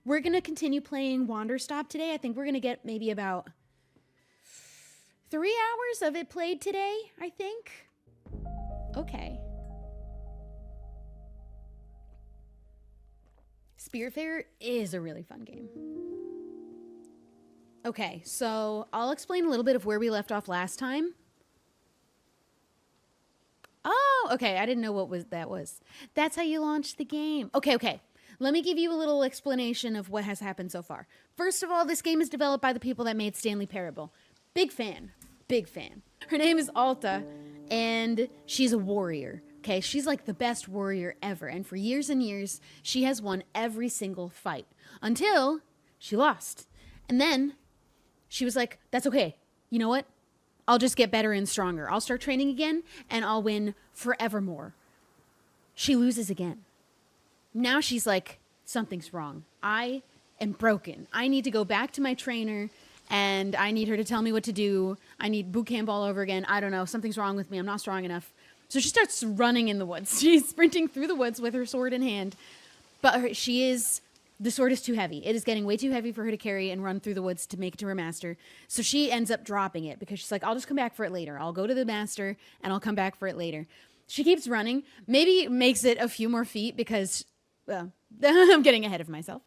We're going to continue playing Wanderstop today. I think we're going to get maybe about 3 hours of it played today, I think. Okay. Spiritfarer is a really fun game. Okay, so I'll explain a little bit of where we left off last time. Oh, okay, I didn't know what that was. That's how you launch the game. Okay. Let me give you a little explanation of what has happened so far. First of all, this game is developed by the people that made Stanley Parable. Big fan. Her name is Alta, and she's a warrior. Okay, she's like the best warrior ever, and for years and years, she has won every single fight until she lost. And then she was like, that's okay. You know what? I'll just get better and stronger. I'll start training again, and I'll win forevermore. She loses again. Now she's like, something's wrong. I am broken. I need to go back to my trainer, and I need her to tell me what to do. I need boot camp all over again. I don't know. Something's wrong with me. I'm not strong enough. So she starts running in the woods. She's sprinting through the woods with her sword in hand. But the sword is too heavy. It is getting way too heavy for her to carry and run through the woods to make it to her master. So she ends up dropping it because she's like, I'll just come back for it later. I'll go to the master and I'll come back for it later. She keeps running. Maybe makes it a few more feet because, well, I'm getting ahead of myself.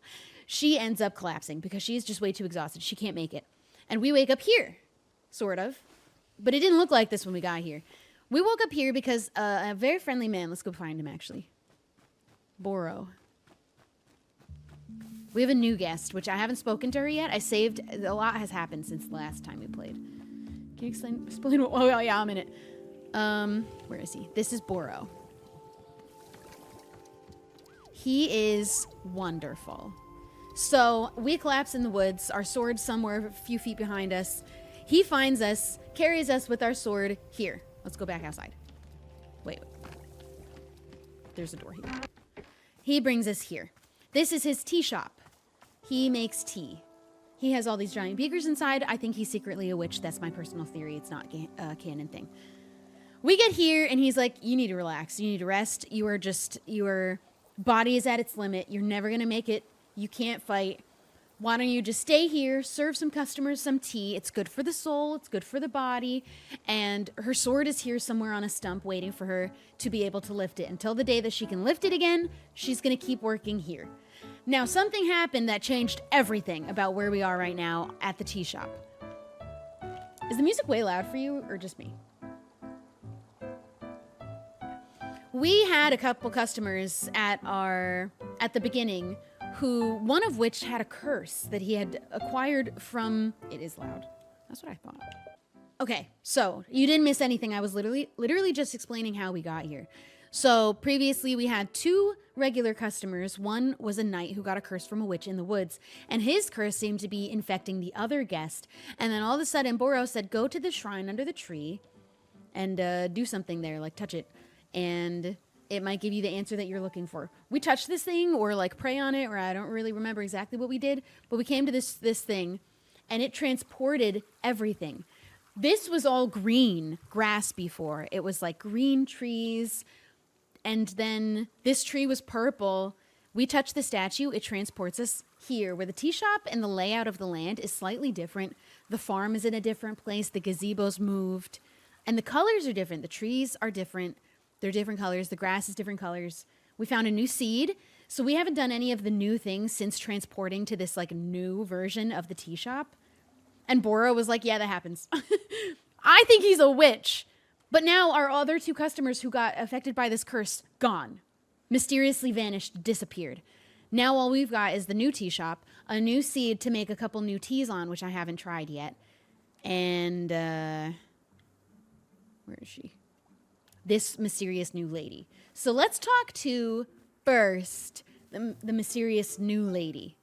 She ends up collapsing because she's just way too exhausted. She can't make it. And we wake up here, sort of. But it didn't look like this when we got here. We woke up here because a very friendly man, let's go find him actually. Boro. We have a new guest, which I haven't spoken to her yet. I saved, a lot has happened since the last time we played. Can you explain what, oh yeah, I'm in it. Where is he? This is Boro. He is wonderful. So we collapse in the woods, our sword somewhere a few feet behind us. He finds us, carries us with our sword here. Let's go back outside. Wait. There's a door here. He brings us here. This is his tea shop. He makes tea. He has all these giant beakers inside. I think he's secretly a witch. That's my personal theory. It's not a canon thing. We get here and he's like, you need to relax. You need to rest. Your body is at its limit. You're never going to make it. You can't fight. Why don't you just stay here, serve some customers some tea. It's good for the soul. It's good for the body. And her sword is here somewhere on a stump waiting for her to be able to lift it. Until the day that she can lift it again, she's going to keep working here. Now, something happened that changed everything about where we are right now at the tea shop. Is the music way loud for you or just me? We had a couple customers at the beginning one of which had a curse that he had acquired from, it is loud. That's what I thought. Okay, so you didn't miss anything. I was literally just explaining how we got here. So previously we had 2 regular customers. One was a knight who got a curse from a witch in the woods, and his curse seemed to be infecting the other guest. And then all of a sudden Boro said, go to the shrine under the tree and do something there, like touch it. And it might give you the answer that you're looking for. We touched this thing or like pray on it, or I don't really remember exactly what we did, but we came to this thing and it transported everything. This was all green grass before. It was like green trees. And then this tree was purple. We touched the statue. It transports us here where the tea shop and the layout of the land is slightly different. The farm is in a different place. The gazebo's moved and the colors are different. The trees are different. They're different colors. The grass is different colors. We found a new seed. So we haven't done any of the new things since transporting to this like new version of the tea shop. And Boro was like, yeah, that happens. I think he's a witch. But now our other 2 customers who got affected by this curse, gone. Mysteriously vanished, disappeared. Now all we've got is the new tea shop, a new seed to make a couple new teas on, which I haven't tried yet. And, where is she? This mysterious new lady. So let's talk to first the mysterious new lady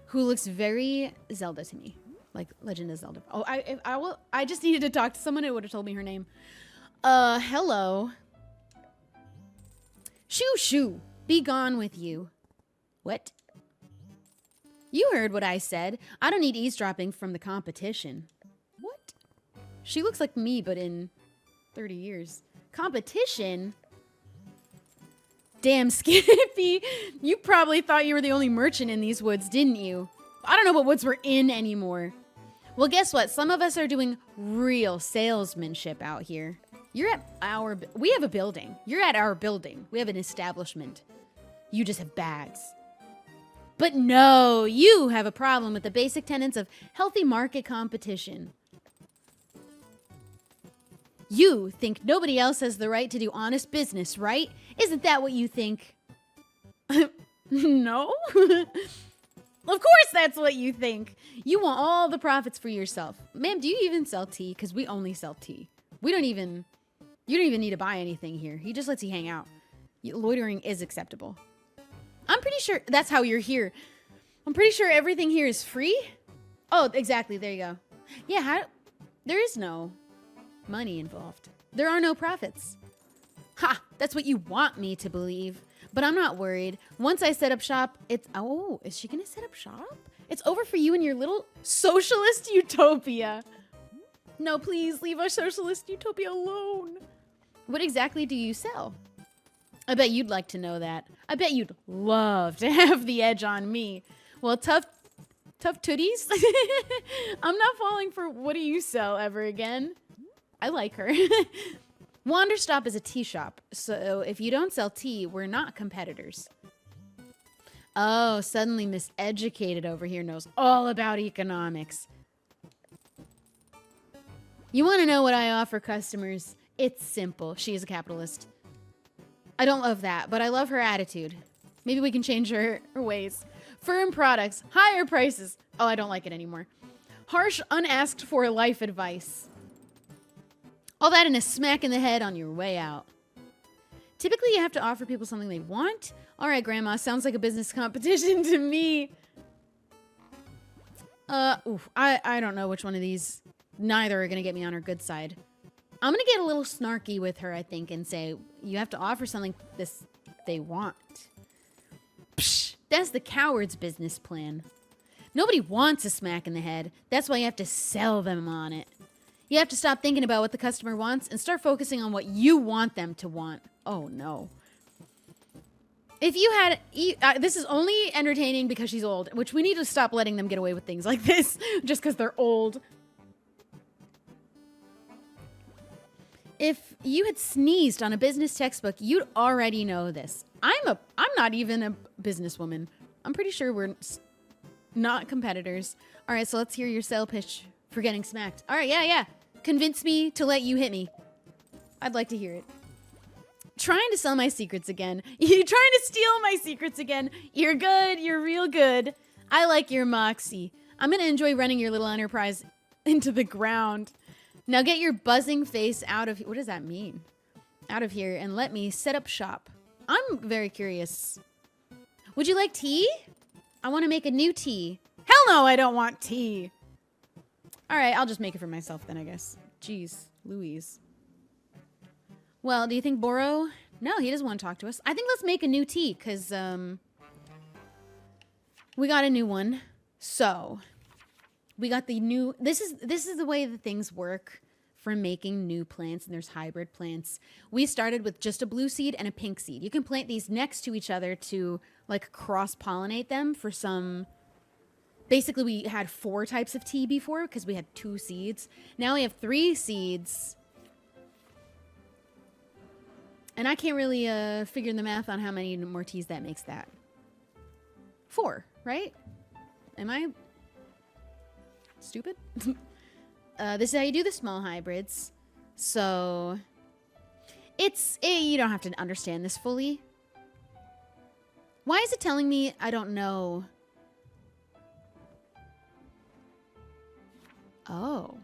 who looks very Zelda to me, like Legend of Zelda. Oh, I just needed to talk to someone who would have told me her name. Hello. Shoo, be gone with you. What? You heard what I said. I don't need eavesdropping from the competition. What? She looks like me, but in 30 years. Competition? Damn, Skippy. You probably thought you were the only merchant in these woods, didn't you? I don't know what woods we're in anymore. Well, guess what? Some of us are doing real salesmanship out here. You're at our... We have a building. You're at our building. We have an establishment. You just have bags. But no, you have a problem with the basic tenets of healthy market competition. You think nobody else has the right to do honest business, right? Isn't that what you think? No? Of course that's what you think. You want all the profits for yourself. Ma'am, do you even sell tea? Because we only sell tea. You don't even need to buy anything here. He just lets you hang out. Loitering is acceptable. I'm pretty sure that's how you're here. I'm pretty sure everything here is free. Oh, exactly. There you go. Yeah, there is no money involved. There are no profits. Ha! That's what you want me to believe. But I'm not worried. Once I set up shop, it's... Oh, is she gonna set up shop? It's over for you and your little socialist utopia. No, please, leave our socialist utopia alone. What exactly do you sell? I bet you'd like to know that. I bet you'd love to have the edge on me. Well, tough tooties? I'm not falling for what do you sell ever again. I like her. Wanderstop is a tea shop, so if you don't sell tea, we're not competitors. Oh, suddenly miseducated over here knows all about economics. You want to know what I offer customers? It's simple. She is a capitalist. I don't love that, but I love her attitude. Maybe we can change her ways. Firm products, higher prices. Oh, I don't like it anymore. Harsh, unasked for life advice. All that in a smack in the head on your way out. Typically, you have to offer people something they want. All right, Grandma, sounds like a business competition to me. I don't know which one of these. Neither are going to get me on her good side. I'm going to get a little snarky with her, I think, and say, you have to offer something they want. Psh, that's the coward's business plan. Nobody wants a smack in the head. That's why you have to sell them on it. You have to stop thinking about what the customer wants and start focusing on what you want them to want. Oh, no. If you had... this is only entertaining because she's old, which we need to stop letting them get away with things like this just because they're old. If you had sneezed on a business textbook, you'd already know this. I'm not even a businesswoman. I'm pretty sure we're not competitors. All right, so let's hear your sale pitch for getting smacked. All right, yeah. Convince me to let you hit me. I'd like to hear it. Trying to sell my secrets again. You're trying to steal my secrets again. You're good. You're real good. I like your moxie. I'm going to enjoy running your little enterprise into the ground. Now get your buzzing face out of... What does that mean? Out of here and let me set up shop. I'm very curious. Would you like tea? I want to make a new tea. Hell no, I don't want tea. All right, I'll just make it for myself then, I guess. Jeez, Louise. Well, do you think Boro... No, he doesn't want to talk to us. I think let's make a new tea because we got a new one. So... We got the new... This is the way that things work for making new plants, and there's hybrid plants. We started with just a blue seed and a pink seed. You can plant these next to each other to, like, cross-pollinate them for some... Basically, we had 4 types of tea before because we had 2 seeds. Now we have 3 seeds. And I can't really figure the math on how many more teas that makes that. 4, right? Am I... stupid? This is how you do the small hybrids. So you don't have to understand this fully. Why is it telling me I don't know? Oh,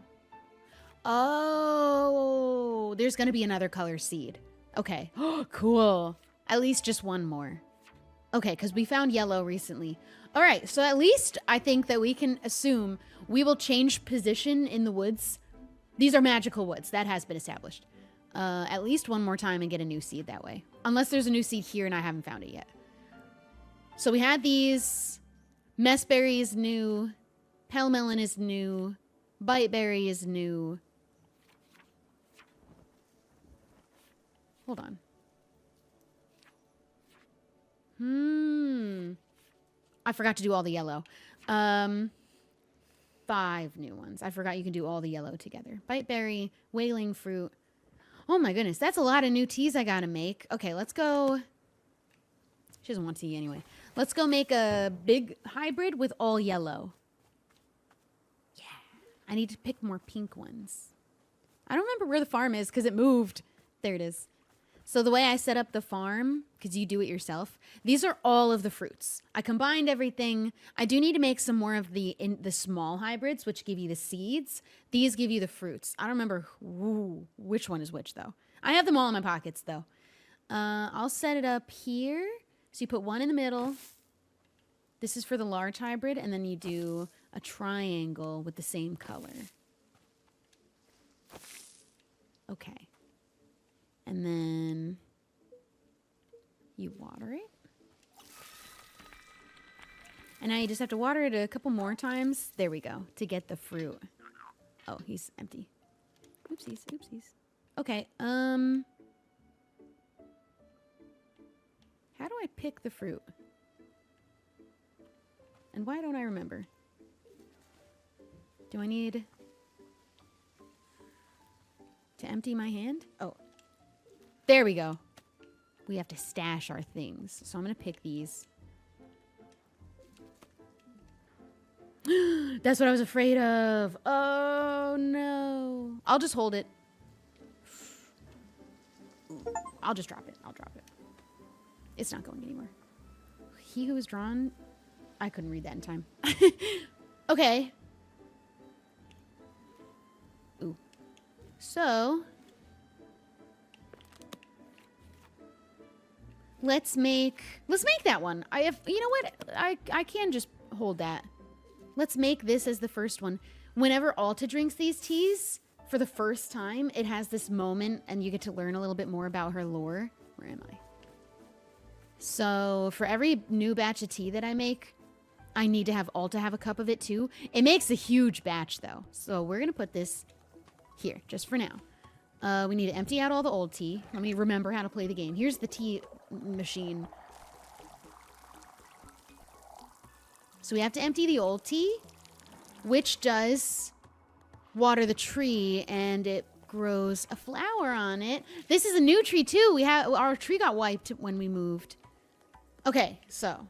there's gonna be another color seed. Okay. Cool. At least just one more. Okay, because we found yellow recently. All right, so at least I think that we can assume we will change position in the woods. These are magical woods. That has been established. At least one more time and get a new seed that way. Unless there's a new seed here and I haven't found it yet. So we had these. Messberry is new. Pellmelon is new. Biteberry is new. Hold on. I forgot to do all the yellow. 5 new ones. I forgot you can do all the yellow together. Biteberry, wailing fruit. Oh my goodness, that's a lot of new teas I gotta make. Okay, let's go. She doesn't want tea anyway. Let's go make a big hybrid with all yellow. Yeah. I need to pick more pink ones. I don't remember where the farm is because it moved. There it is. So the way I set up the farm, because you do it yourself, these are all of the fruits. I combined everything. I do need to make some more of the small hybrids, which give you the seeds. These give you the fruits. I don't remember which one is which, though. I have them all in my pockets, though. I'll set it up here. So you put one in the middle. This is for the large hybrid, and then you do a triangle with the same color. Okay. And then you water it. And now you just have to water it a couple more times. There we go, to get the fruit. Oh, he's empty. Oopsies, oopsies. Okay, how do I pick the fruit? And why don't I remember? Do I need to empty my hand? Oh, there we go. We have to stash our things. So I'm going to pick these. That's what I was afraid of. Oh, no. I'll just hold it. I'll just drop it. I'll drop it. It's not going anywhere. He who was drawn... I couldn't read that in time. Okay. Ooh. So... Let's make that one. You know what? I can just hold that. Let's make this as the first one. Whenever Alta drinks these teas for the first time, it has this moment and you get to learn a little bit more about her lore. Where am I? So for every new batch of tea that I make, I need to have Alta have a cup of it too. It makes a huge batch though. So we're going to put this here just for now. We need to empty out all the old tea. Let me remember how to play the game. Here's the tea machine. So we have to empty the old tea, which does water the tree, and it grows a flower on it. This is a new tree too. Our tree got wiped when we moved. Okay, so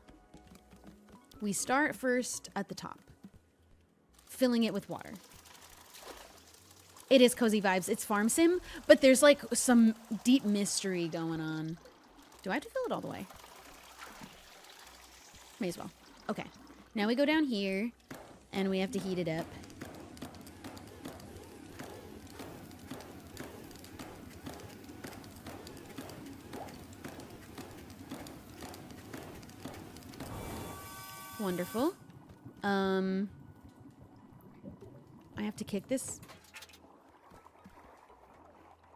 we start first at the top, filling it with water. It is cozy vibes. It's farm sim, but there's like some deep mystery going on. Do I have to fill it all the way? May as well. Okay. Now we go down here, and we have to heat it up. Wonderful. I have to kick this.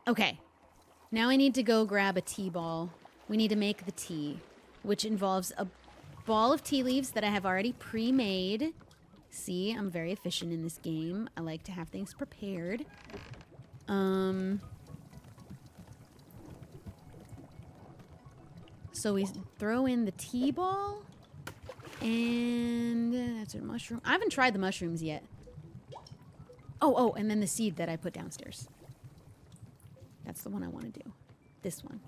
Okay. Now I need to go grab a tea ball. We need to make the tea, which involves a ball of tea leaves that I have already pre-made. See, I'm very efficient in this game. I like to have things prepared. So we throw in the tea ball. And that's a mushroom. I haven't tried the mushrooms yet. Oh, and then the seed that I put downstairs. That's the one I want to do. This one.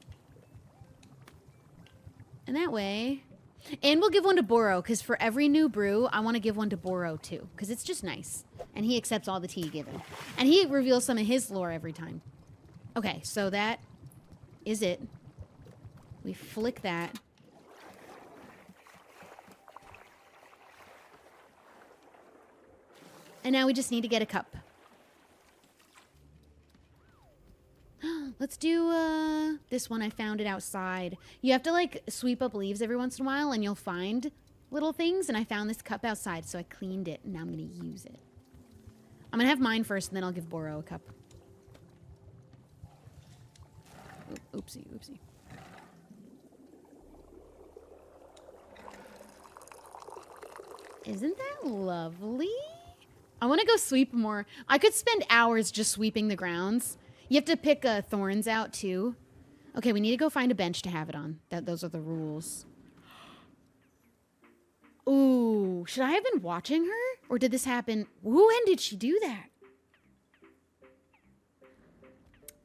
And that way... And we'll give one to Boro, because for every new brew, I want to give one to Boro, too. Because it's just nice. And he accepts all the tea given. And he reveals some of his lore every time. Okay, so that is it. We flick that. And now we just need to get a cup. Let's do this one. I found it outside. You have to like sweep up leaves every once in a while and you'll find little things. And I found this cup outside, so I cleaned it and now I'm going to use it. I'm going to have mine first and then I'll give Boro a cup. Oopsie, oopsie. Isn't that lovely? I want to go sweep more. I could spend hours just sweeping the grounds. You have to pick thorns out, too. Okay, we need to go find a bench to have it on. Those are the rules. Ooh, should I have been watching her? Or did this happen? When did she do that?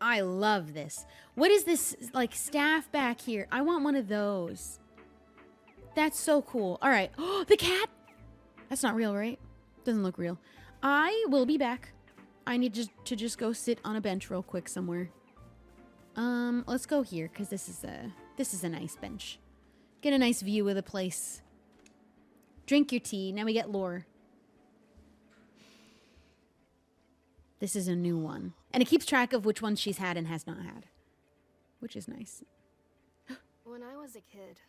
I love this. What is this, like, staff back here? I want one of those. That's so cool. All right. Oh, the cat! That's not real, right? Doesn't look real. I will be back. I need to just go sit on a bench real quick somewhere. Let's go here, because this is a nice bench. Get a nice view of the place. Drink your tea. Now we get lore. This is a new one. And it keeps track of which ones she's had and has not had. Which is nice. When I was a kid,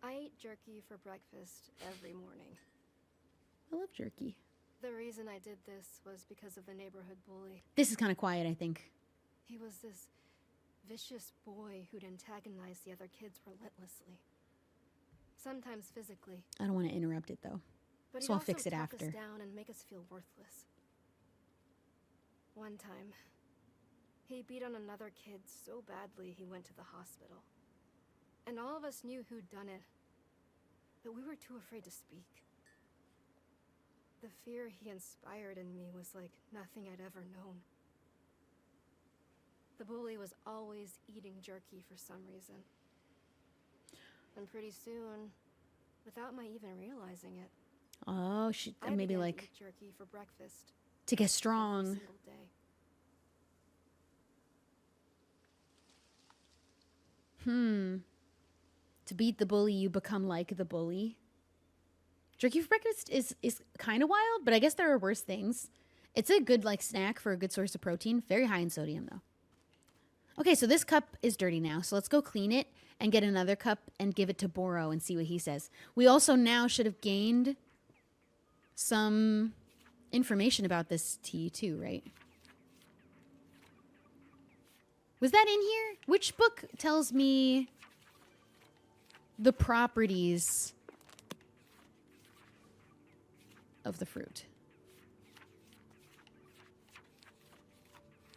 I ate jerky for breakfast every morning. I love jerky. The reason I did this was because of the neighborhood bully. This is kind of quiet, I think. He was this vicious boy who'd antagonize the other kids relentlessly. Sometimes physically. I don't want to interrupt it, though. But so I'll fix it after. He'd also talk us down and make us feel worthless. One time, he beat on another kid so badly he went to the hospital. And all of us knew who'd done it, but we were too afraid to speak. The fear he inspired in me was like nothing I'd ever known. The bully was always eating jerky for some reason. And pretty soon, without my even realizing it, oh, maybe like to eat jerky for breakfast to get strong. every single day. To beat the bully, you become like the bully. Jerky for breakfast is kind of wild, but I guess there are worse things. It's a good like snack for a good source of protein. Very high in sodium, though. Okay, so this cup is dirty now, so let's go clean it and get another cup and give it to Boro and see what he says. We also now should have gained some information about this tea too, right? Was that in here? Which book tells me the properties of the fruit?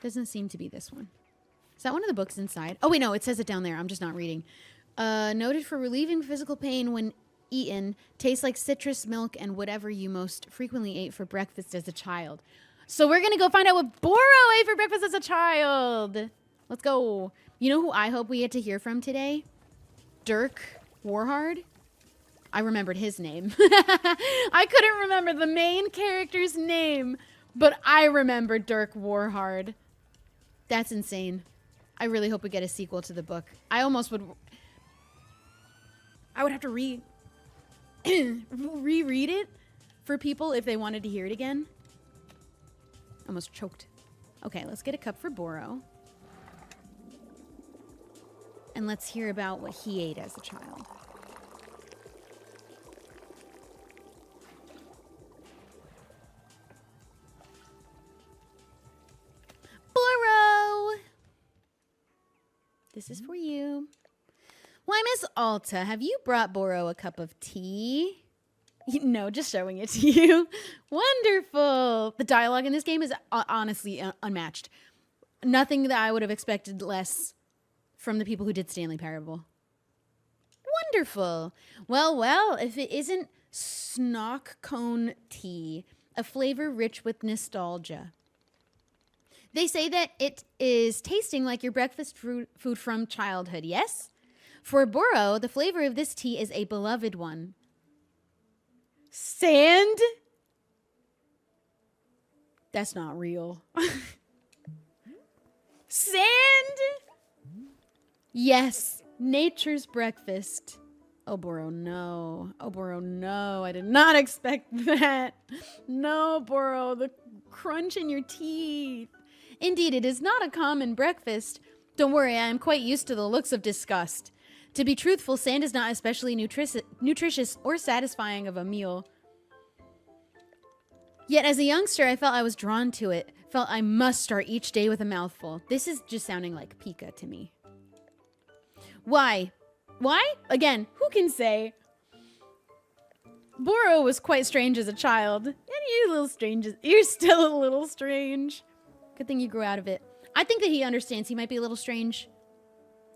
Doesn't seem to be this one. Is that one of the books inside? Oh, wait, no, it says it down there. I'm just not reading. Noted for relieving physical pain when eaten, tastes like citrus milk and whatever you most frequently ate for breakfast as a child. So we're going to go find out what Boro ate for breakfast as a child. Let's go. You know who I hope we get to hear from today? Dirk Warhard. I remembered his name. I couldn't remember the main character's name, but I remember Dirk Warhard. That's insane. I really hope we get a sequel to the book. I almost would... I would have to reread it for people if they wanted to hear it again. Almost choked. Okay, let's get a cup for Boro. And let's hear about what he ate as a child. Boro! This is for you. Why, Miss Alta, have you brought Boro a cup of tea? No, just showing it to you. Wonderful. The dialogue in this game is honestly unmatched. Nothing that I would have expected less from the people who did Stanley Parable. Wonderful. Well, if it isn't snock cone tea, a flavor rich with nostalgia. They say that it is tasting like your breakfast food from childhood, yes? For Boro, the flavor of this tea is a beloved one. Sand? That's not real. Sand? Yes, nature's breakfast. Oh, Boro, no. Oh, Boro, no. I did not expect that. No, Boro, the crunch in your teeth. Indeed, it is not a common breakfast. Don't worry, I am quite used to the looks of disgust. To be truthful, sand is not especially nutritious or satisfying of a meal. Yet as a youngster, I felt I was drawn to it. Felt I must start each day with a mouthful. This is just sounding like Pika to me. Why? Why? Again, who can say? Boro was quite strange as a child. And you're a little strange. You're still a little strange. Good thing you grew out of it. I think that he understands he might be a little strange.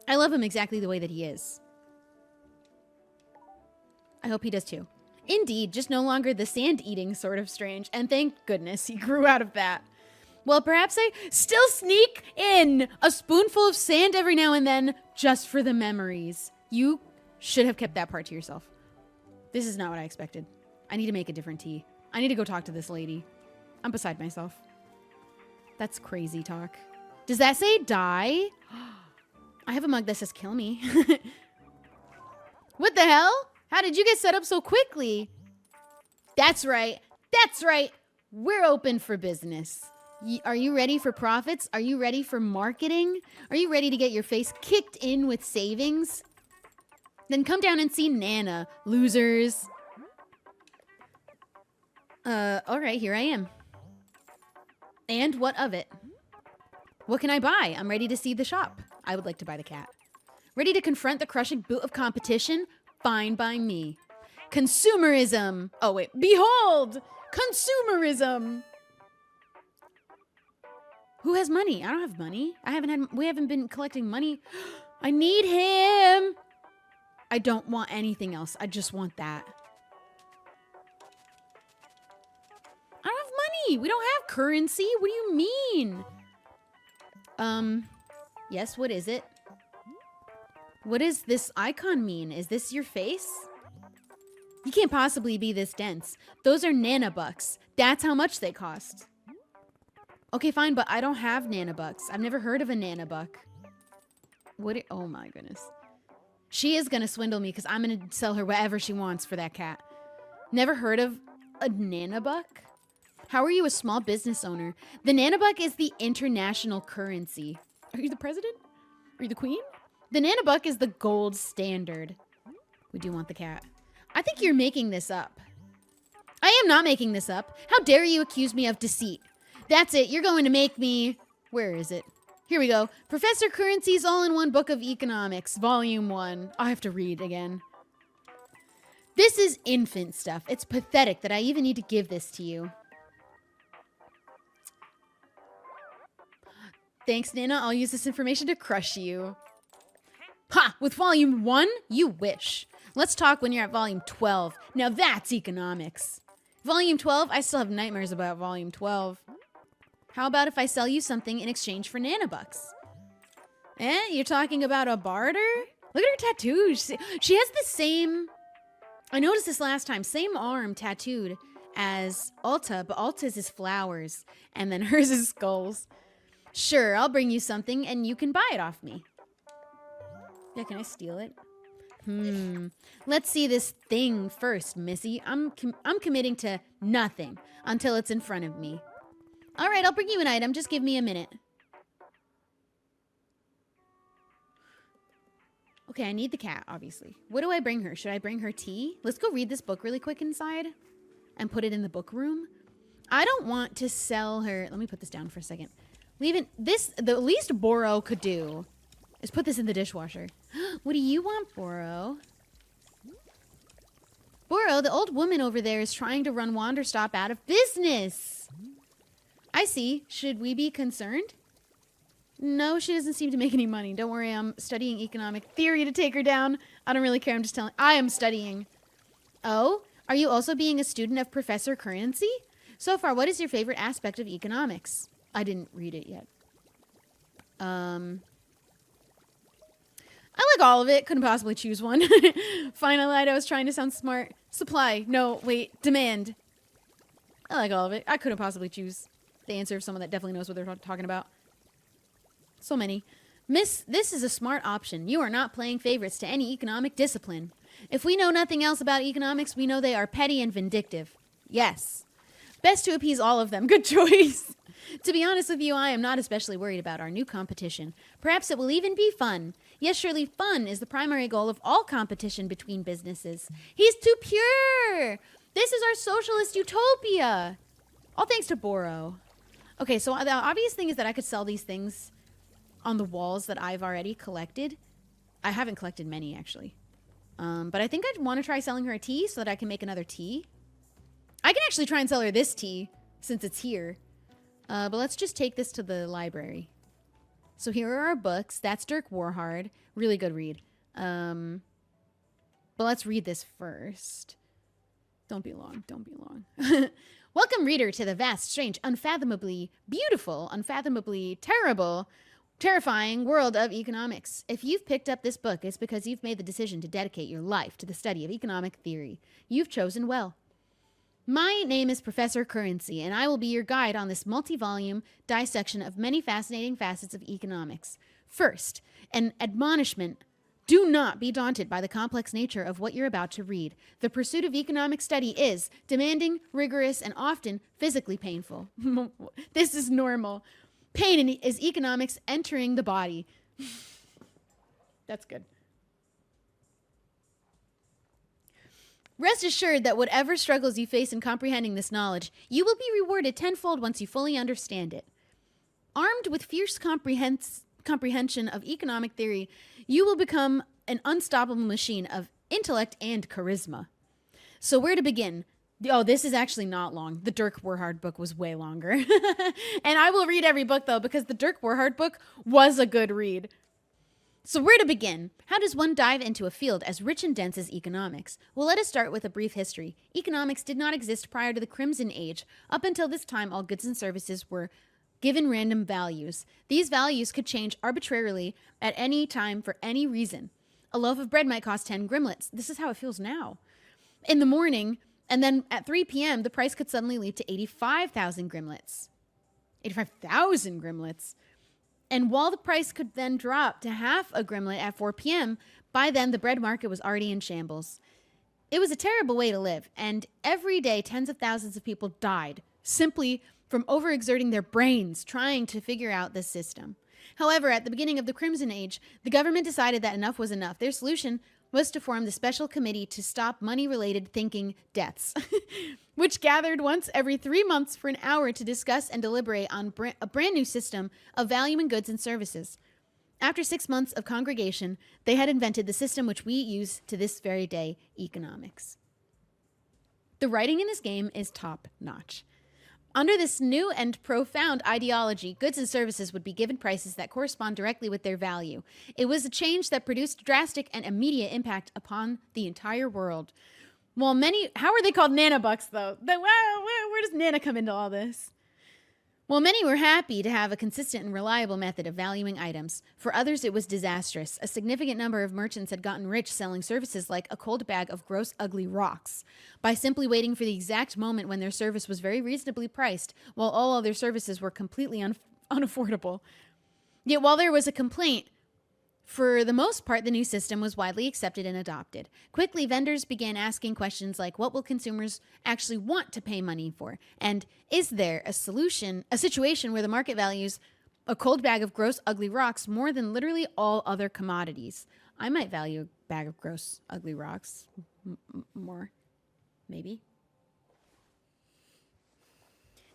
I love him exactly the way that he is. I hope he does too. Indeed, just no longer the sand-eating sort of strange, and thank goodness he grew out of that. Well, perhaps I still sneak in a spoonful of sand every now and then, just for the memories. You should have kept that part to yourself. This is not what I expected. I need to make a different tea. I need to go talk to this lady. I'm beside myself. That's crazy talk. Does that say die? I have a mug that says kill me. What the hell? How did you get set up so quickly? That's right. That's right. We're open for business. Are you ready for profits? Are you ready for marketing? Are you ready to get your face kicked in with savings? Then come down and see Nana, losers. All right, here I am. And what of it? What can I buy? I'm ready to see the shop. I would like to buy the cat. Ready to confront the crushing boot of competition? Fine by me. Consumerism. Oh, wait. Behold! Consumerism! Who has money? I don't have money. We haven't been collecting money. I need him! I don't want anything else. I just want that. I don't have money. We don't have currency. What do you mean? Yes, what is it? What does this icon mean? Is this your face? You can't possibly be this dense. Those are nanobucks. That's how much they cost. Okay, fine, but I don't have nanobucks. I've never heard of a nanobuck. Oh my goodness. She is gonna swindle me because I'm gonna sell her whatever she wants for that cat. Never heard of a nanobuck? How are you a small business owner? The nanobuck is the international currency. Are you the president? Are you the queen? The nanobuck is the gold standard. We do want the cat. I think you're making this up. I am not making this up. How dare you accuse me of deceit? That's it. You're going to make me... Where is it? Here we go. Professor Currency's All-in-One Book of Economics, Volume 1. I have to read again. This is infant stuff. It's pathetic that I even need to give this to you. Thanks, Nana. I'll use this information to crush you. Ha! With Volume 1? You wish. Let's talk when you're at Volume 12. Now that's economics. Volume 12? I still have nightmares about Volume 12. How about if I sell you something in exchange for nanobucks? You're talking about a barter? Look at her tattoos. She has the same... I noticed this last time. Same arm tattooed as Alta, but Alta's is flowers, and then hers is skulls. Sure, I'll bring you something, and you can buy it off me. Yeah, can I steal it? Let's see this thing first, Missy. I'm committing to nothing until it's in front of me. All right, I'll bring you an item. Just give me a minute. Okay, I need the cat, obviously. What do I bring her? Should I bring her tea? Let's go read this book really quick inside and put it in the book room. I don't want to sell her. Let me put this down for a second. Leaving this, the least Boro could do is put this in the dishwasher. What do you want, Boro? Boro, the old woman over there is trying to run Wanderstop out of business. I see. Should we be concerned? No, she doesn't seem to make any money. Don't worry, I'm studying economic theory to take her down. I don't really care, I'm just telling. I am studying. Oh, are you also being a student of Professor Currency? So far, what is your favorite aspect of economics? I didn't read it yet. I like all of it. Couldn't possibly choose one. Fine, I lied. I was trying to sound smart. Supply. No, wait. Demand. I like all of it. I couldn't possibly choose the answer of someone that definitely knows what they're talking about. So many. Miss, this is a smart option. You are not playing favorites to any economic discipline. If we know nothing else about economics, we know they are petty and vindictive. Yes. Best to appease all of them. Good choice. To be honest with you, I am not especially worried about our new competition. Perhaps it will even be fun. Yes, surely fun is the primary goal of all competition between businesses. He's too pure. This is our socialist utopia. All thanks to Boro. Okay, so the obvious thing is that I could sell these things on the walls that I've already collected. I haven't collected many, actually. But I think I'd want to try selling her a tea so that I can make another tea. I can actually try and sell her this tea since it's here. But let's just take this to the library. So here are our books. That's Dirk Warhard. Really good read. But But let's read this first. Don't be long. Don't be long. Welcome, reader, to the vast, strange, unfathomably beautiful, unfathomably terrifying world of economics. If you've picked up this book, it's because you've made the decision to dedicate your life to the study of economic theory. You've chosen well. My name is Professor Currency, and I will be your guide on this multi-volume dissection of many fascinating facets of economics. First, an admonishment. Do not be daunted by the complex nature of what you're about to read. The pursuit of economic study is demanding, rigorous, and often physically painful. This is normal. Pain is economics entering the body. That's good. Rest assured that whatever struggles you face in comprehending this knowledge, you will be rewarded tenfold once you fully understand it. Armed with fierce comprehension of economic theory, you will become an unstoppable machine of intellect and charisma. So where to begin? Oh, this is actually not long. The Dirk Werhard book was way longer. And I will read every book, though, because the Dirk Werhard book was a good read. So where to begin? How does one dive into a field as rich and dense as economics? Well, let us start with a brief history. Economics did not exist prior to the Crimson Age. Up until this time, all goods and services were given random values. These values could change arbitrarily at any time for any reason. A loaf of bread might cost 10 grimlets. This is how it feels now. In the morning, and then at 3 p.m., the price could suddenly leap to 85,000 grimlets. 85,000 grimlets. And while the price could then drop to half a grimlet at 4 p.m., by then the bread market was already in shambles. It was a terrible way to live, and every day tens of thousands of people died, simply from overexerting their brains trying to figure out this system. However, at the beginning of the Crimson Age, the government decided that enough was enough. Their solution was to form the Special Committee to Stop Money-Related Thinking Deaths, which gathered once every 3 months for an hour to discuss and deliberate on a brand new system of valuing goods and services. After 6 months of congregation, they had invented the system which we use to this very day, economics. The writing in this game is top-notch. Under this new and profound ideology, goods and services would be given prices that correspond directly with their value. It was a change that produced drastic and immediate impact upon the entire world. While how are they called nanobucks, though? Where does nana come into all this? While many were happy to have a consistent and reliable method of valuing items, for others it was disastrous. A significant number of merchants had gotten rich selling services like a cold bag of gross, ugly rocks by simply waiting for the exact moment when their service was very reasonably priced, while all other services were completely unaffordable. Yet while there was a complaint, for the most part, the new system was widely accepted and adopted. Quickly, vendors began asking questions like, what will consumers actually want to pay money for? And is there a situation where the market values a cold bag of gross, ugly rocks more than literally all other commodities? I might value a bag of gross, ugly rocks more, maybe.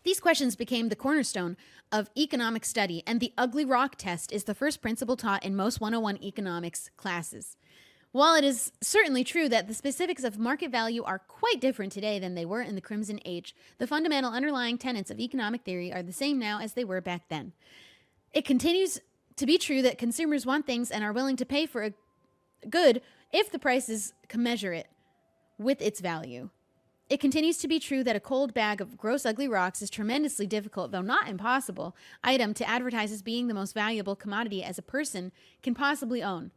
These questions became the cornerstone of economic study, and the ugly rock test is the first principle taught in most 101 economics classes. While it is certainly true that the specifics of market value are quite different today than they were in the Crimson Age, the fundamental underlying tenets of economic theory are the same now as they were back then. It continues to be true that consumers want things and are willing to pay for a good if the prices commensurate with its value. It continues to be true that a cold bag of gross ugly rocks is tremendously difficult, though not impossible, item to advertise as being the most valuable commodity as a person can possibly own.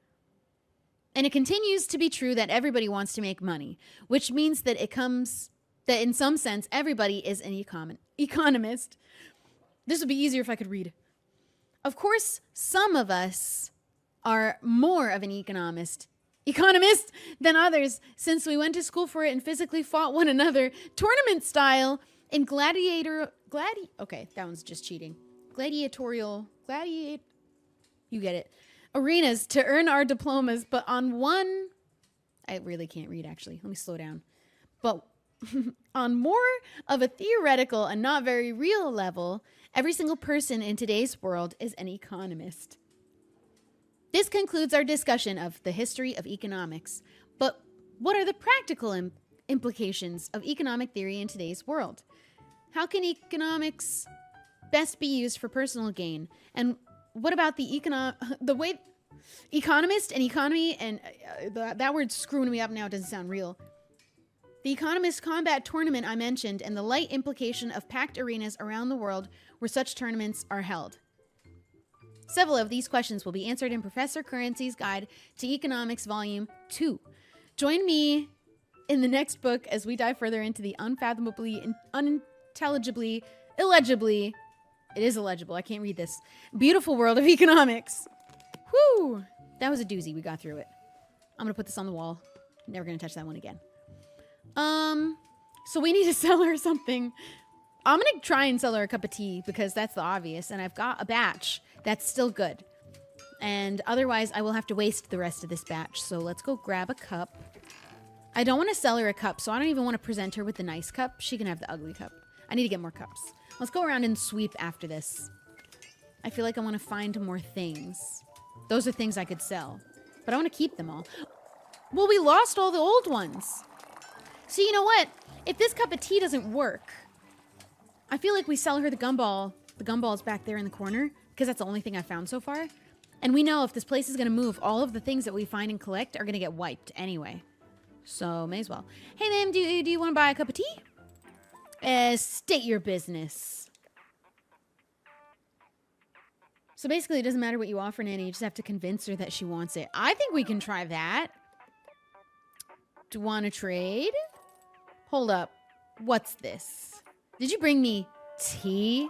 And it continues to be true that everybody wants to make money, which means that that in some sense everybody is an economist. This would be easier if I could read. Of course, some of us are more of an economist than others, since we went to school for it and physically fought one another tournament style in okay, that one's just cheating. You get it. Arenas to earn our diplomas, but I really can't read actually. Let me slow down. But on more of a theoretical and not very real level, every single person in today's world is an economist. This concludes our discussion of the history of economics. But what are the practical implications of economic theory in today's world? How can economics best be used for personal gain? And what about the way Economist and economy, and that word's screwing me up now. It doesn't sound real. The Economist combat tournament I mentioned, and the light implication of packed arenas around the world where such tournaments are held. Several of these questions will be answered in Professor Currency's Guide to Economics Volume 2. Join me in the next book as we dive further into the unfathomably, unintelligibly, illegibly, it is illegible, I can't read this, beautiful world of economics. Whew! That was a doozy. We got through it. I'm going to put this on the wall. Never going to touch that one again. So we need to sell her something. I'm going to try and sell her a cup of tea because that's the obvious. And I've got a batch that's still good. And otherwise, I will have to waste the rest of this batch. So let's go grab a cup. I don't want to sell her a cup, so I don't even want to present her with the nice cup. She can have the ugly cup. I need to get more cups. Let's go around and sweep after this. I feel like I want to find more things. Those are things I could sell. But I want to keep them all. Well, we lost all the old ones. So you know what? If this cup of tea doesn't work, I feel like we sell her the gumball. The gumball's back there in the corner, because that's the only thing I found so far. And we know if this place is going to move, all of the things that we find and collect are going to get wiped anyway. So, may as well. Hey, ma'am, do you want to buy a cup of tea? State your business. So basically, it doesn't matter what you offer Nanny. You just have to convince her that she wants it. I think we can try that. Do you want to trade? Hold up. What's this? Did you bring me tea?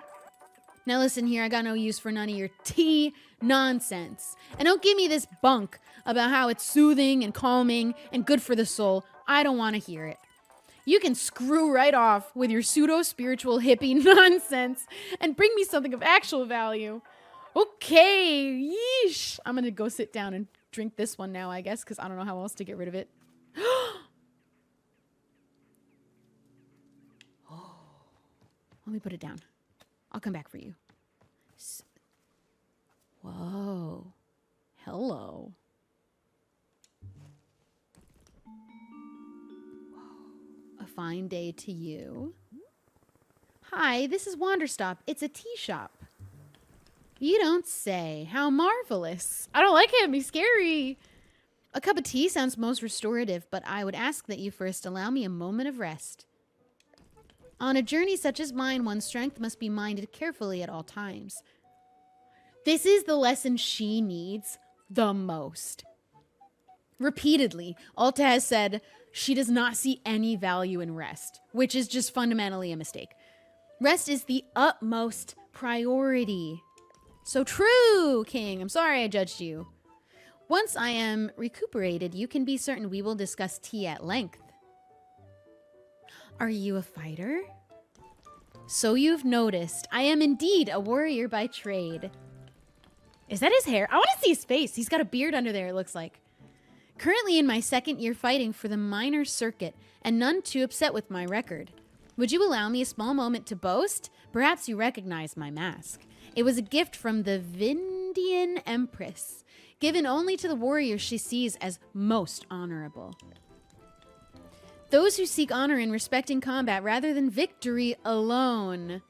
Now listen here, I got no use for none of your tea nonsense. And don't give me this bunk about how it's soothing and calming and good for the soul. I don't want to hear it. You can screw right off with your pseudo-spiritual hippie nonsense and bring me something of actual value. Okay, yeesh. I'm going to go sit down and drink this one now, I guess, because I don't know how else to get rid of it. Let me put it down. I'll come back for you. Whoa. Hello. Whoa. A fine day to you. Hi, this is Wanderstop. It's a tea shop. You don't say. How marvelous. I don't like it. It'd be scary. A cup of tea sounds most restorative, but I would ask that you first allow me a moment of rest. On a journey such as mine, one's strength must be minded carefully at all times. This is the lesson she needs the most. Repeatedly, Alta has said she does not see any value in rest, which is just fundamentally a mistake. Rest is the utmost priority. So true, King. I'm sorry I judged you. Once I am recuperated, you can be certain we will discuss tea at length. Are you a fighter? So you've noticed, I am indeed a warrior by trade. Is that his hair? I want to see his face. He's got a beard under there, it looks like. Currently in my second year fighting for the minor circuit, and none too upset with my record. Would you allow me a small moment to boast? Perhaps you recognize my mask. It was a gift from the Vindian Empress, given only to the warriors she sees as most honorable. Those who seek honor in respect in combat rather than victory alone.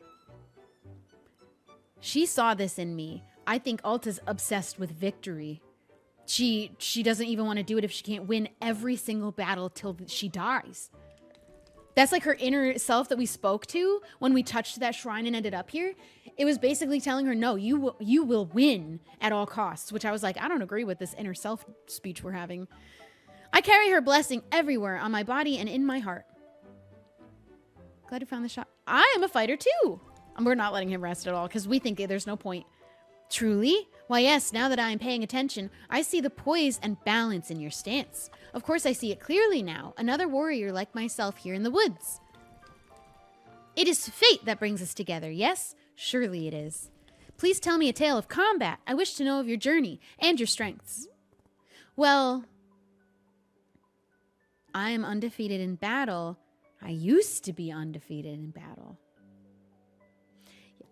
She saw this in me. I think Alta's obsessed with victory. She doesn't even want to do it if she can't win every single battle till she dies. That's like her inner self that we spoke to when we touched that shrine and ended up here. It was basically telling her, no, you will win at all costs, which I was like, I don't agree with this inner self speech we're having. I carry her blessing everywhere on my body and in my heart. Glad you found the shop. I am a fighter too. And we're not letting him rest at all because we think there's no point. Truly? Why yes, now that I am paying attention, I see the poise and balance in your stance. Of course I see it clearly now, another warrior like myself here in the woods. It is fate that brings us together, yes? Surely it is. Please tell me a tale of combat. I wish to know of your journey and your strengths. Well, I am undefeated in battle. I used to be undefeated in battle.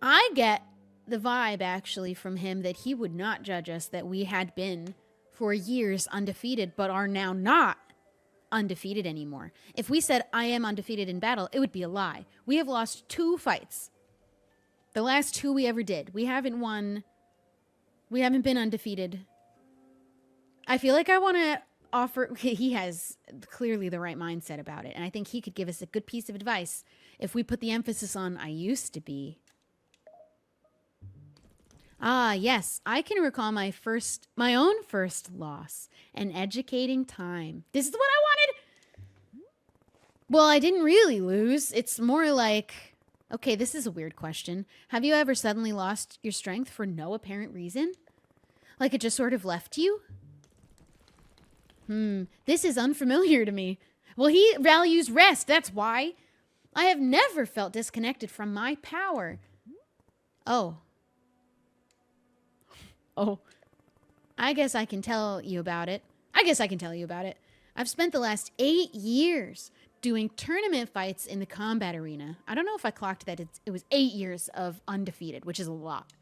I get the vibe, actually, from him that he would not judge us that we had been for years undefeated, but are now not undefeated anymore. If we said, I am undefeated in battle, it would be a lie. We have lost 2 fights. The last 2 we ever did. We haven't won. We haven't been undefeated I feel like I want to offer. He has clearly the right mindset about it, and I think he could give us a good piece of advice if we put the emphasis on I used to be. Ah, yes, I can recall my own first loss, an educating time. This is what I wanted. Well, I didn't really lose. It's more like, okay, this is a weird question. Have you ever suddenly lost your strength for no apparent reason? Like it just sort of left you? This is unfamiliar to me. Well, he values rest, that's why. I have never felt disconnected from my power. Oh. Oh. I guess I can tell you about it. I've spent the last 8 years doing tournament fights in the combat arena. I don't know if I clocked that it was 8 years of undefeated, which is a lot.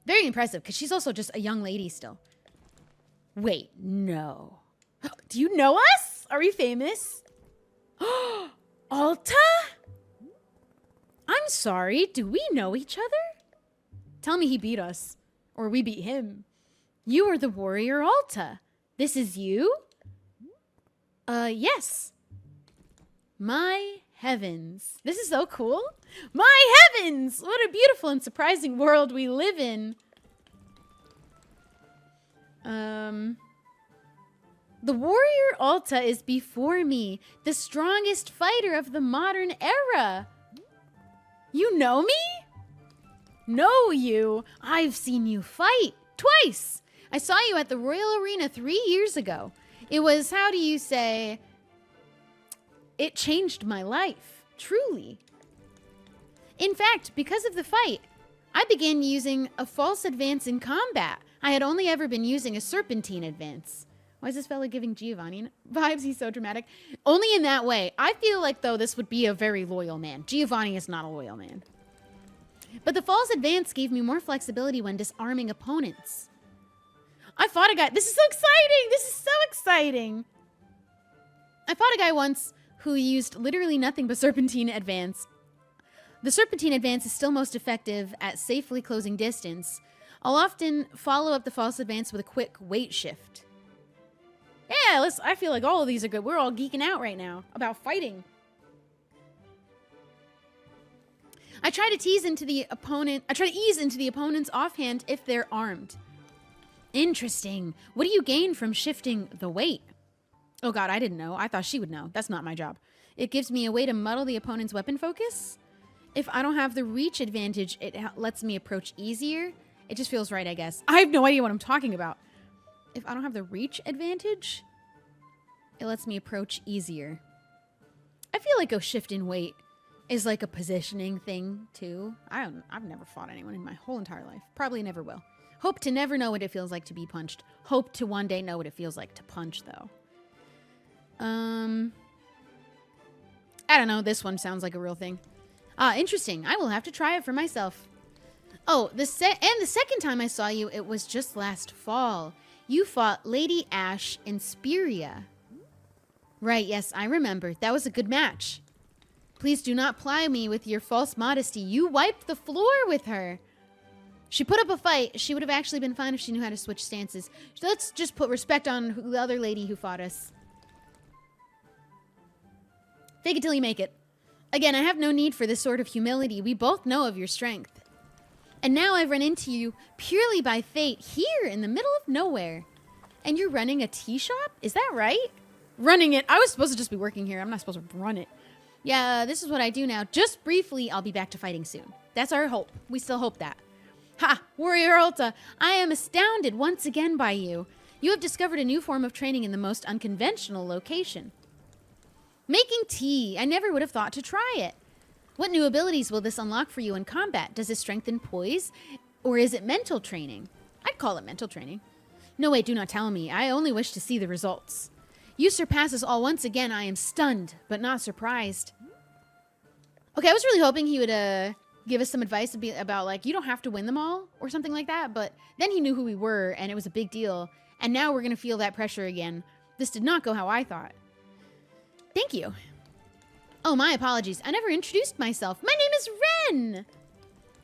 Very impressive, because she's also just a young lady still. Wait, no. Do you know us? Are we famous? Alta? I'm sorry, do we know each other? Tell me he beat us. Or we beat him. You are the warrior Alta. This is you? Yes. My heavens. This is so cool. My heavens! What a beautiful and surprising world we live in. The warrior Alta is before me, the strongest fighter of the modern era. You know me? Know you? I've seen you fight twice. I saw you at the Royal Arena 3 years ago. It was, how do you say, it changed my life, truly. In fact, because of the fight, I began using a false advance in combat. I had only ever been using a serpentine advance. Why is this fella giving Giovanni vibes? He's so dramatic. Only in that way. I feel like, though, this would be a very loyal man. Giovanni is not a loyal man. But the false advance gave me more flexibility when disarming opponents. I fought a guy. This is so exciting. This is so exciting. I fought a guy once who used literally nothing but serpentine advance. The serpentine advance is still most effective at safely closing distance. I'll often follow up the false advance with a quick weight shift. Yeah, I feel like all of these are good. We're all geeking out right now about fighting. I try to ease into the opponent's offhand if they're armed. Interesting. What do you gain from shifting the weight? Oh god, I didn't know. I thought she would know. That's not my job. It gives me a way to muddle the opponent's weapon focus. If I don't have the reach advantage, it lets me approach easier. It just feels right, I guess. I have no idea what I'm talking about. If I don't have the reach advantage, it lets me approach easier. I feel like a shift in weight is like a positioning thing, too. I've never fought anyone in my whole entire life. Probably never will. Hope to never know what it feels like to be punched. Hope to one day know what it feels like to punch, though. I don't know. This one sounds like a real thing. Interesting. I will have to try it for myself. Oh, the second time I saw you, it was just last fall. You fought Lady Ash in Speria. Right, yes, I remember. That was a good match. Please do not ply me with your false modesty. You wiped the floor with her. She put up a fight. She would have actually been fine if she knew how to switch stances. Let's just put respect on the other lady who fought us. Fake it till you make it. Again, I have no need for this sort of humility. We both know of your strength. And now I've run into you purely by fate here in the middle of nowhere. And you're running a tea shop? Is that right? Running it. I was supposed to just be working here. I'm not supposed to run it. Yeah, this is what I do now. Just briefly, I'll be back to fighting soon. That's our hope. We still hope that. Ha! Warrior Alta, I am astounded once again by you. You have discovered a new form of training in the most unconventional location. Making tea. I never would have thought to try it. What new abilities will this unlock for you in combat? Does it strengthen poise? Or is it mental training? I'd call it mental training. No, wait, do not tell me. I only wish to see the results. You surpass us all once again. I am stunned, but not surprised. Okay, I was really hoping he would give us some advice about, like, you don't have to win them all or something like that. But then he knew who we were, and it was a big deal. And now we're going to feel that pressure again. This did not go how I thought. Thank you. Oh, my apologies. I never introduced myself. My name is Ren.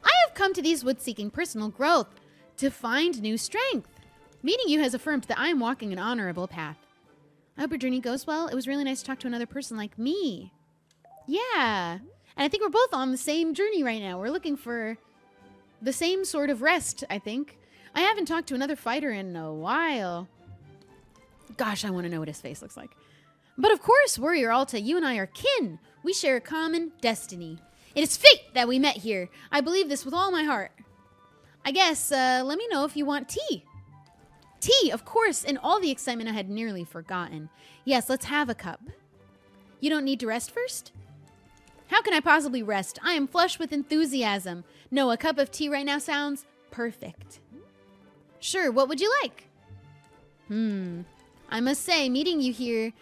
I have come to these woods seeking personal growth to find new strength. Meeting you has affirmed that I am walking an honorable path. I hope your journey goes well. It was really nice to talk to another person like me. Yeah. And I think we're both on the same journey right now. We're looking for the same sort of rest, I think. I haven't talked to another fighter in a while. Gosh, I want to know what his face looks like. But of course, Warrior Alta, you and I are kin. We share a common destiny. It is fate that we met here. I believe this with all my heart. I guess, let me know if you want tea. Tea, of course. In all the excitement, I had nearly forgotten. Yes, let's have a cup. You don't need to rest first? How can I possibly rest? I am flush with enthusiasm. No, a cup of tea right now sounds perfect. Sure, what would you like? I must say, meeting you here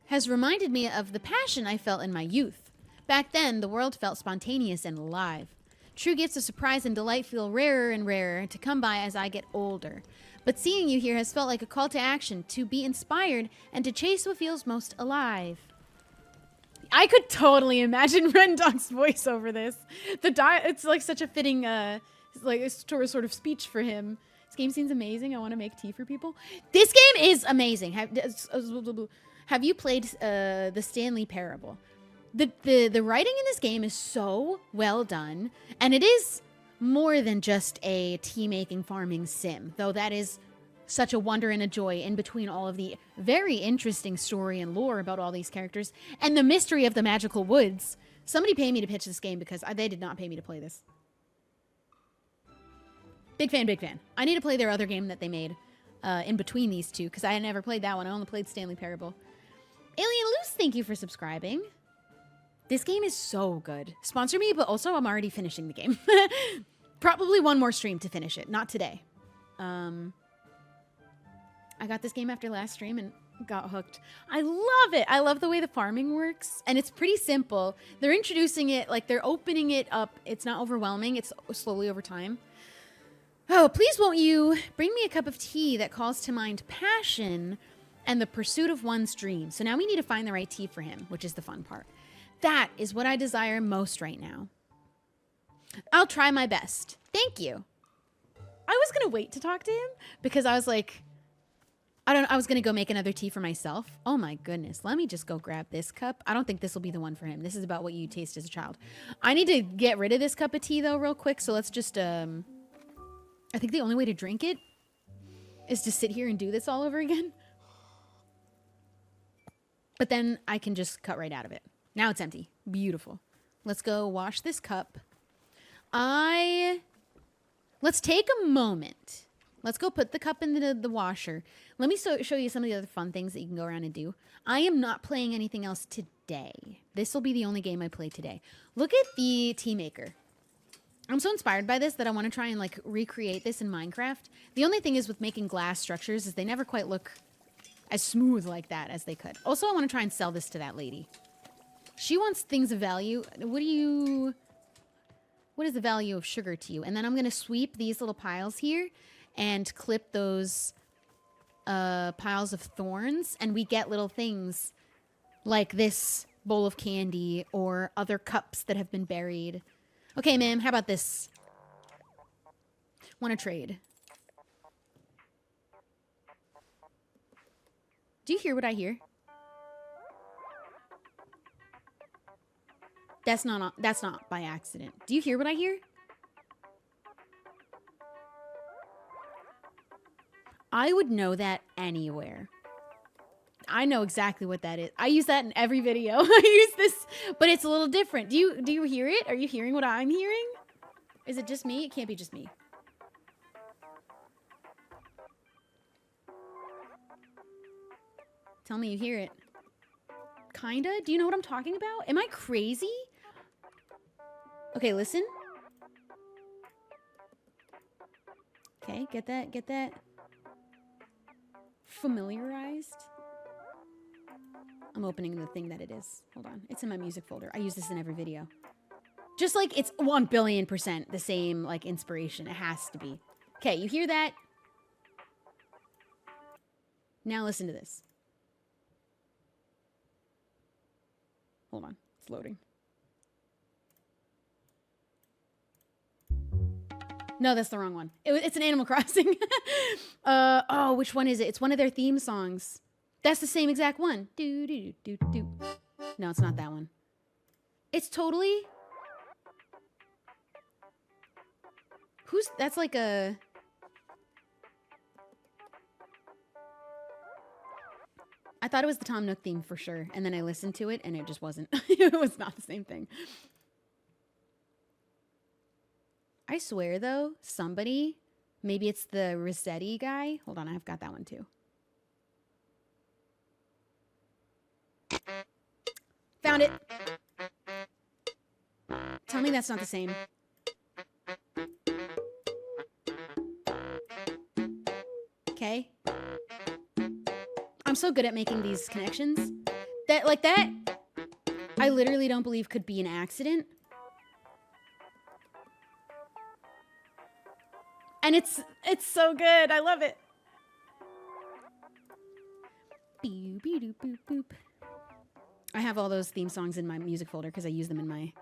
has reminded me of the passion I felt in my youth. Back then, the world felt spontaneous and alive. True gifts of surprise and delight feel rarer and rarer to come by as I get older. But seeing you here has felt like a call to action, to be inspired and to chase what feels most alive. I could totally imagine Rendog's voice over this. It's like such a fitting, like sort of speech for him. This game seems amazing. I want to make tea for people. This game is amazing. Have you played the Stanley Parable? The writing in this game is so well done, and it is more than just a tea-making farming sim, though that is such a wonder and a joy in between all of the very interesting story and lore about all these characters and the mystery of the magical woods. Somebody pay me to pitch this game because they did not pay me to play this. Big fan, big fan. I need to play their other game that they made in between these two because I had never played that one. I only played Stanley Parable. Alien Loose, thank you for subscribing. This game is so good. Sponsor me, but also I'm already finishing the game. Probably one more stream to finish it. Not today. I got this game after last stream and got hooked. I love it. I love the way the farming works. And it's pretty simple. They're introducing it, like they're opening it up. It's not overwhelming. It's slowly over time. Oh, please won't you bring me a cup of tea that calls to mind passion and the pursuit of one's dream. So now we need to find the right tea for him, which is the fun part. That is what I desire most right now. I'll try my best. Thank you. I was going to wait to talk to him because I was like, I was going to go make another tea for myself. Oh my goodness. Let me just go grab this cup. I don't think this will be the one for him. This is about what you taste as a child. I need to get rid of this cup of tea though real quick. So let's just, I think the only way to drink it is to sit here and do this all over again. But then I can just cut right out of it. Now it's empty. Beautiful. Let's go wash this cup. Let's take a moment. Let's go put the cup in the washer. Let me show you some of the other fun things that you can go around and do. I am not playing anything else today. This will be the only game I play today. Look at the tea maker. I'm so inspired by this that I want to try and like recreate this in Minecraft. The only thing is with making glass structures is they never quite look as smooth like that as they could. Also, I want to try and sell this to that lady. She wants things of value. What is the value of sugar to you? And then I'm going to sweep these little piles here and clip those piles of thorns. And we get little things like this bowl of candy or other cups that have been buried. Okay, ma'am, how about this? Want to trade? Do you hear what I hear? That's not by accident. Do you hear what I hear? I would know that anywhere. I know exactly what that is. I use that in every video. I use this, but it's a little different. Do you hear it? Are you hearing what I'm hearing? Is it just me? It can't be just me. Tell me you hear it. Kinda? Do you know what I'm talking about? Am I crazy? Okay, listen. Okay, get that familiarized. I'm opening the thing that it is. Hold on. It's in my music folder. I use this in every video. Just like it's 1 billion% the same like inspiration. It has to be. Okay, you hear that? Now listen to this. Hold on. It's loading. No, that's the wrong one. It's an Animal Crossing. Oh, which one is it? It's one of their theme songs. That's the same exact one. Do, do, do, do, do. No, it's not that one. It's totally... That's like a... I thought it was the Tom Nook theme for sure. And then I listened to it and it just wasn't. It was not the same thing. I swear though, somebody, maybe it's the Rossetti guy. Hold on, I've got that one too. Found it. Tell me that's not the same. Okay. I'm so good at making these connections. That, I literally don't believe could be an accident. And it's so good. I love it. Boop, boop, boop, boop. I have all those theme songs in my music folder because I use them in my...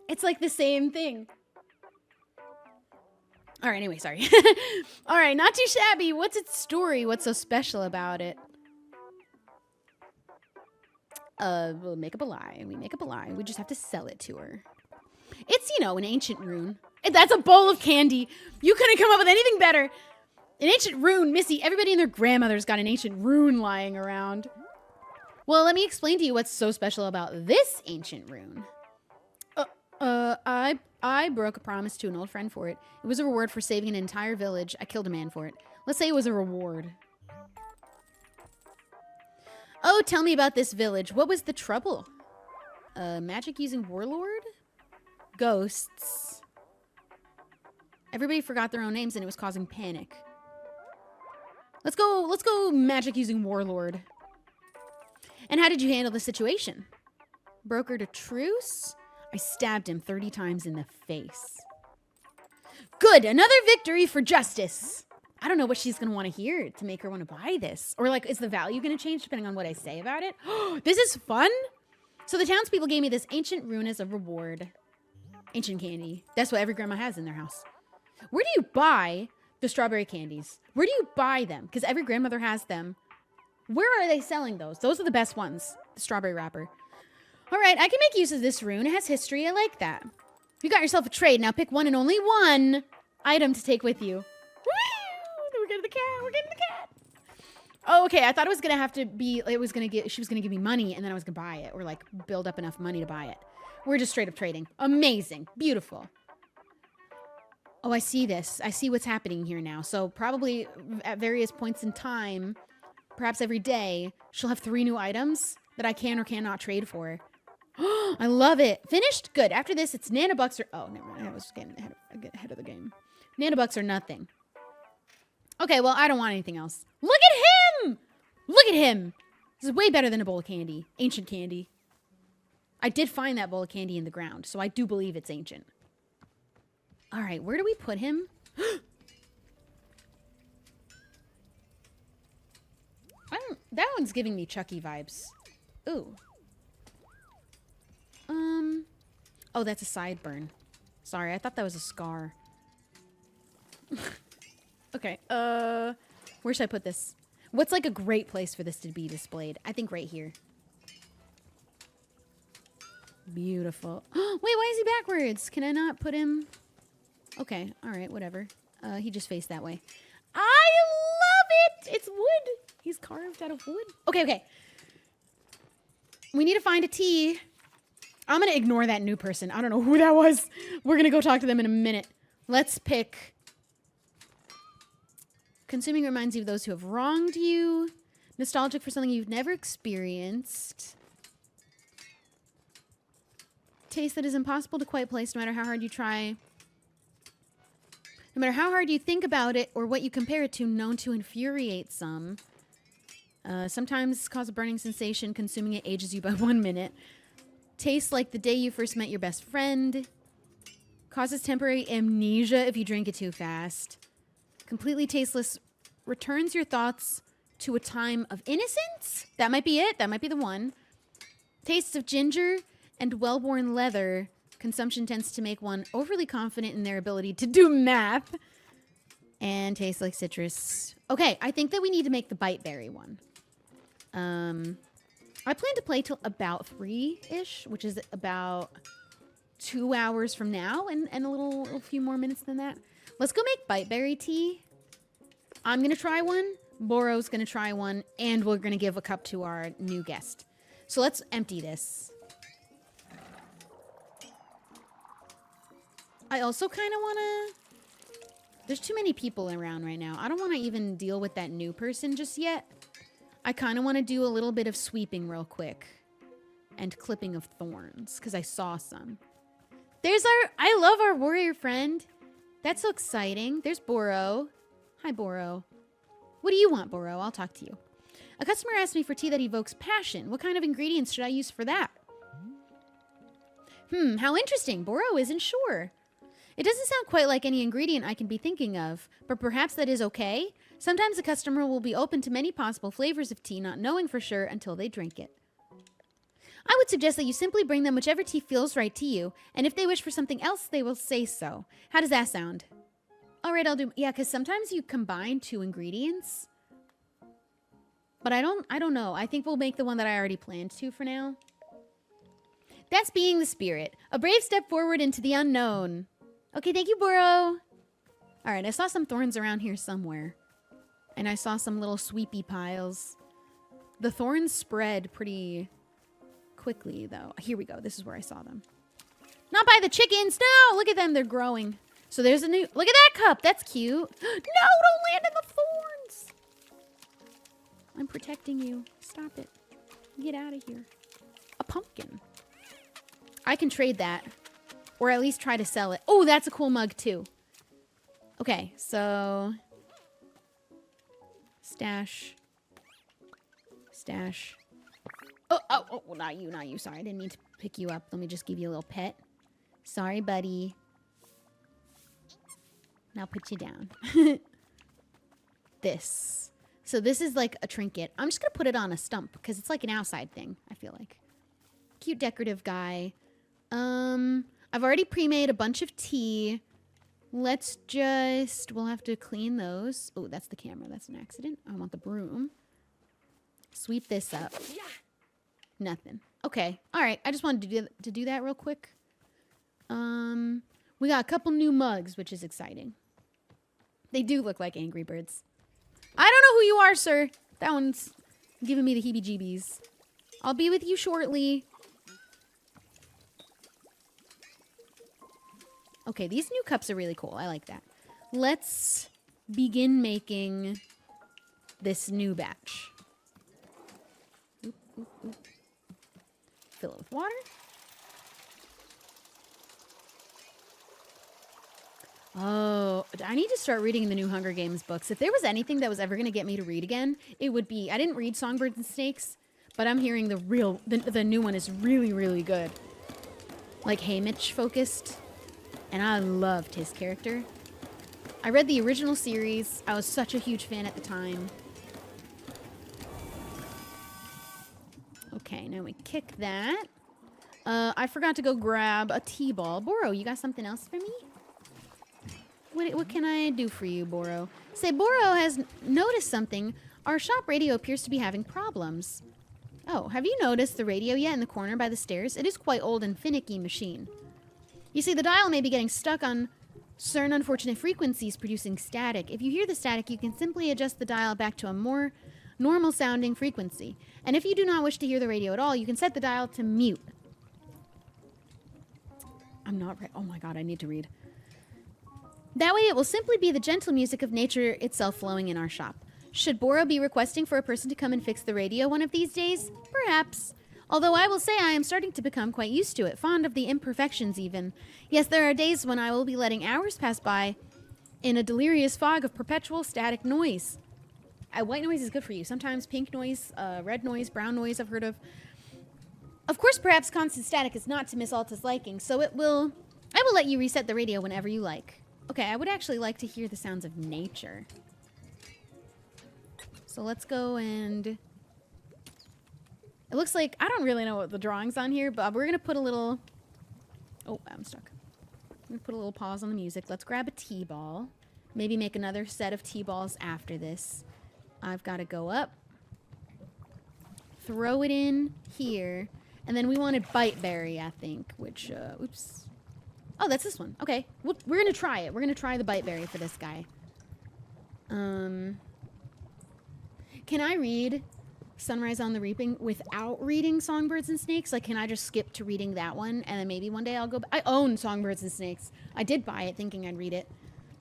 It's like the same thing. All right, anyway, sorry. All right, not too shabby. What's its story? What's so special about it? We'll make up a lie. We make up a lie. We just have to sell it to her. It's, you know, an ancient rune. That's a bowl of candy. You couldn't come up with anything better. An ancient rune. Missy, everybody and their grandmother's got an ancient rune lying around. Well, let me explain to you what's so special about this ancient rune. I broke a promise to an old friend for it. It was a reward for saving an entire village. I killed a man for it. Let's say it was a reward. Oh, tell me about this village. What was the trouble? Magic using warlord? Ghosts. Everybody forgot their own names and it was causing panic. Let's go magic using warlord. And how did you handle the situation? Brokered a truce? I stabbed him 30 times in the face. Good, another victory for justice. I don't know what she's going to want to hear to make her want to buy this. Or like, is the value going to change depending on what I say about it? This is fun. So the townspeople gave me this ancient rune as a reward. Ancient candy. That's what every grandma has in their house. Where do you buy the strawberry candies? Where do you buy them? Because every grandmother has them. Where are they selling those? Those are the best ones. The strawberry wrapper. All right, I can make use of this rune. It has history. I like that. You got yourself a trade. Now pick one and only one item to take with you. Woo! We're getting the cat. We're getting the cat. Oh, okay. I thought it was going to have to be, she was going to give me money and then I was going to buy it or like build up enough money to buy it. We're just straight up trading. Amazing. Beautiful. Oh, I see this. I see what's happening here now. So probably at various points in time, perhaps every day, she'll have 3 new items that I can or cannot trade for. I love it. Finished? Good. After this, it's nanobucks or... Oh, never mind. I was getting ahead of the game. Nanobucks or nothing. Okay, well, I don't want anything else. Look at him! Look at him! This is way better than a bowl of candy. Ancient candy. I did find that bowl of candy in the ground, so I do believe it's ancient. All right, where do we put him? That one's giving me Chucky vibes. Ooh. Oh, that's a sideburn. Sorry, I thought that was a scar. Okay, where should I put this? What's like a great place for this to be displayed? I think right here. Beautiful. Wait, why is he backwards? Can I not put him? Okay, all right, whatever. He just faced that way. I love it! It's wood. He's carved out of wood. Okay, okay. We need to find a tea. I'm going to ignore that new person. I don't know who that was. We're going to go talk to them in a minute. Let's pick. Consuming reminds you of those who have wronged you. Nostalgic for something you've never experienced. Taste that is impossible to quite place no matter how hard you try. No matter how hard you think about it or what you compare it to, known to infuriate some. Sometimes cause a burning sensation. Consuming it ages you by 1 minute. Tastes like the day you first met your best friend. Causes temporary amnesia if you drink it too fast. Completely tasteless. Returns your thoughts to a time of innocence. That might be it. That might be the one. Tastes of ginger and well-worn leather Consumption tends to make one overly confident in their ability to do math. And tastes like citrus. Okay, I think that we need to make the bite berry one. I plan to play till about 3-ish, which is about 2 hours from now, and a few more minutes than that. Let's go make bite berry tea. I'm gonna try one. Boro's gonna try one, and we're gonna give a cup to our new guest. So let's empty this. I also kind of want to... There's too many people around right now. I don't want to even deal with that new person just yet. I kind of want to do a little bit of sweeping real quick. And clipping of thorns, because I saw some. There's our... I love our warrior friend. That's so exciting. There's Boro. Hi, Boro. What do you want, Boro? I'll talk to you. A customer asked me for tea that evokes passion. What kind of ingredients should I use for that? How interesting. Boro isn't sure. It doesn't sound quite like any ingredient I can be thinking of, but perhaps that is okay. Sometimes a customer will be open to many possible flavors of tea, not knowing for sure until they drink it. I would suggest that you simply bring them whichever tea feels right to you, and if they wish for something else, they will say so. How does that sound? All right, I'll do... Yeah, because sometimes you combine 2 ingredients. But I don't know. I think we'll make the one that I already planned to for now. That's being the spirit. A brave step forward into the unknown. Okay, thank you, Boro. All right, I saw some thorns around here somewhere. And I saw some little sweepy piles. The thorns spread pretty quickly, though. Here we go. This is where I saw them. Not by the chickens! No! Look at them. They're growing. So there's a new... Look at that cup. That's cute. No! Don't land in the thorns! I'm protecting you. Stop it. Get out of here. A pumpkin. I can trade that. Or at least try to sell it. Oh, that's a cool mug, too. Okay, so... Stash. Stash. Oh, not you, not you. Sorry, I didn't mean to pick you up. Let me just give you a little pet. Sorry, buddy. Now put you down. This. So this is like a trinket. I'm just going to put it on a stump because it's like an outside thing, I feel like. Cute decorative guy. I've already pre-made a bunch of tea. Let's just... We'll have to clean those. Oh, that's the camera. That's an accident. I want the broom. Sweep this up. Yeah. Nothing. Okay. All right. I just wanted to do that real quick. We got a couple new mugs, which is exciting. They do look like Angry Birds. I don't know who you are, sir. That one's giving me the heebie-jeebies. I'll be with you shortly. Okay, these new cups are really cool. I like that. Let's begin making this new batch. Oop, oop, oop. Fill it with water. Oh, I need to start reading the new Hunger Games books. If there was anything that was ever going to get me to read again, it would be... I didn't read Songbirds and Snakes, but I'm hearing the new one is really, really good. Like Haymitch focused. And I loved his character. I read the original series. I was such a huge fan at the time. Okay, now we kick that. I forgot to go grab a T-ball. Boro, you got something else for me? What can I do for you, Boro? Say, Boro has noticed something. Our shop radio appears to be having problems. Oh, have you noticed the radio yet in the corner by the stairs? It is quite old and finicky machine. You see, the dial may be getting stuck on certain unfortunate frequencies producing static. If you hear the static, you can simply adjust the dial back to a more normal-sounding frequency. And if you do not wish to hear the radio at all, you can set the dial to mute. I'm not ready. Oh my god, I need to read. That way it will simply be the gentle music of nature itself flowing in our shop. Should Boro be requesting for a person to come and fix the radio one of these days? Perhaps. Although I will say I am starting to become quite used to it, fond of the imperfections even. Yes, there are days when I will be letting hours pass by in a delirious fog of perpetual static noise. White noise is good for you. Sometimes pink noise, red noise, brown noise I've heard of. Of course, perhaps constant static is not to Miss Alta's liking, so I will let you reset the radio whenever you like. Okay, I would actually like to hear the sounds of nature. So let's go and... It looks like, I don't really know what the drawing's on here, but we're going to put a little Oh, I'm stuck. I'm gonna put a little pause on the music. Let's grab a T-ball. Maybe make another set of T-balls after this. I've got to go up. Throw it in here. And then we wanted Bite Berry, I think. Which, oops. Oh, that's this one. Okay. We're going to try it. We're going to try the Bite Berry for this guy. Can I read Sunrise on the Reaping without reading Songbirds and Snakes? Like, can I just skip to reading that one? And then maybe one day I'll go... I own Songbirds and Snakes. I did buy it thinking I'd read it.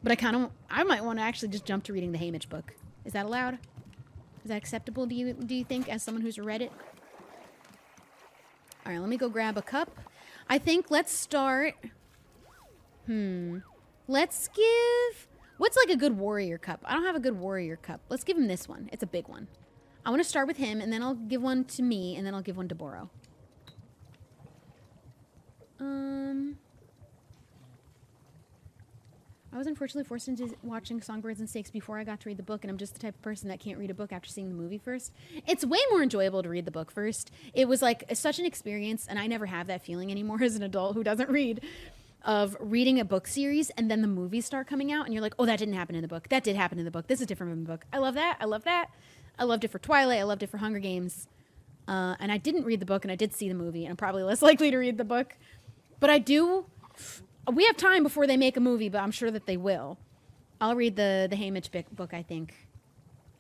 But I might want to actually just jump to reading the Haymitch book. Is that allowed? Is that acceptable, do you think, as someone who's read it? All right, let me go grab a cup. I think let's start... Let's give... What's like a good warrior cup? I don't have a good warrior cup. Let's give him this one. It's a big one. I want to start with him, and then I'll give one to me, and then I'll give one to Boro. I was unfortunately forced into watching Songbirds and Snakes before I got to read the book, and I'm just the type of person that can't read a book after seeing the movie first. It's way more enjoyable to read the book first. It was like such an experience, and I never have that feeling anymore as an adult who doesn't read, of reading a book series and then the movies start coming out, and you're like, oh, that didn't happen in the book. That did happen in the book. This is different from the book. I love that. I love that. I loved it for Twilight. I loved it for Hunger Games. And I didn't read the book, and I did see the movie, and I'm probably less likely to read the book. But I do... We have time before they make a movie, but I'm sure that they will. I'll read the Haymitch book, I think.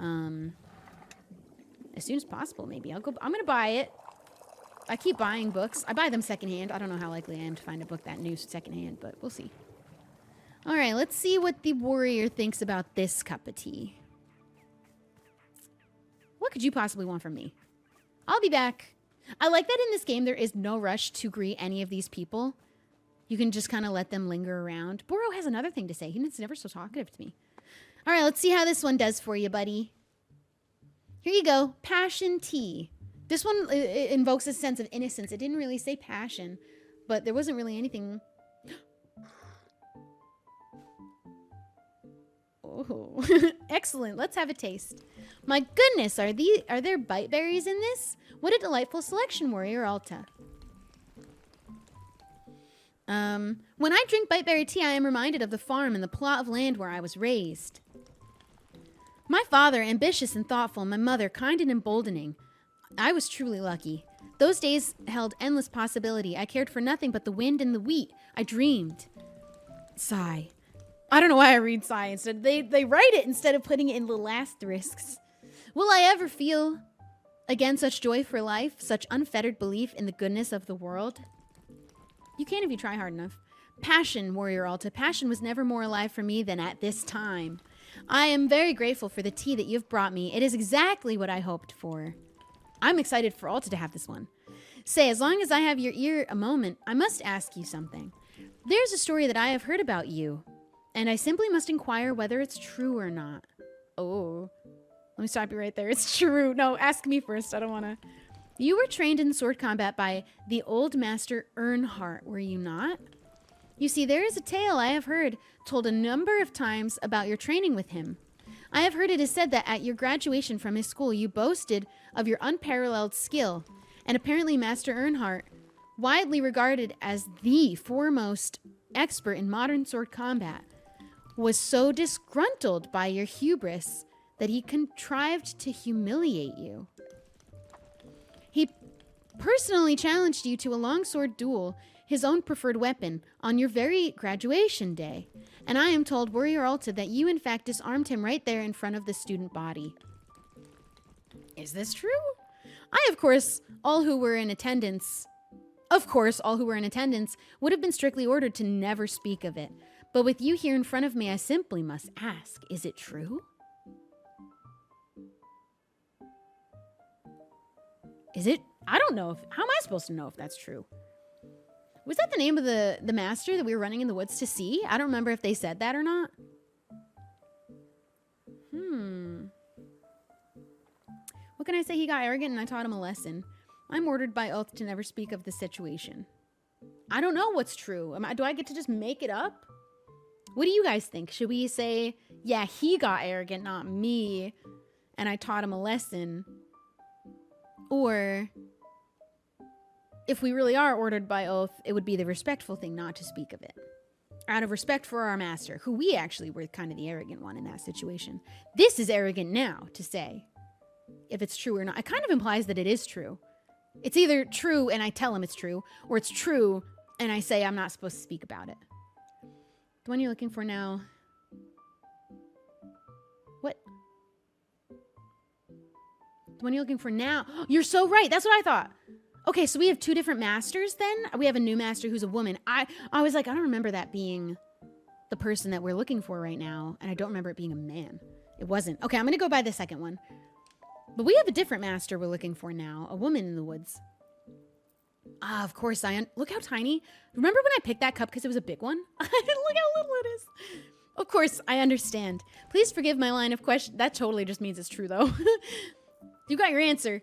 As soon as possible, maybe. I'm going to buy it. I keep buying books. I buy them secondhand. I don't know how likely I am to find a book that new secondhand, but we'll see. All right, let's see what the warrior thinks about this cup of tea. What could you possibly want from me? I'll be back. I like that in this game there is no rush to greet any of these people. You can just kind of let them linger around. Boro has another thing to say. He's never so talkative to me. All right, let's see how this one does for you, buddy. Here you go. Passion tea. This one it invokes a sense of innocence. It didn't really say passion, but there wasn't really anything... Oh, excellent. Let's have a taste. My goodness, are there bite berries in this? What a delightful selection, Warrior Alta. When I drink biteberry tea, I am reminded of the farm and the plot of land where I was raised. My father, ambitious and thoughtful, my mother, kind and emboldening. I was truly lucky. Those days held endless possibility. I cared for nothing but the wind and the wheat. I dreamed. Sigh. I don't know why I read sigh instead. They write it instead of putting it in little asterisks. Will I ever feel again such joy for life, such unfettered belief in the goodness of the world? You can if you try hard enough. Passion, Warrior Alta. Passion was never more alive for me than at this time. I am very grateful for the tea that you've brought me. It is exactly what I hoped for. I'm excited for Alta to have this one. Say, as long as I have your ear a moment, I must ask you something. There's a story that I have heard about you, and I simply must inquire whether it's true or not. Oh, let me stop you right there. It's true. No, ask me first. I don't want to... You were trained in sword combat by the old master Earnhardt, were you not? You see, there is a tale I have heard told a number of times about your training with him. I have heard it is said that at your graduation from his school, you boasted of your unparalleled skill, and apparently Master Earnhardt, widely regarded as the foremost expert in modern sword combat, was so disgruntled by your hubris that he contrived to humiliate you. He personally challenged you to a longsword duel, his own preferred weapon, on your very graduation day. And I am told, Warrior Alta, that you in fact disarmed him right there in front of the student body. Is this true? Of course, all who were in attendance would have been strictly ordered to never speak of it. But with you here in front of me, I simply must ask, is it true? Is it? I don't know. How am I supposed to know if that's true? Was that the name of the master that we were running in the woods to see? I don't remember if they said that or not. What can I say? He got arrogant and I taught him a lesson. I'm ordered by oath to never speak of the situation. I don't know what's true. Do I get to just make it up? What do you guys think? Should we say, yeah, he got arrogant, not me, and I taught him a lesson? Or if we really are ordered by oath, it would be the respectful thing not to speak of it. Out of respect for our master, who we actually were kind of the arrogant one in that situation. This is arrogant now to say if it's true or not. It kind of implies that it is true. It's either true and I tell him it's true, or it's true and I say I'm not supposed to speak about it. The one you're looking for now... What? The one you're looking for now... You're so right! That's what I thought! Okay, so we have two different masters then? We have a new master who's a woman. I was like, I don't remember that being the person that we're looking for right now, and I don't remember it being a man. It wasn't. Okay, I'm gonna go by the second one. But we have a different master we're looking for now, a woman in the woods. Ah, of course, look how tiny. Remember when I picked that cup because it was a big one? Look how little it is. Of course, I understand. Please forgive my line of question. That totally just means it's true, though. You got your answer.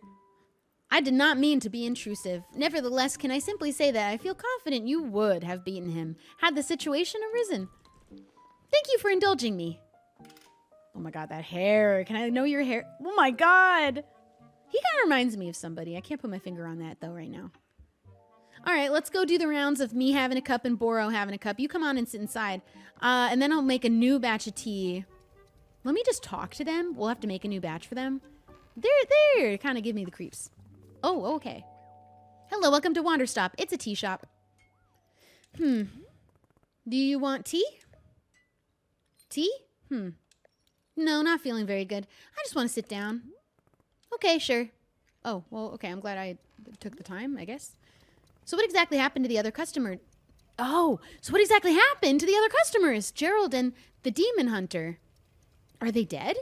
I did not mean to be intrusive. Nevertheless, can I simply say that I feel confident you would have beaten him had the situation arisen. Thank you for indulging me. Oh my god, that hair. Can I know your hair? Oh my god. He kind of reminds me of somebody. I can't put my finger on that, though, right now. All right, let's go do the rounds of me having a cup and Boro having a cup. You come on and sit inside. And then I'll make a new batch of tea. Let me just talk to them. We'll have to make a new batch for them. They're kind of give me the creeps. Oh, okay. Hello, welcome to Wanderstop. It's a tea shop. Do you want tea? Tea? No, not feeling very good. I just want to sit down. Okay, sure. Oh, well, okay. I'm glad I took the time, I guess. So what exactly happened to the other customer? Oh, so what exactly happened to the other customers? Gerald and the demon hunter. Are they dead?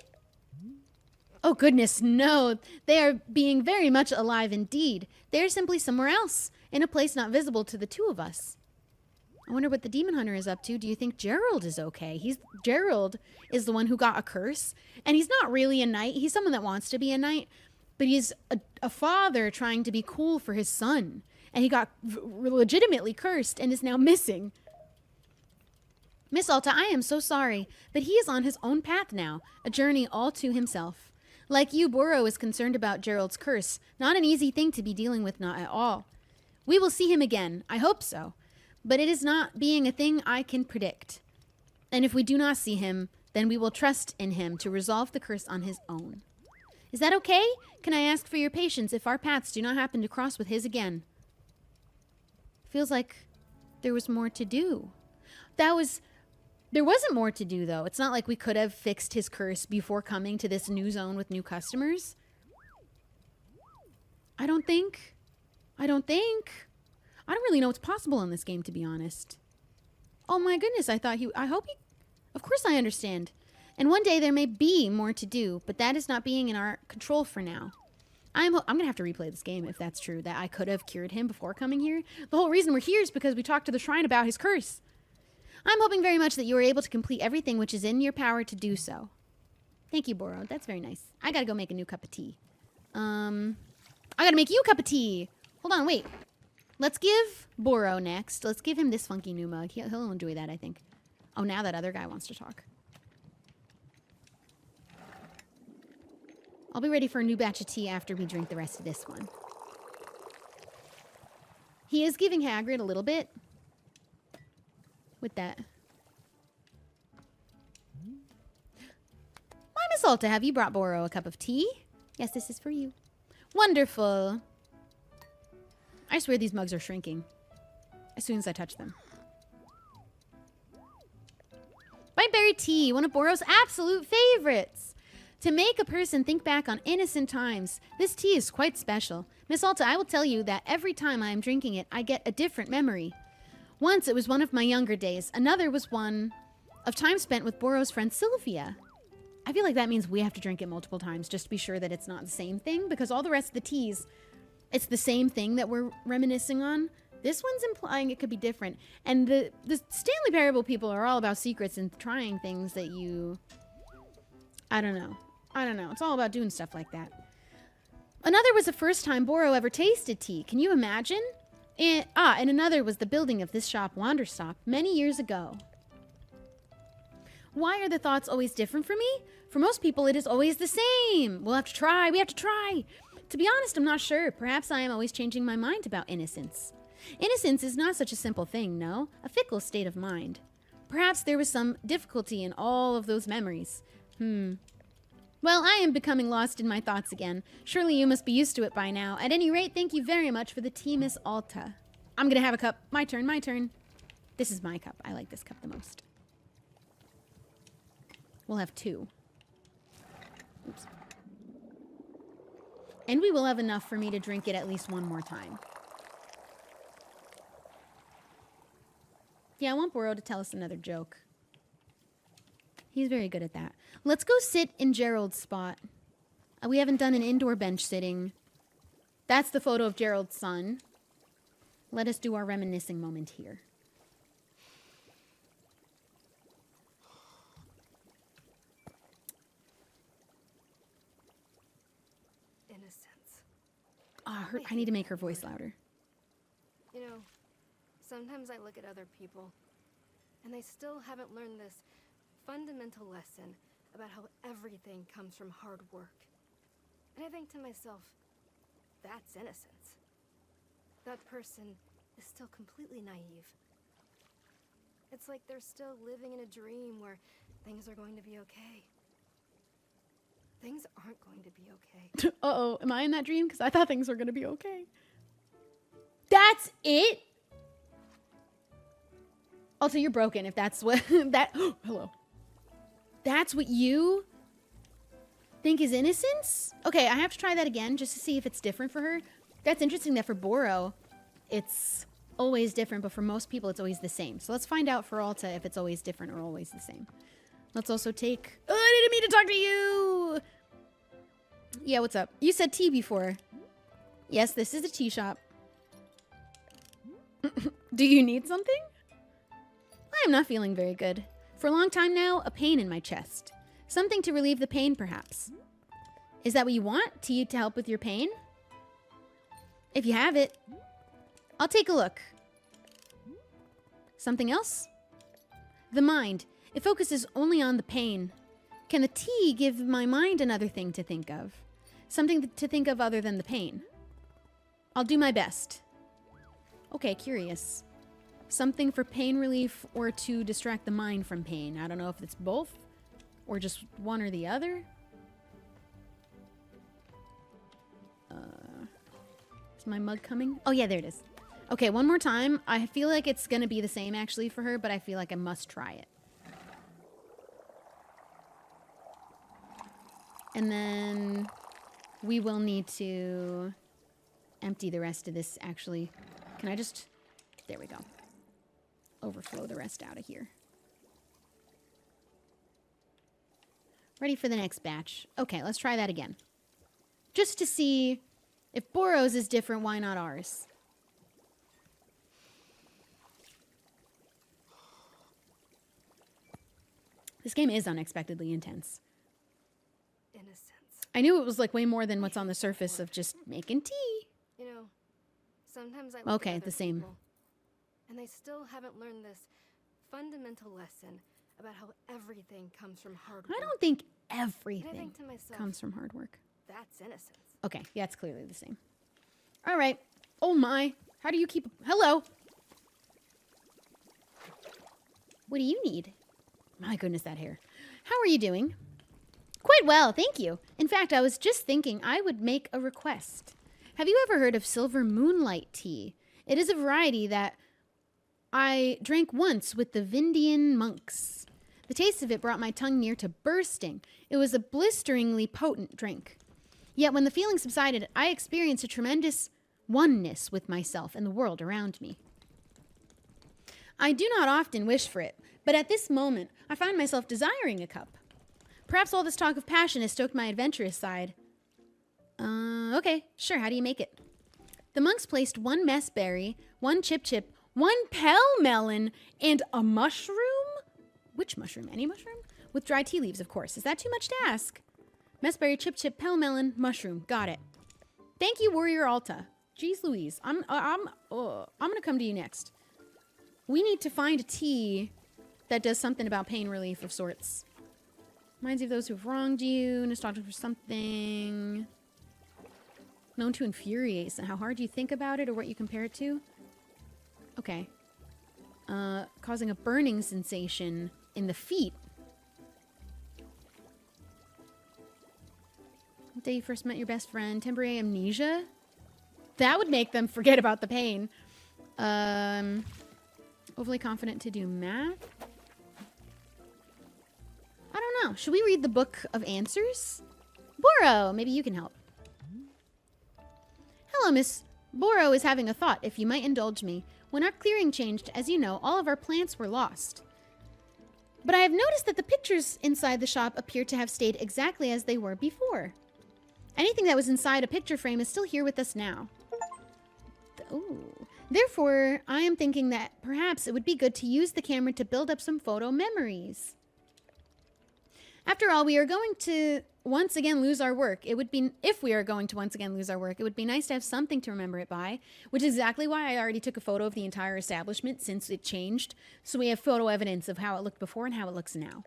Oh, goodness, no. They are being very much alive indeed. They are simply somewhere else, in a place not visible to the two of us. I wonder what the demon hunter is up to. Do you think Gerald is okay? Gerald is the one who got a curse, and he's not really a knight. He's someone that wants to be a knight, but he's a father trying to be cool for his son. And he got legitimately cursed and is now missing. Miss Alta, I am so sorry, but he is on his own path now, a journey all to himself. Like you, Boro is concerned about Gerald's curse. Not an easy thing to be dealing with, not at all. We will see him again. I hope so. But it is not being a thing I can predict. And if we do not see him, then we will trust in him to resolve the curse on his own. Is that okay? Can I ask for your patience if our paths do not happen to cross with his again? Feels like there was more to do. There wasn't more to do, though. It's not like we could have fixed his curse before coming to this new zone with new customers. I don't think. I don't really know what's possible in this game, to be honest. Oh my goodness, of course I understand. And one day there may be more to do, but that is not being in our control for now. I'm going to have to replay this game if that's true, that I could have cured him before coming here. The whole reason we're here is because we talked to the shrine about his curse. I'm hoping very much that you are able to complete everything which is in your power to do so. Thank you, Boro. That's very nice. I got to go make a new cup of tea. I got to make you a cup of tea. Hold on, wait. Let's give Boro next. Let's give him this funky new mug. He'll enjoy that, I think. Oh, now that other guy wants to talk. I'll be ready for a new batch of tea after we drink the rest of this one. He is giving Hagrid a little bit with that. Why, Miss Alta, have you brought Boro a cup of tea? Yes, this is for you. Wonderful. I swear these mugs are shrinking as soon as I touch them. Whiteberry tea, one of Boro's absolute favorites. To make a person think back on innocent times, this tea is quite special. Miss Alta, I will tell you that every time I am drinking it, I get a different memory. Once it was one of my younger days. Another was one of time spent with Boro's friend Sylvia. I feel like that means we have to drink it multiple times just to be sure that it's not the same thing, because all the rest of the teas, it's the same thing that we're reminiscing on. This one's implying it could be different. And the Stanley Parable people are all about secrets and trying things that you... I don't know. It's all about doing stuff like that. Another was the first time Boro ever tasted tea. Can you imagine? And another was the building of this shop, Wanderstop, many years ago. Why are the thoughts always different for me? For most people, it is always the same. We have to try. To be honest, I'm not sure. Perhaps I am always changing my mind about innocence. Innocence is not such a simple thing, no? A fickle state of mind. Perhaps there was some difficulty in all of those memories. Well, I am becoming lost in my thoughts again. Surely you must be used to it by now. At any rate, thank you very much for the tea, Miss Alta. I'm gonna have a cup. My turn, my turn. This is my cup. I like this cup the most. We'll have 2. Oops. And we will have enough for me to drink it at least one more time. Yeah, I want Boro to tell us another joke. He's very good at that. Let's go sit in Gerald's spot. We haven't done an indoor bench sitting. That's the photo of Gerald's son. Let us do our reminiscing moment here. Innocence. I need to make her voice louder. You know, sometimes I look at other people, and they still haven't learned this fundamental lesson about how everything comes from hard work. And I think to myself, that's innocence. That person is still completely naive. It's like they're still living in a dream where things are going to be okay. Things aren't going to be okay. Uh-oh, am I in that dream? Because I thought things were going to be okay. That's it? Also, you're broken if that's what... hello. That's what you think is innocence? Okay, I have to try that again just to see if it's different for her. That's interesting that for Boro, it's always different, but for most people, it's always the same. So let's find out for Alta if it's always different or always the same. Let's also take... Oh, I didn't mean to talk to you! Yeah, what's up? You said tea before. Yes, this is a tea shop. Do you need something? I am not feeling very good. For a long time now, a pain in my chest. Something to relieve the pain, perhaps. Is that what you want? Tea to help with your pain? If you have it, I'll take a look. Something else? The mind. It focuses only on the pain. Can the tea give my mind another thing to think of? Something to think of other than the pain? I'll do my best. Okay, curious. Something for pain relief or to distract the mind from pain. I don't know if it's both or just one or the other. Is my mug coming? Oh, yeah, there it is. Okay, one more time. I feel like it's going to be the same actually for her, but I feel like I must try it. And then we will need to empty the rest of this actually. Can I just... There we go. Overflow the rest out of here. Ready for the next batch. Okay, let's try that again. Just to see if Boro's is different, why not ours? This game is unexpectedly intense. Innocence. I knew it was like way more than what's on the surface of just making tea. You know, sometimes I look Okay, at other the same. people, and they still haven't learned this fundamental lesson about how everything comes from hard work. I don't think And I everything think to myself, comes from hard work. that's innocence. Okay, yeah, it's clearly the same. All right. Oh my. How do you keep... Hello. What do you need? My goodness, that hair. How are you doing? Quite well, thank you. In fact, I was just thinking I would make a request. Have you ever heard of silver moonlight tea? It is a variety that I drank once with the Vindian monks. The taste of it brought my tongue near to bursting. It was a blisteringly potent drink. Yet when the feeling subsided, I experienced a tremendous oneness with myself and the world around me. I do not often wish for it, but at this moment, I find myself desiring a cup. Perhaps all this talk of passion has stoked my adventurous side. Okay, sure, how do you make it? The monks placed 1 mess berry, 1 chip, 1 pell melon, and a mushroom? Which mushroom? Any mushroom? With dry tea leaves, of course. Is that too much to ask? Messberry, chip, pell melon, mushroom. Got it. Thank you, Warrior Alta. Jeez Louise. I'm gonna come to you next. We need to find a tea that does something about pain relief of sorts. Reminds you of those who've wronged you, nostalgic for something. Known to infuriate. So how hard you think about it or what you compare it to? Okay. Causing a burning sensation in the feet. The day you first met your best friend. Temporary amnesia? That would make them forget about the pain. Overly confident to do math? I don't know. Should we read the book of answers? Boro, maybe you can help. Hello, Miss. Boro is having a thought, if you might indulge me. When our clearing changed, as you know, all of our plants were lost. But I have noticed that the pictures inside the shop appear to have stayed exactly as they were before. Anything that was inside a picture frame is still here with us now. Ooh. Therefore, I am thinking that perhaps it would be good to use the camera to build up some photo memories. After all, we are going to once again lose our work. If we are going to once again lose our work, it would be nice to have something to remember it by, which is exactly why I already took a photo of the entire establishment since it changed, so we have photo evidence of how it looked before and how it looks now.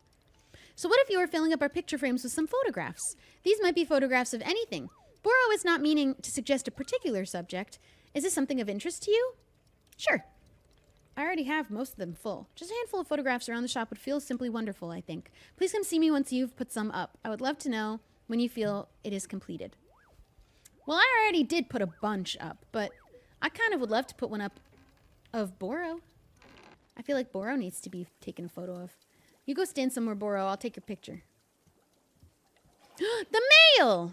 So what if you were filling up our picture frames with some photographs? These might be photographs of anything. Boro is not meaning to suggest a particular subject. Is this something of interest to you? Sure. I already have most of them full. Just a handful of photographs around the shop would feel simply wonderful, I think. Please come see me once you've put some up. I would love to know when you feel it is completed. Well, I already did put a bunch up, but I kind of would love to put one up of Boro. I feel like Boro needs to be taken a photo of. You go stand somewhere, Boro. I'll take your picture. The mail!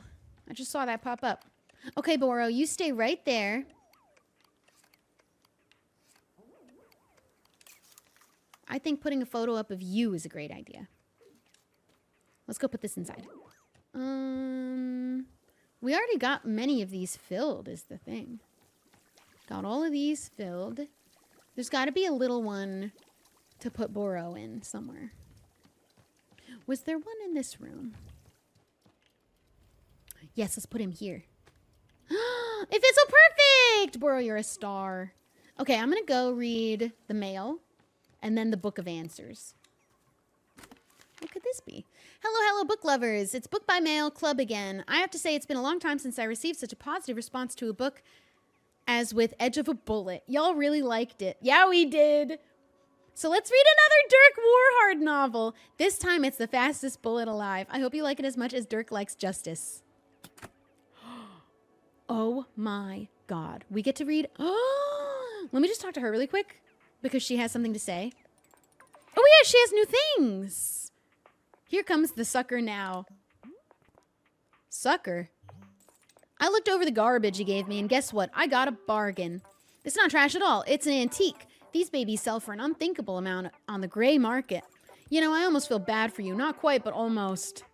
I just saw that pop up. Okay, Boro, you stay right there. I think putting a photo up of you is a great idea. Let's go put this inside. We already got many of these filled is the thing. Got all of these filled. There's got to be a little one to put Boro in somewhere. Was there one in this room? Yes, let's put him here. It fits so perfect! Boro, you're a star. Okay, I'm going to go read the mail. And then the book of answers. What could this be? Hello, book lovers. It's Book by Mail Club again. I have to say it's been a long time since I received such a positive response to a book as with Edge of a Bullet. Y'all really liked it. Yeah, we did. So let's read another Dirk Warhard novel. This time it's The Fastest Bullet Alive. I hope you like it as much as Dirk likes justice. Oh my God. We get to read. Oh, let me just talk to her really quick. Because she has something to say. Oh yeah, she has new things. Here comes the sucker now. Sucker? I looked over the garbage you gave me, and guess what? I got a bargain. It's not trash at all. It's an antique. These babies sell for an unthinkable amount on the gray market. You know, I almost feel bad for you. Not quite, but almost.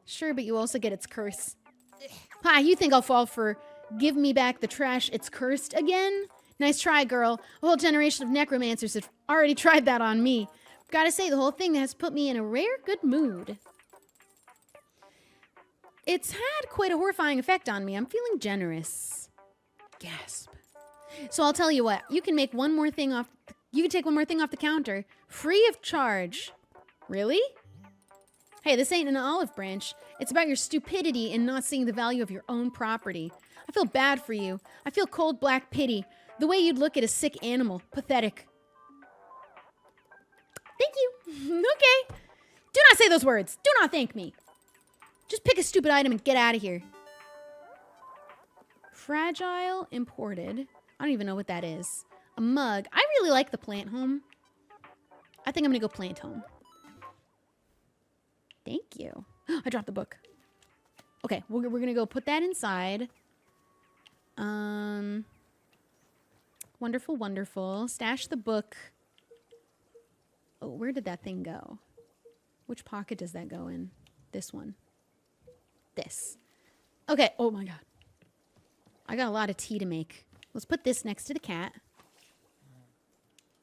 Sure, but you also get its curse. Ha, you think I'll fall for give me back the trash, it's cursed again? Nice try, girl. A whole generation of necromancers have already tried that on me. Gotta say, the whole thing has put me in a rare good mood. It's had quite a horrifying effect on me. I'm feeling generous. Gasp. So I'll tell you what, you can make one more thing off. You can take one more thing off the counter, free of charge. Really? Hey, this ain't an olive branch. It's about your stupidity in not seeing the value of your own property. I feel bad for you. I feel cold black pity. The way you'd look at a sick animal. Pathetic. Thank you. Okay. Do not say those words. Do not thank me. Just pick a stupid item and get out of here. Fragile imported. I don't even know what that is. A mug. I really like the plant home. I think I'm going to go plant home. Thank you. I dropped the book. Okay, we're going to go put that inside. Wonderful, wonderful. Stash the book. Oh, where did that thing go? Which pocket does that go in? This one. This. Okay, oh my God. I got a lot of tea to make. Let's put this next to the cat.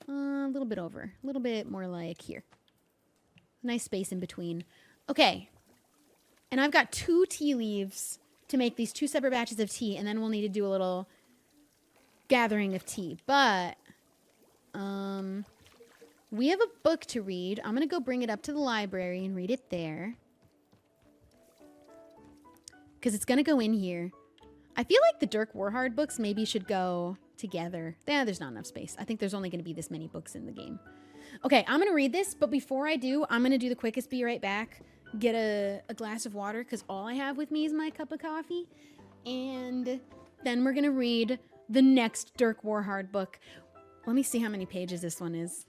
A little bit over. A little bit more like here. Nice space in between. Okay. And I've got 2 tea leaves to make these 2 separate batches of tea, and then we'll need to do a little gathering of tea. But, we have a book to read. I'm going to go bring it up to the library and read it there. because it's going to go in here. I feel like the Dirk Warhard books maybe should go together. There's not enough space. I think there's only going to be this many books in the game. Okay, I'm going to read this, but before I do, I'm going to do the quickest be right back. Get a glass of water, because all I have with me is my cup of coffee. And then we're going to read the next Dirk Warhard book. Let me see how many pages this one is.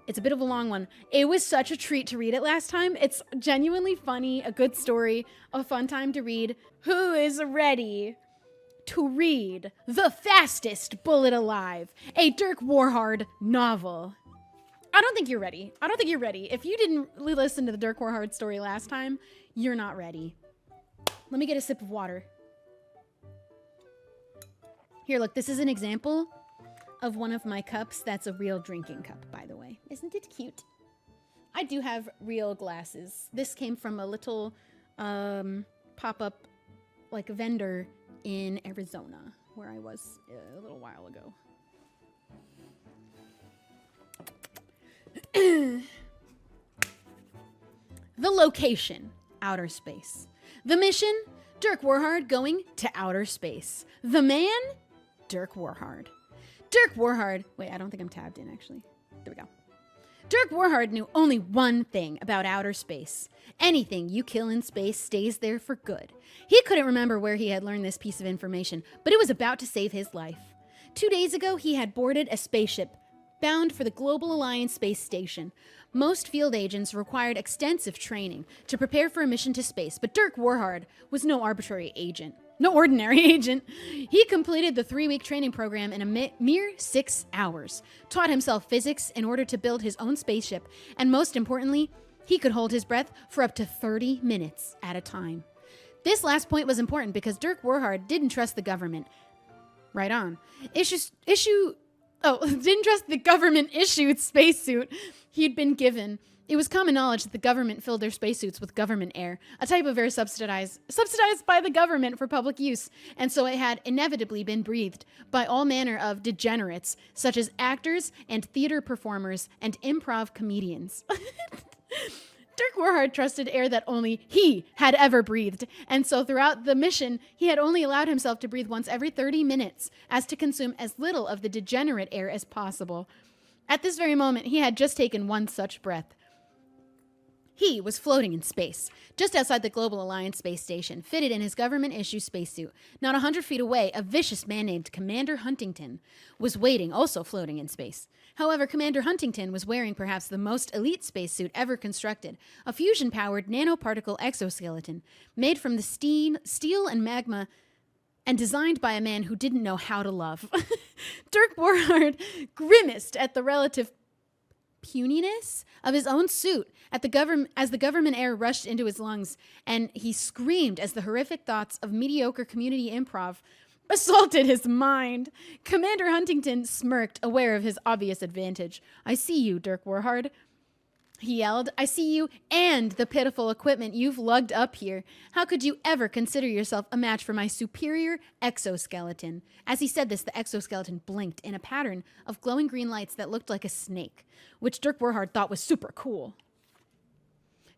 It's a bit of a long one. It was such a treat to read it last time. It's genuinely funny, a good story, a fun time to read. Who is ready to read The Fastest Bullet Alive, a Dirk Warhard novel? I don't think you're ready. If you didn't listen to the Dirk Warhard story last time, you're not ready. Let me get a sip of water. Here, look, this is an example of one of my cups. That's a real drinking cup, by the way. Isn't it cute? I do have real glasses. This came from a little pop-up like vendor in Arizona, where I was a little while ago. The location, outer space. The mission, Dirk Warhard going to outer space. The man, Dirk Warhard. Dirk Warhard, wait, I don't think I'm tabbed in, actually. There we go. Dirk Warhard knew only one thing about outer space. Anything you kill in space stays there for good. He couldn't remember where he had learned this piece of information, but it was about to save his life. 2 days ago, he had boarded a spaceship bound for the Global Alliance space station. Most field agents required extensive training to prepare for a mission to space, but Dirk Warhard was no ordinary agent. He completed the 3-week training program in a mere 6 hours, taught himself physics in order to build his own spaceship, and most importantly, he could hold his breath for up to 30 minutes at a time. This last point was important because Dirk Warhard didn't trust the government. Right on. Didn't trust the government-issued spacesuit he'd been given. It was common knowledge that the government filled their spacesuits with government air, a type of air subsidized by the government for public use, and so it had inevitably been breathed by all manner of degenerates, such as actors and theater performers and improv comedians. Dirk Warhard trusted air that only he had ever breathed, and so throughout the mission, he had only allowed himself to breathe once every 30 minutes, as to consume as little of the degenerate air as possible. At this very moment, he had just taken one such breath. He was floating in space, just outside the Global Alliance space station, fitted in his government-issue spacesuit. Not 100 feet away, a vicious man named Commander Huntington was waiting, also floating in space. However, Commander Huntington was wearing perhaps the most elite spacesuit ever constructed, a fusion-powered nanoparticle exoskeleton made from the steel and magma and designed by a man who didn't know how to love. Dirk Warhard grimaced at the relative puniness of his own suit as the government air rushed into his lungs, and he screamed as the horrific thoughts of mediocre community improv assaulted his mind. Commander Huntington smirked, aware of his obvious advantage. "I see you, Dirk Warhard," he yelled. "I see you and the pitiful equipment you've lugged up here. How could you ever consider yourself a match for my superior exoskeleton?" As he said this, the exoskeleton blinked in a pattern of glowing green lights that looked like a snake, which Dirk Warhard thought was super cool.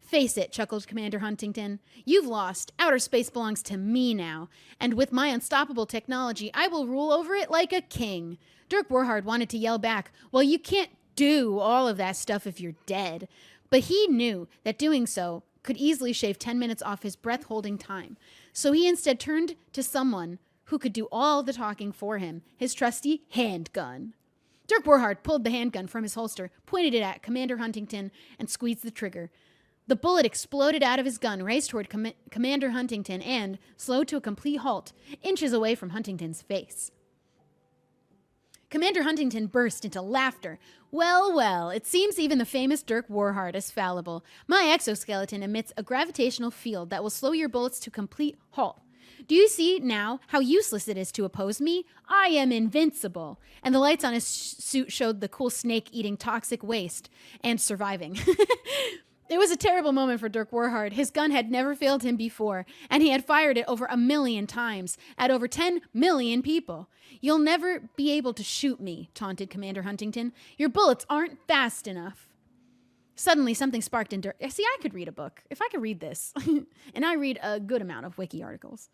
"Face it," chuckled Commander Huntington. "You've lost. Outer space belongs to me now, and with my unstoppable technology, I will rule over it like a king." Dirk Warhard wanted to yell back, "Well, you can't do all of that stuff if you're dead." But he knew that doing so could easily shave 10 minutes off his breath-holding time. So he instead turned to someone who could do all the talking for him, his trusty handgun. Dirk Warhard pulled the handgun from his holster, pointed it at Commander Huntington, and squeezed the trigger. The bullet exploded out of his gun, raced toward Commander Huntington, and, slowed to a complete halt, inches away from Huntington's face. Commander Huntington burst into laughter. Well, it seems even the famous Dirk Warhard is fallible. My exoskeleton emits a gravitational field that will slow your bullets to complete halt. Do you see now how useless it is to oppose me? I am invincible." And the lights on his suit showed the cool snake eating toxic waste and surviving. It was a terrible moment for Dirk Warhard. His gun had never failed him before, and he had fired it over 1,000,000 times at over 10 million people. "You'll never be able to shoot me," taunted Commander Huntington. "Your bullets aren't fast enough." Suddenly, something sparked in Dirk. See, I could read a book. If I could read this, and I read a good amount of wiki articles.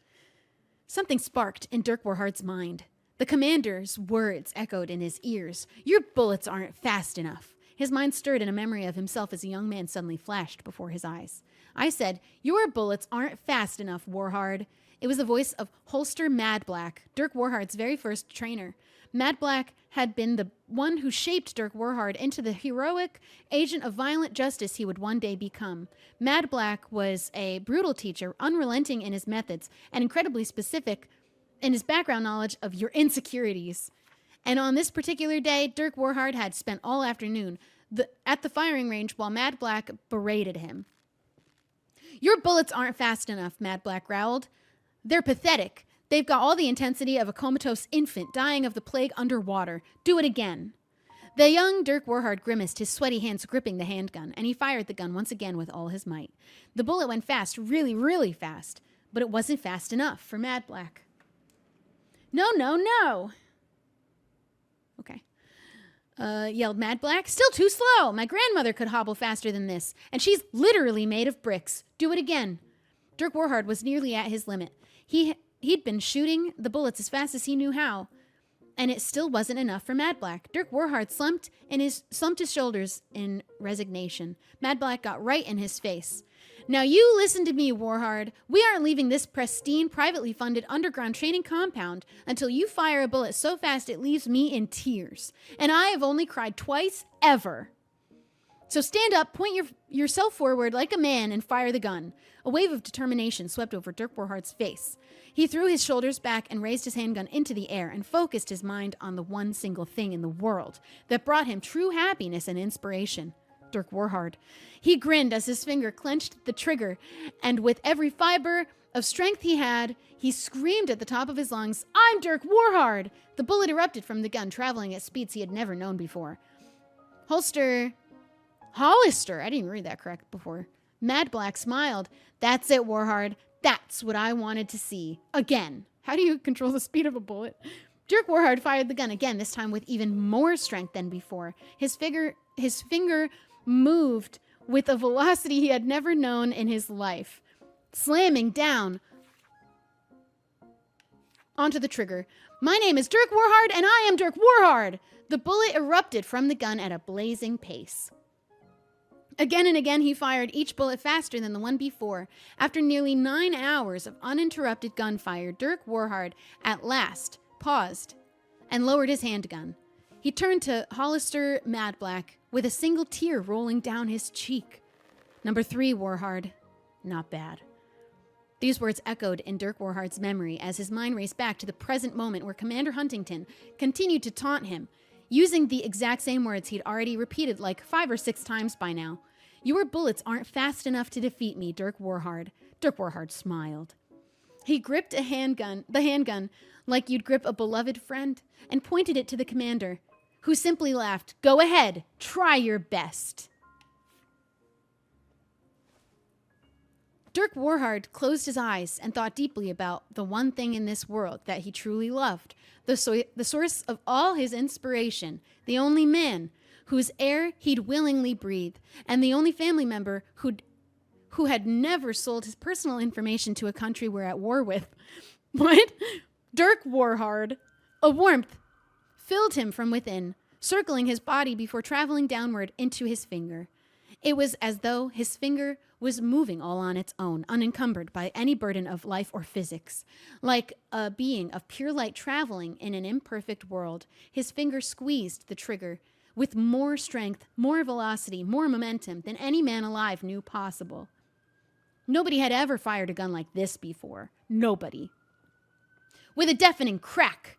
Something sparked in Dirk Warhard's mind. The commander's words echoed in his ears. Your bullets aren't fast enough. His mind stirred, and a memory of himself as a young man suddenly flashed before his eyes. I said, your bullets aren't fast enough, Warhard. It was the voice of Holster Mad Black, Dirk Warhard's very first trainer. Mad Black had been the one who shaped Dirk Warhard into the heroic agent of violent justice he would one day become. Mad Black was a brutal teacher, unrelenting in his methods, and incredibly specific in his background knowledge of your insecurities. And on this particular day, Dirk Warhard had spent all afternoon at the firing range while Mad Black berated him. Your bullets aren't fast enough, Mad Black growled. They're pathetic. They've got all the intensity of a comatose infant dying of the plague underwater. Do it again. The young Dirk Warhard grimaced, his sweaty hands gripping the handgun, and he fired the gun once again with all his might. The bullet went fast, really, really fast, but it wasn't fast enough for Mad Black. No, no, no. Okay. Yelled Mad Black. Still too slow. My grandmother could hobble faster than this, and she's literally made of bricks. Do it again. Dirk Warhard was nearly at his limit. He'd been shooting the bullets as fast as he knew how, and it still wasn't enough for Mad Black. Dirk Warhard slumped his shoulders in resignation. Mad Black got right in his face. Now you listen to me, Warhard. We aren't leaving this pristine, privately funded underground training compound until you fire a bullet so fast it leaves me in tears. And I have only cried twice, ever. So stand up, point yourself forward like a man, and fire the gun. A wave of determination swept over Dirk Warhard's face. He threw his shoulders back and raised his handgun into the air and focused his mind on the one single thing in the world that brought him true happiness and inspiration. Dirk Warhard. He grinned as his finger clenched the trigger, and with every fiber of strength he had, he screamed at the top of his lungs, I'm Dirk Warhard! The bullet erupted from the gun, traveling at speeds he had never known before. Hollister, I didn't read that correct before. Mad Black smiled. That's it, Warhard. That's what I wanted to see. Again. How do you control the speed of a bullet? Dirk Warhard fired the gun again, this time with even more strength than before. His finger moved with a velocity he had never known in his life, slamming down onto the trigger. My name is Dirk Warhard, and I am Dirk Warhard! The bullet erupted from the gun at a blazing pace. Again and again he fired, each bullet faster than the one before. After nearly 9 hours of uninterrupted gunfire, Dirk Warhard at last paused and lowered his handgun. He turned to Hollister Mad Black with a single tear rolling down his cheek. Number 3, Warhard. Not bad. These words echoed in Dirk Warhard's memory as his mind raced back to the present moment where Commander Huntington continued to taunt him, using the exact same words he'd already repeated like 5 or 6 times by now. Your bullets aren't fast enough to defeat me, Dirk Warhard. Dirk Warhard smiled. He gripped the handgun like you'd grip a beloved friend, and pointed it to the commander, who simply laughed. Go ahead, try your best. Dirk Warhard closed his eyes and thought deeply about the one thing in this world that he truly loved, the source of all his inspiration, the only man whose air he'd willingly breathe, and the only family member who had never sold his personal information to a country we're at war with. What? Dirk Warhard. A warmth filled him from within, circling his body before traveling downward into his finger. It was as though his finger was moving all on its own, unencumbered by any burden of life or physics. Like a being of pure light traveling in an imperfect world, his finger squeezed the trigger with more strength, more velocity, more momentum than any man alive knew possible. Nobody had ever fired a gun like this before. Nobody. With a deafening crack,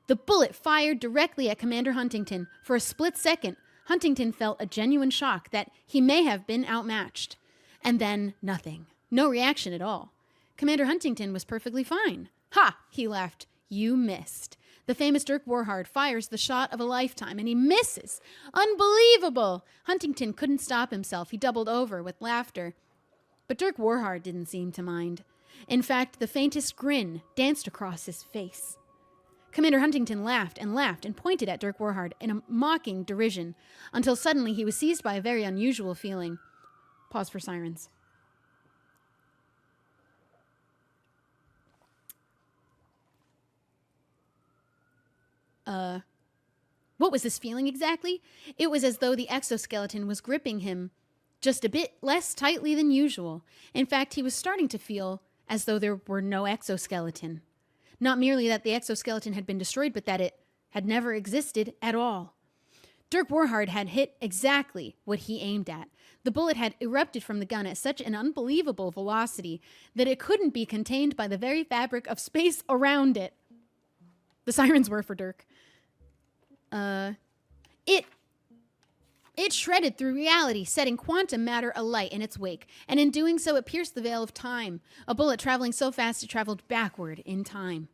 the bullet fired directly at Commander Huntington. For a split second, Huntington felt a genuine shock that he may have been outmatched. And then nothing. No reaction at all. Commander Huntington was perfectly fine. Ha! He laughed. You missed. The famous Dirk Warhard fires the shot of a lifetime, and he misses. Unbelievable! Huntington couldn't stop himself. He doubled over with laughter. But Dirk Warhard didn't seem to mind. In fact, the faintest grin danced across his face. Commander Huntington laughed and laughed and pointed at Dirk Warhard in a mocking derision, until suddenly he was seized by a very unusual feeling. Pause for sirens. What was this feeling exactly? It was as though the exoskeleton was gripping him just a bit less tightly than usual. In fact, he was starting to feel as though there were no exoskeleton. Not merely that the exoskeleton had been destroyed, but that it had never existed at all. Dirk Warhard had hit exactly what he aimed at. The bullet had erupted from the gun at such an unbelievable velocity that it couldn't be contained by the very fabric of space around it. The sirens were for Dirk. It shredded through reality, setting quantum matter alight in its wake, and in doing so it pierced the veil of time, a bullet traveling so fast it traveled backward in time.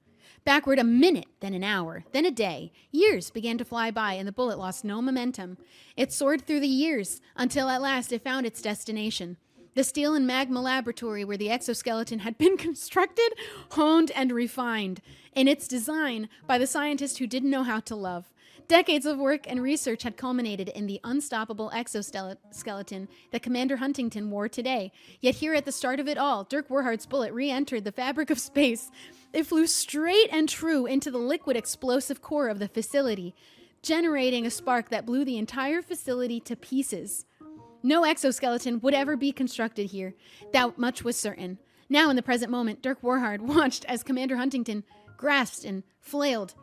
Backward a minute, then an hour, then a day. Years began to fly by, and the bullet lost no momentum. It soared through the years, until at last it found its destination. The steel and magma laboratory where the exoskeleton had been constructed, honed, and refined in its design by the scientist who didn't know how to love. Decades of work and research had culminated in the unstoppable exoskeleton that Commander Huntington wore today. Yet here at the start of it all, Dirk Warhard's bullet re-entered the fabric of space. It flew straight and true into the liquid explosive core of the facility, generating a spark that blew the entire facility to pieces. No exoskeleton would ever be constructed here. That much was certain. Now, in the present moment, Dirk Warhard watched as Commander Huntington grasped and flailed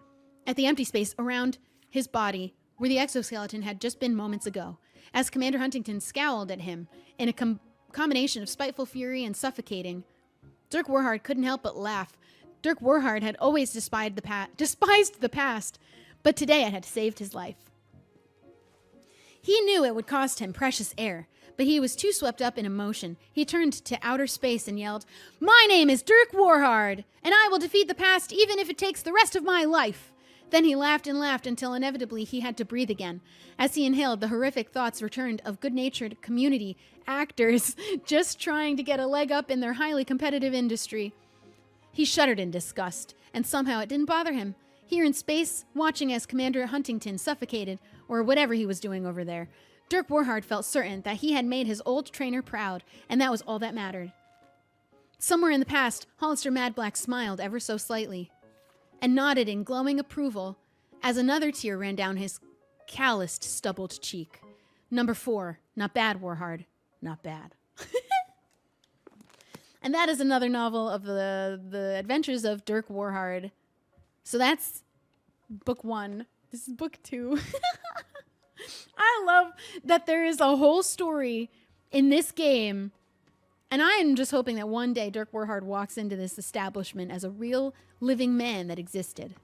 at the empty space around his body where the exoskeleton had just been moments ago. As Commander Huntington scowled at him in a combination of spiteful fury and suffocating, Dirk Warhard couldn't help but laugh. Dirk Warhard had always despised the past, but today it had saved his life. He knew it would cost him precious air, but he was too swept up in emotion. He turned to outer space and yelled, "My name is Dirk Warhard, and I will defeat the past even if it takes the rest of my life." Then he laughed and laughed until inevitably he had to breathe again. As he inhaled, the horrific thoughts returned of good-natured community actors just trying to get a leg up in their highly competitive industry. He shuddered in disgust, and somehow it didn't bother him. Here in space, watching as Commander Huntington suffocated, or whatever he was doing over there, Dirk Warhard felt certain that he had made his old trainer proud, and that was all that mattered. Somewhere in the past, Hollister Madblack smiled ever so slightly, and nodded in glowing approval as another tear ran down his calloused, stubbled cheek. Number 4, not bad, Warhard, not bad. And that is another novel of the adventures of Dirk Warhard. So that's book 1. This is book 2. I love that there is a whole story in this game. And I am just hoping that one day Dirk Warhard walks into this establishment as a real living man that existed.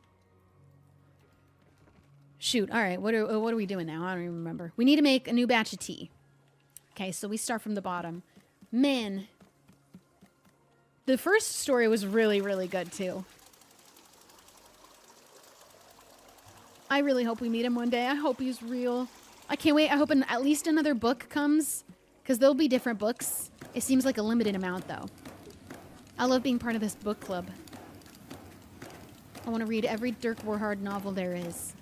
Shoot. All right. What are we doing now? I don't even remember. We need to make a new batch of tea. Okay, so we start from the bottom. Man. The first story was really, really good, too. I really hope we meet him one day. I hope he's real. I can't wait. I hope at least another book comes, because there'll be different books. It seems like a limited amount, though. I love being part of this book club. I want to read every Dirk Warhard novel there is.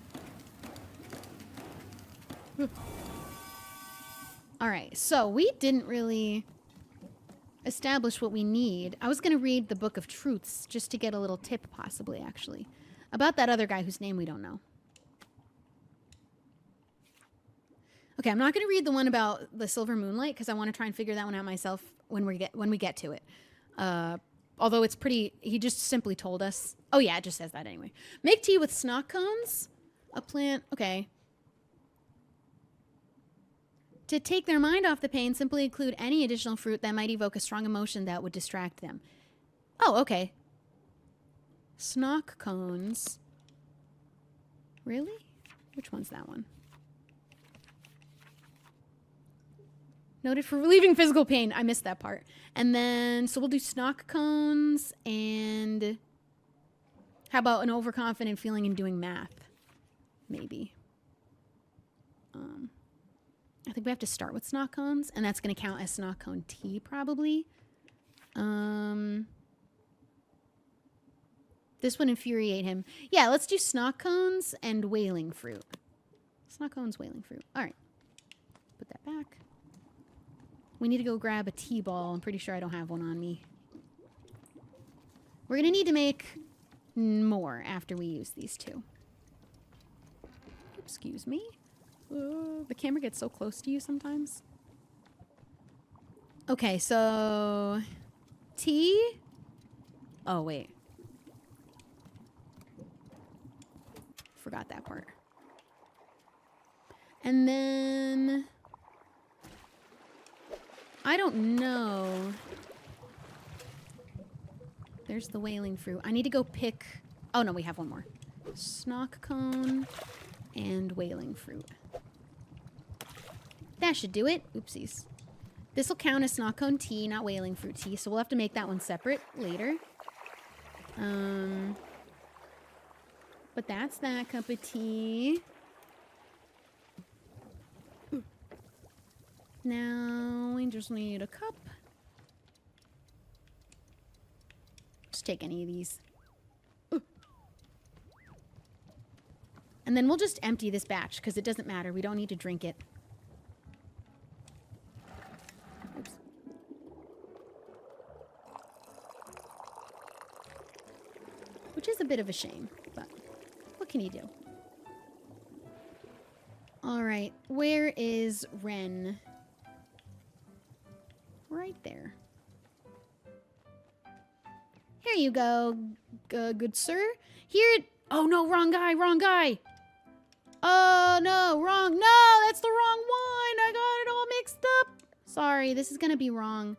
All right, so we didn't really establish what we need. I was going to read the Book of Truths just to get a little tip, possibly, actually, about that other guy whose name we don't know. Okay, I'm not going to read the one about the silver moonlight because I want to try and figure that one out myself when we get to it. Although it's pretty, he just simply told us. Oh yeah, it just says that anyway. Make tea with snock cones. A plant. Okay. To take their mind off the pain, simply include any additional fruit that might evoke a strong emotion that would distract them. Oh, okay. Snock cones. Really? Which one's that one? Noted for relieving physical pain. I missed that part. And then, so we'll do snock cones and how about an overconfident feeling in doing math? Maybe. I think we have to start with snock cones, and that's going to count as snock cone tea, probably. This would infuriate him. Yeah, let's do snock cones and wailing fruit. Snock cones, wailing fruit. All right. Put that back. We need to go grab a T-ball. I'm pretty sure I don't have one on me. We're going to need to make more after we use these two. Excuse me. The camera gets so close to you sometimes. Okay, so... T? Oh, wait. Forgot that part. And then... I don't know. There's the wailing fruit. I need to go pick... Oh, no, we have one more. Snock cone and wailing fruit. That should do it. Oopsies. This will count as snock cone tea, not wailing fruit tea, so we'll have to make that one separate later. But that's that cup of tea. Now we just need a cup. Just take any of these. And then we'll just empty this batch because it doesn't matter. We don't need to drink it. Oops. Which is a bit of a shame, but what can you do? All right, where is Ren? Right there. Here you go, good sir. Here it... Oh, no, wrong guy, wrong guy. Oh, no, wrong. No, that's the wrong one. I got it all mixed up. Sorry, this is going to be wrong.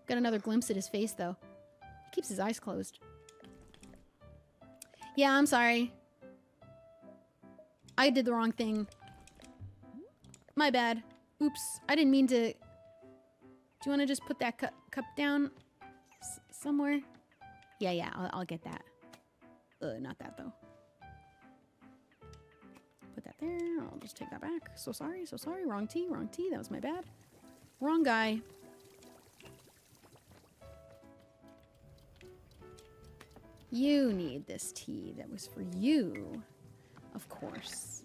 Got another glimpse at his face, though. He keeps his eyes closed. Yeah, I'm sorry. I did the wrong thing. My bad. Oops, I didn't mean to... Do you want to just put that cup down somewhere? Yeah, I'll get that. Not that, though. Put that there. I'll just take that back. So sorry. Wrong tea. That was my bad. Wrong guy. You need this tea. That was for you. Of course.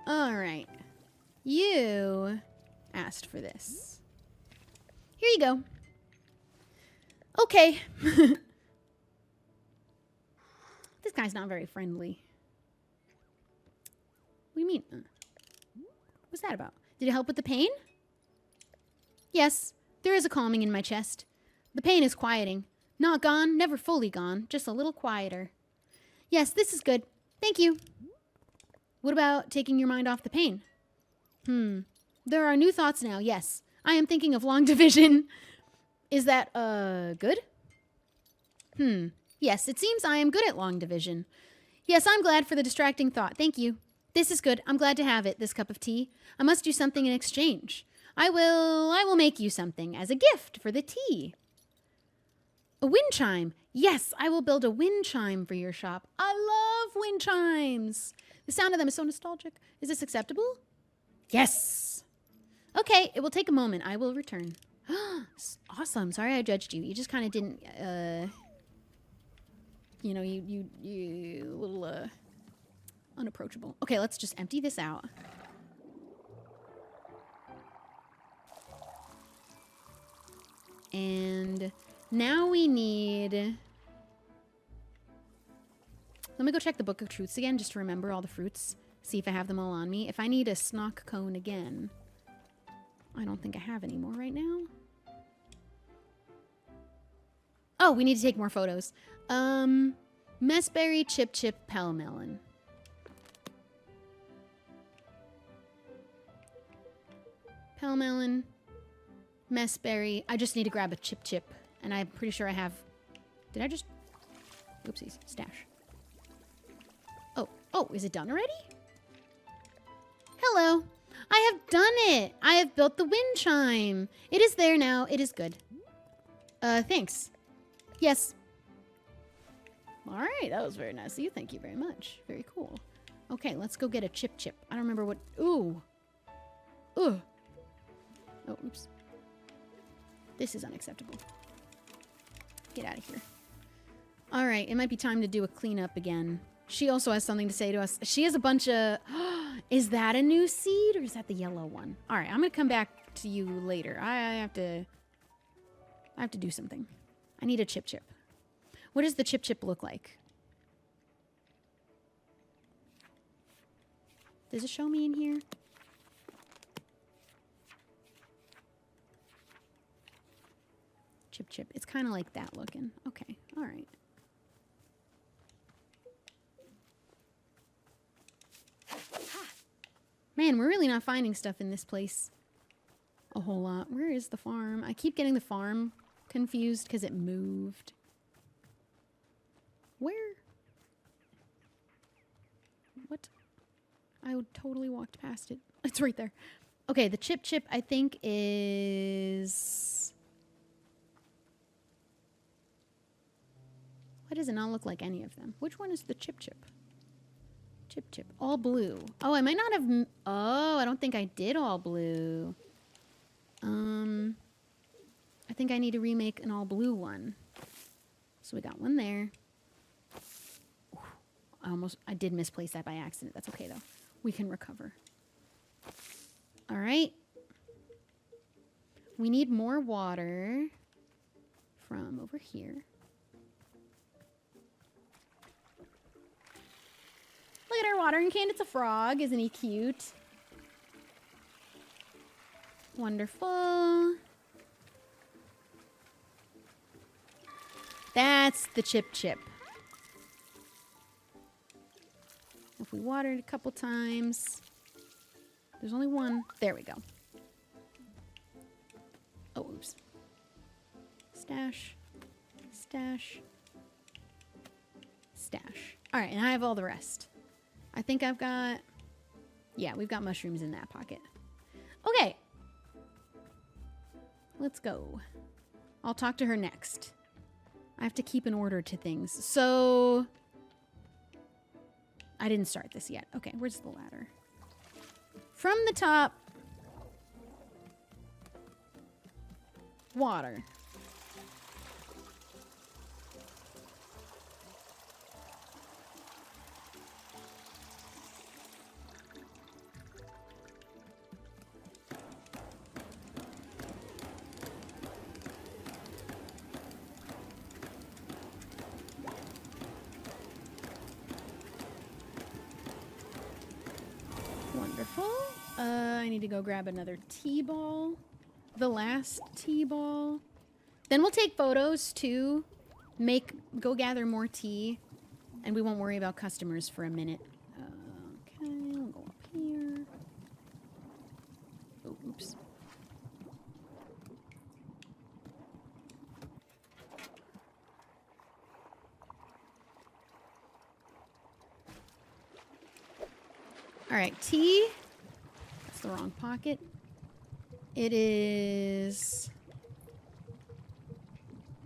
All right. You asked for this. Here you go. Okay. This guy's not very friendly. What do you mean? What's that about? Did it help with the pain? Yes, there is a calming in my chest. The pain is quieting. Not gone, never fully gone, just a little quieter. Yes, this is good. Thank you. What about taking your mind off the pain? There are new thoughts now, yes. I am thinking of long division. Is that, good? Yes, it seems I am good at long division. Yes, I'm glad for the distracting thought. Thank you. This is good. I'm glad to have it, this cup of tea. I must do something in exchange. I will make you something as a gift for the tea. A wind chime. Yes, I will build a wind chime for your shop. I love wind chimes. The sound of them is so nostalgic. Is this acceptable? Yes. Okay, it will take a moment. I will return. Awesome. Sorry I judged you. You just kind of didn't, you know, you a little, unapproachable. Okay, let's just empty this out. And now we need... Let me go check the Book of Truths again just to remember all the fruits. See if I have them all on me. If I need a snock cone again... I don't think I have any more right now. Oh, we need to take more photos. Messberry, Chip, Pell Melon. Pell Melon, Messberry. I just need to grab a Chip. And I'm pretty sure I have... Did I just... Oopsies. Stash. Oh, is it done already? Hello. I have done it. I have built the wind chime. It is there now. It is good. Thanks. Yes. All right. That was very nice of you. Thank you very much. Very cool. Okay, let's go get a Chip. I don't remember what... Ooh. Ugh. Oh, oops. This is unacceptable. Get out of here. All right, it might be time to do a cleanup again. She also has something to say to us. She has a bunch of... Is that a new seed or is that the yellow one? All right, I'm going to come back to you later. I have to do something. I need a chip chip. What does the chip chip look like? Does it show me in here? Chip chip. It's kind of like that looking. Okay, all right. Man, we're really not finding stuff in this place a whole lot. Where is the farm? I keep getting the farm confused because it moved. Where? What? I totally walked past it. It's right there. Okay, the chip chip I think is... Why does it not look like any of them? Which one is the chip chip? Chip chip. All blue. Oh, I might not have... Oh, I don't think I did all blue. I think I need to remake an all blue one. So we got one there. I did misplace that by accident. That's okay, though. We can recover. All right. We need more water from over here. Look at our watering can. It's a frog. Isn't he cute? Wonderful. That's the chip chip. If we water it a couple times. There's only one. There we go. Oh, oops. Stash. Stash. Stash. All right, and I have all the rest. I think I've got... Yeah, we've got mushrooms in that pocket. Okay. Let's go. I'll talk to her next. I have to keep an order to things. So... I didn't start this yet. Okay, where's the ladder? From the top. Water. Wonderful. I need to go grab another T-ball. The last T-ball. Then we'll take photos too. Go gather more tea. And we won't worry about customers for a minute. Okay, we'll go up here. Oh, oops. All right, tea. That's the wrong pocket. It is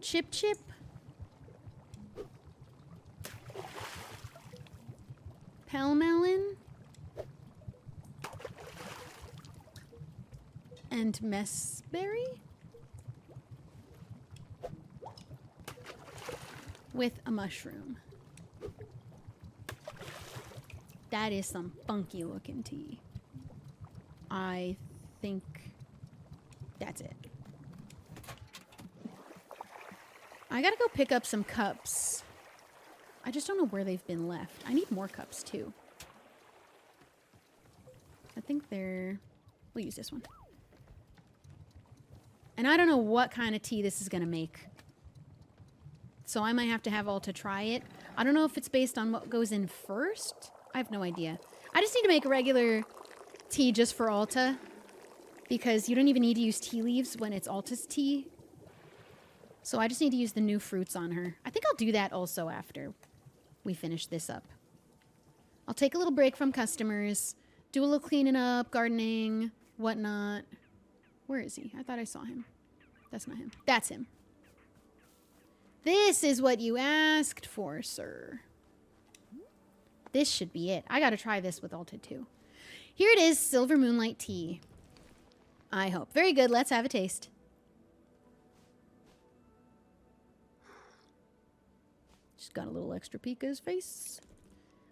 chip chip. Pell melon. And messberry. With a mushroom. That is some funky looking tea. I think that's it. I gotta go pick up some cups. I just don't know where they've been left. I need more cups too. I think we'll use this one. And I don't know what kind of tea this is gonna make. So I might have to have Alta try it. I don't know if it's based on what goes in first. I have no idea. I just need to make a regular tea just for Alta. Because you don't even need to use tea leaves when it's Alta's tea. So I just need to use the new fruits on her. I think I'll do that also after we finish this up. I'll take a little break from customers. Do a little cleaning up, gardening, whatnot. Where is he? I thought I saw him. That's not him. That's him. This is what you asked for, sir. This should be it. I gotta try this with Alta too. Here it is, Silver Moonlight Tea. I hope. Very good. Let's have a taste. Just got a little extra Pika's face.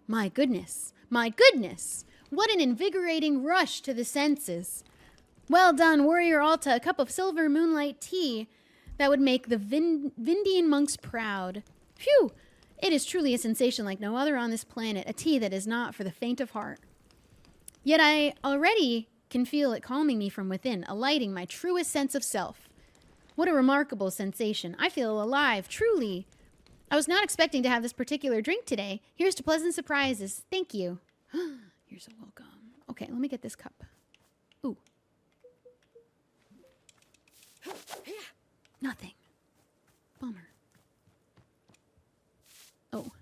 My goodness. My goodness. What an invigorating rush to the senses. Well done, Warrior Alta. A cup of silver moonlight tea that would make the Vindian monks proud. Phew! It is truly a sensation like no other on this planet. A tea that is not for the faint of heart. Yet I already can feel it calming me from within, alighting my truest sense of self. What a remarkable sensation. I feel alive, truly. I was not expecting to have this particular drink today. Here's to pleasant surprises. Thank you. You're so welcome. Okay, let me get this cup. Ooh. Nothing. Bummer. Oh.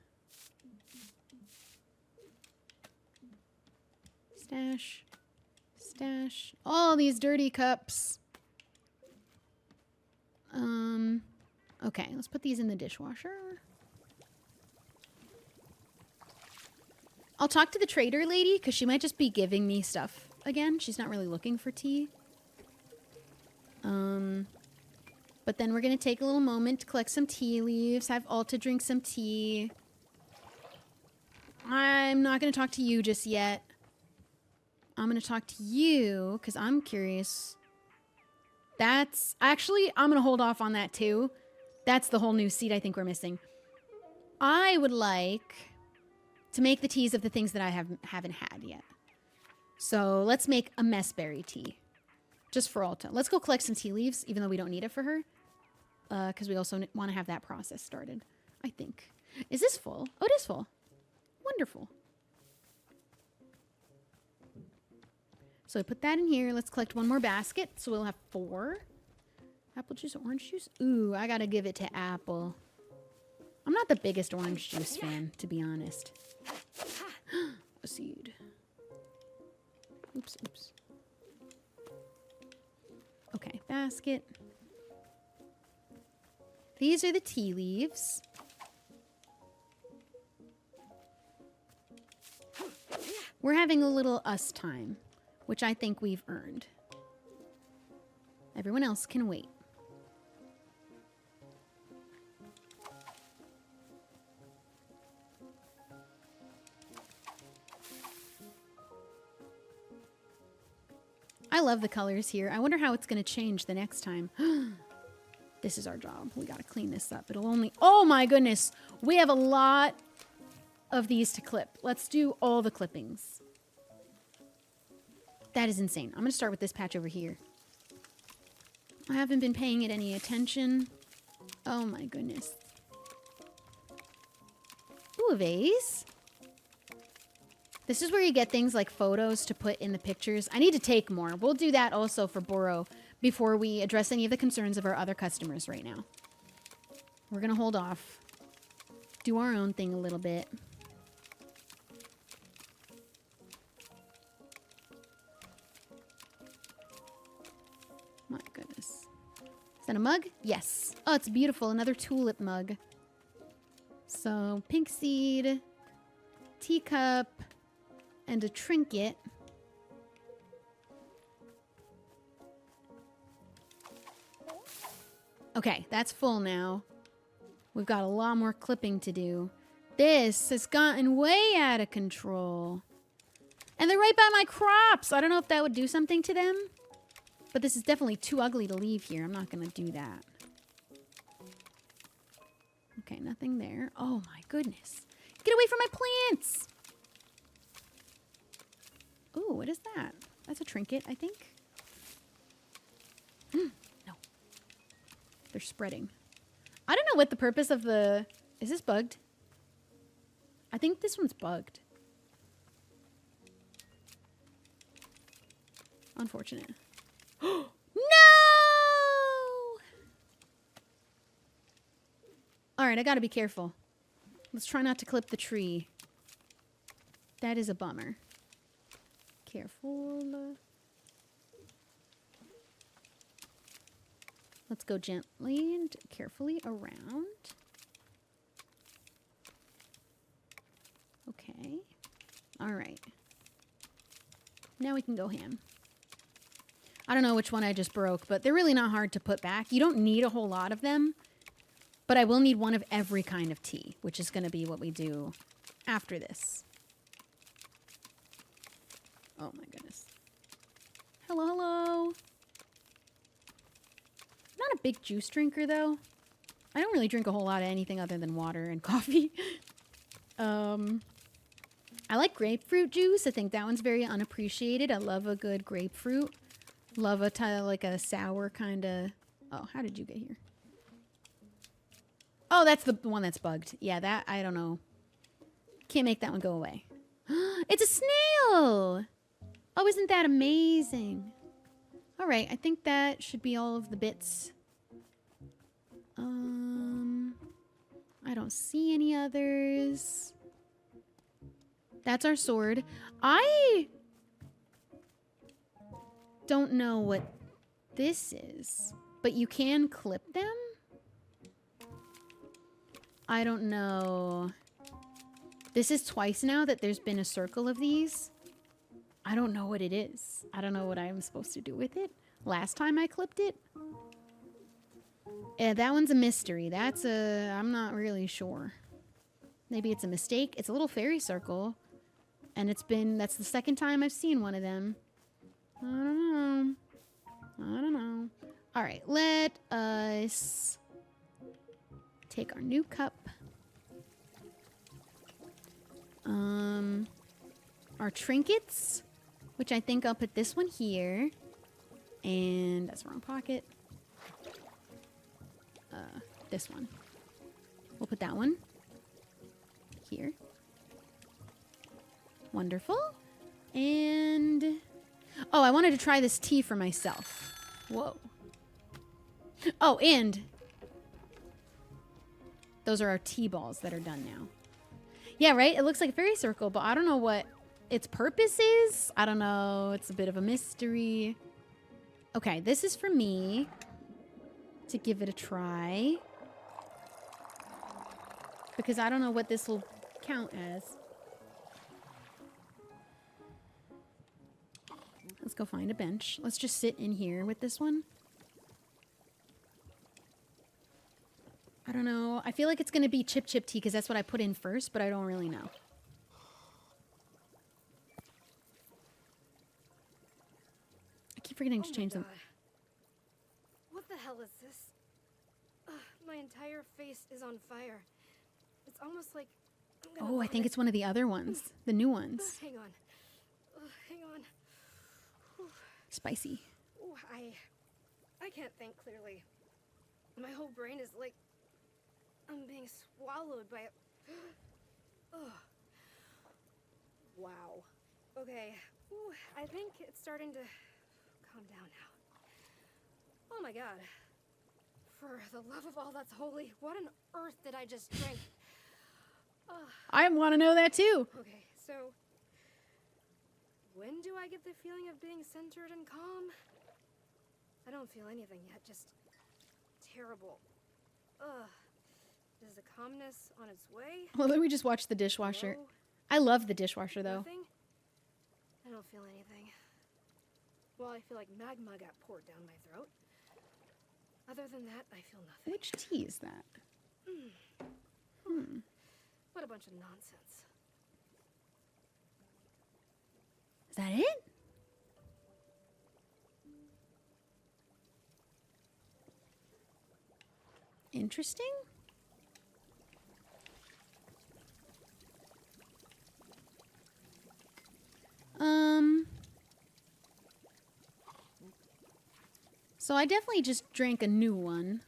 Stash. Stash. All these dirty cups. Okay, let's put these in the dishwasher. I'll talk to the trader lady, because she might just be giving me stuff again. She's not really looking for tea. But then we're going to take a little moment to collect some tea leaves, have Alta drink some tea. I'm not going to talk to you just yet. I'm going to talk to you, because I'm curious. Actually, I'm going to hold off on that too. That's the whole new seed I think we're missing. I would like to make the teas of the things that I haven't had yet. So let's make a messberry tea. Just for Alta. Let's go collect some tea leaves, even though we don't need it for her. Because we also want to have that process started, I think. Is this full? Oh, it is full. Wonderful. So I put that in here. Let's collect one more basket. So we'll have 4. Apple juice, orange juice. Ooh, I gotta give it to Apple. I'm not the biggest orange juice fan, to be honest. A seed. Oops, oops. Okay, basket. These are the tea leaves. We're having a little us time, which I think we've earned. Everyone else can wait. I love the colors here. I wonder how it's going to change the next time. This is our job. We got to clean this up. It'll only... Oh my goodness. We have a lot of these to clip. Let's do all the clippings. That is insane. I'm going to start with this patch over here. I haven't been paying it any attention. Oh my goodness. Ooh, a vase. This is where you get things like photos to put in the pictures. I need to take more. We'll do that also for Boro before we address any of the concerns of our other customers right now. We're going to hold off. Do our own thing a little bit. My goodness. Is that a mug? Yes. Oh, it's beautiful. Another tulip mug. So, pink seed, teacup, and a trinket. Okay, that's full now. We've got a lot more clipping to do. This has gotten way out of control. And they're right by my crops. I don't know if that would do something to them. But this is definitely too ugly to leave here. I'm not going to do that. Okay, nothing there. Oh my goodness. Get away from my plants! Ooh, what is that? That's a trinket, I think. No. They're spreading. I don't know what the purpose of the... Is this bugged? I think this one's bugged. Unfortunate. No! Alright, I gotta be careful. Let's try not to clip the tree. That is a bummer. Careful. Let's go gently and carefully around. Okay. Alright. Now we can go ham. I don't know which one I just broke, but they're really not hard to put back. You don't need a whole lot of them, but I will need one of every kind of tea, which is going to be what we do after this. Oh my goodness. Hello, hello. Not a big juice drinker, though. I don't really drink a whole lot of anything other than water and coffee. I like grapefruit juice. I think that one's very unappreciated. I love a good grapefruit. Love like a sour kind of... Oh, how did you get here? Oh, that's the one that's bugged. Yeah, that, I don't know. Can't make that one go away. It's a snail! Oh, isn't that amazing? All right, I think that should be all of the bits. I don't see any others. That's our sword. I don't know what this is, but you can clip them? I don't know. This is twice now that there's been a circle of these. I don't know what it is. I don't know what I'm supposed to do with it. Last time I clipped it. Yeah, that one's a mystery. I'm not really sure. Maybe it's a mistake. It's a little fairy circle. And that's the second time I've seen one of them. I don't know. All right, let us take our new cup. Our trinkets, which I think I'll put this one here. And that's the wrong pocket. This one. We'll put that one here. Wonderful. And... Oh, I wanted to try this tea for myself. Whoa. Oh, and... Those are our tea balls that are done now. Yeah, right? It looks like a fairy circle, but I don't know what its purpose is. I don't know. It's a bit of a mystery. Okay, this is for me to give it a try. Because I don't know what this will count as. Let's go find a bench. Let's just sit in here with this one. I don't know. I feel like it's going to be chip tea because that's what I put in first, but I don't really know. I keep forgetting to change them. What the hell is this? My entire face is on fire. It's almost like... Oh, I think it's one of the other ones. The new ones. Hang on. Hang on. Spicy. Ooh, I can't think clearly. My whole brain is like... I'm being swallowed by a... Oh. Wow. Okay. Ooh, I think it's starting to calm down now. Oh my god. For the love of all that's holy, what on earth did I just drink? I want to know that too. Okay, so... When do I get the feeling of being centered and calm? I don't feel anything yet, just... terrible. Ugh. Is the calmness on its way? Well, then we just watched the dishwasher. Hello? I love the dishwasher, though. Nothing? I don't feel anything. Well, I feel like magma got poured down my throat. Other than that, I feel nothing. Which tea is that? What a bunch of nonsense. Is that it? Interesting. So I definitely just drank a new one.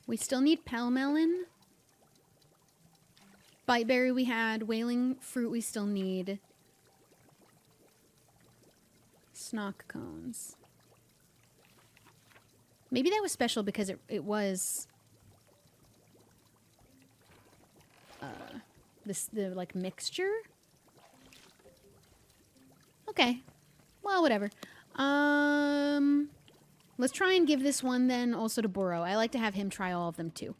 We still need pell melon. Biteberry we had. Wailing fruit we still need. Snock cones. Maybe that was special because it was the like mixture. Okay. Well, whatever. Let's try and give this one then also to Burrow. I like to have him try all of them too.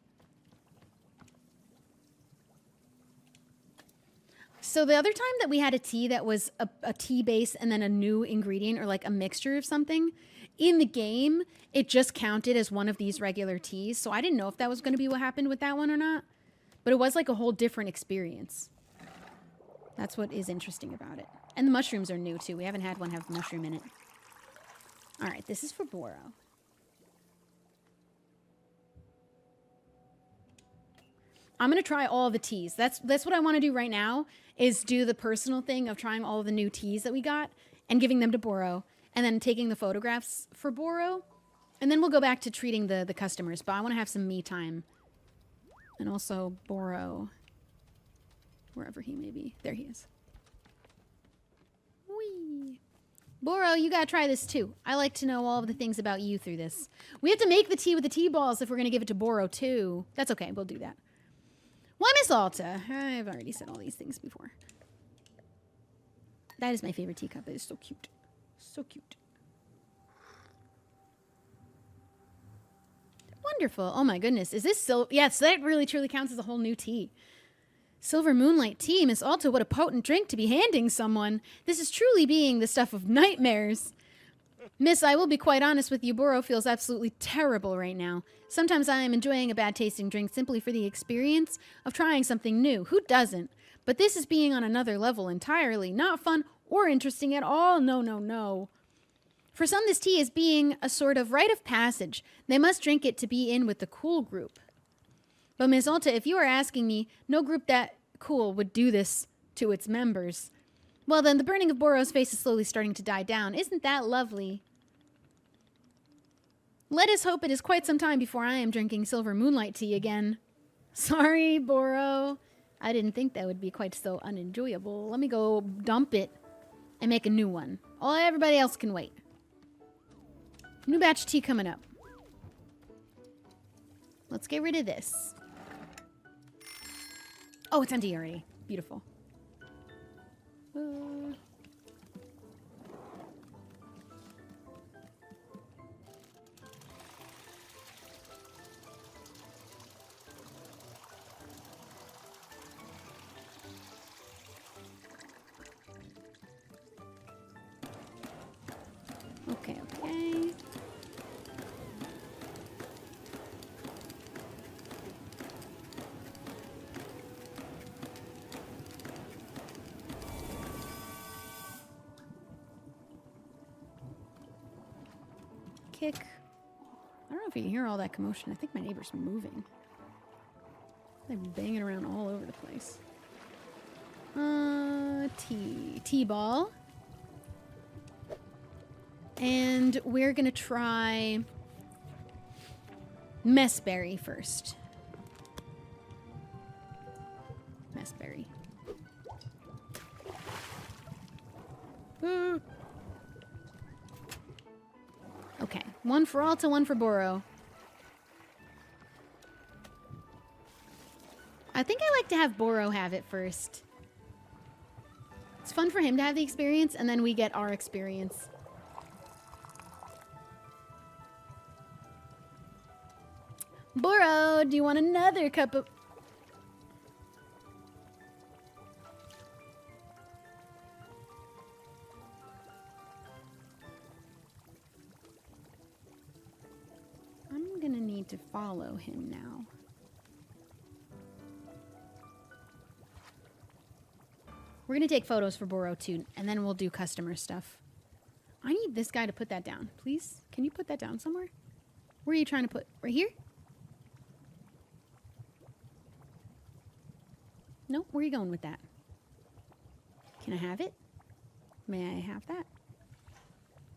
So the other time that we had a tea that was a tea base and then a new ingredient or like a mixture of something, in the game, it just counted as one of these regular teas. So I didn't know if that was going to be what happened with that one or not. But it was like a whole different experience. That's what is interesting about it. And the mushrooms are new too. We haven't had one have mushroom in it. All right, this is for Boro. I'm going to try all the teas. That's what I want to do right now, is do the personal thing of trying all the new teas that we got and giving them to Boro, and then taking the photographs for Boro. And then we'll go back to treating the customers. But I want to have some me time. And also Boro, wherever he may be. There he is. Whee! Boro, you got to try this too. I like to know all of the things about you through this. We have to make the tea with the tea balls if we're going to give it to Boro too. That's okay. We'll do that. Why, Miss Alta? I've already said all these things before. That is my favorite teacup. It is so cute. So cute. Wonderful. Oh my goodness. Is this silver? Yes, that really truly counts as a whole new tea. Silver Moonlight tea. Miss Alta, what a potent drink to be handing someone. This is truly being the stuff of nightmares. Miss, I will be quite honest with you. Boro feels absolutely terrible right now. Sometimes I am enjoying a bad tasting drink simply for the experience of trying something new. Who doesn't? But this is being on another level entirely. Not fun or interesting at all. No, no, no. For some, this tea is being a sort of rite of passage. They must drink it to be in with the cool group. But Miss Alta, if you are asking me, no group that cool would do this to its members. Well, then the burning of Boro's face is slowly starting to die down. Isn't that lovely? Let us hope it is quite some time before I am drinking Silver Moonlight tea again. Sorry, Boro. I didn't think that would be quite so unenjoyable. Let me go dump it and make a new one. Oh, everybody else can wait. New batch of tea coming up. Let's get rid of this. Oh, it's empty already. Beautiful. Okay, okay. Kick. I don't know if you can hear all that commotion. I think my neighbor's moving. They're banging around all over the place. T-ball. And we're gonna try Messberry first. Messberry. Okay, one for Alta, one for Boro. I think I like to have Boro have it first. It's fun for him to have the experience, and then we get our experience. Boro, do you want another cup of... I'm gonna need to follow him now. We're gonna take photos for Boro too, and then we'll do customer stuff. I need this guy to put that down. Please? Can you put that down somewhere? Where are you trying to put? Right here? No? Where are you going with that? Can I have it? May I have that?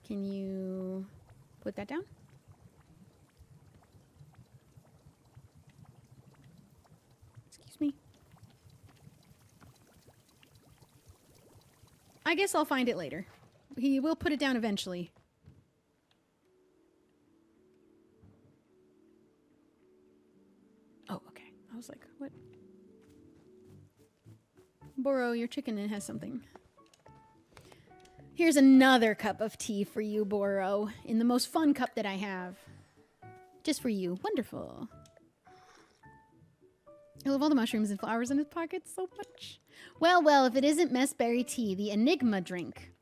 Can you put that down? Excuse me. I guess I'll find it later. He will put it down eventually. Oh, okay. I was like, what? Boro, your chicken has something. Here's another cup of tea for you, Boro, in the most fun cup that I have. Just for you. Wonderful. I love all the mushrooms and flowers in his pockets so much. Well, well, if it isn't messberry tea, the enigma drink.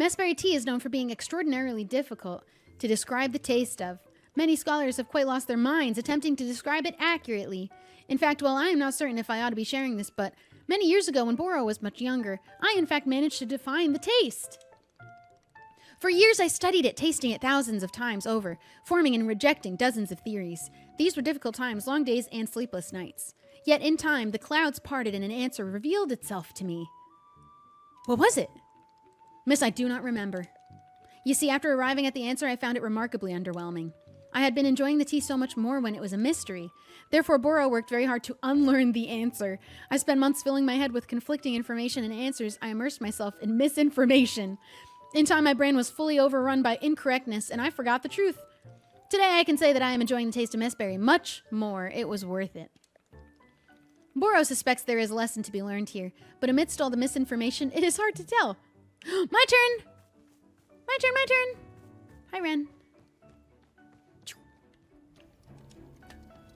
Messberry tea is known for being extraordinarily difficult to describe the taste of. Many scholars have quite lost their minds attempting to describe it accurately. In fact, well, I am not certain if I ought to be sharing this, but many years ago when Boro was much younger, I in fact managed to define the taste. For years I studied it, tasting it thousands of times over, forming and rejecting dozens of theories. These were difficult times, long days and sleepless nights. Yet in time, the clouds parted and an answer revealed itself to me. What was it? Miss, I do not remember. You see, after arriving at the answer, I found it remarkably underwhelming. I had been enjoying the tea so much more when it was a mystery. Therefore, Boro worked very hard to unlearn the answer. I spent months filling my head with conflicting information and answers. I immersed myself in misinformation. In time, my brain was fully overrun by incorrectness, and I forgot the truth. Today, I can say that I am enjoying the taste of messberry much more. It was worth it. Boro suspects there is a lesson to be learned here, but amidst all the misinformation, it is hard to tell. My turn! My turn, my turn! Hi, Ren.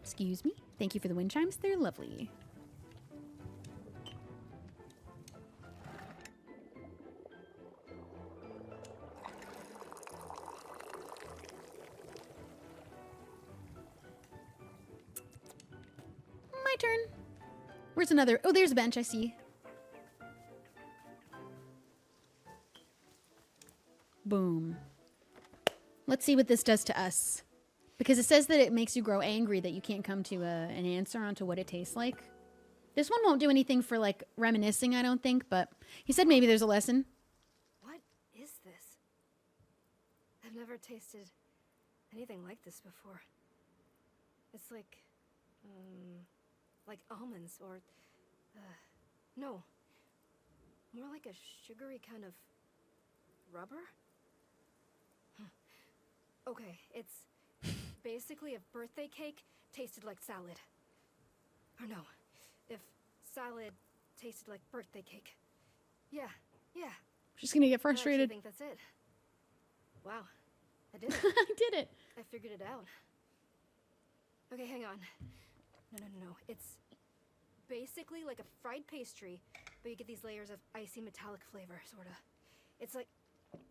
Excuse me. Thank you for the wind chimes. They're lovely. My turn. Where's another? Oh, there's a bench, I see. Boom. Let's see what this does to us. Because it says that it makes you grow angry that you can't come to an answer onto what it tastes like. This one won't do anything for, like, reminiscing, I don't think, but he said maybe there's a lesson. What is this? I've never tasted anything like this before. It's like almonds or, no. More like a sugary kind of rubber? Okay, it's basically if birthday cake tasted like salad. Or no, if salad tasted like birthday cake. Yeah. She's gonna get I frustrated. think that's it. Wow, I did it. I did it. I figured it out. Okay, hang on. No. It's basically like a fried pastry, but you get these layers of icy metallic flavor, sorta. It's like...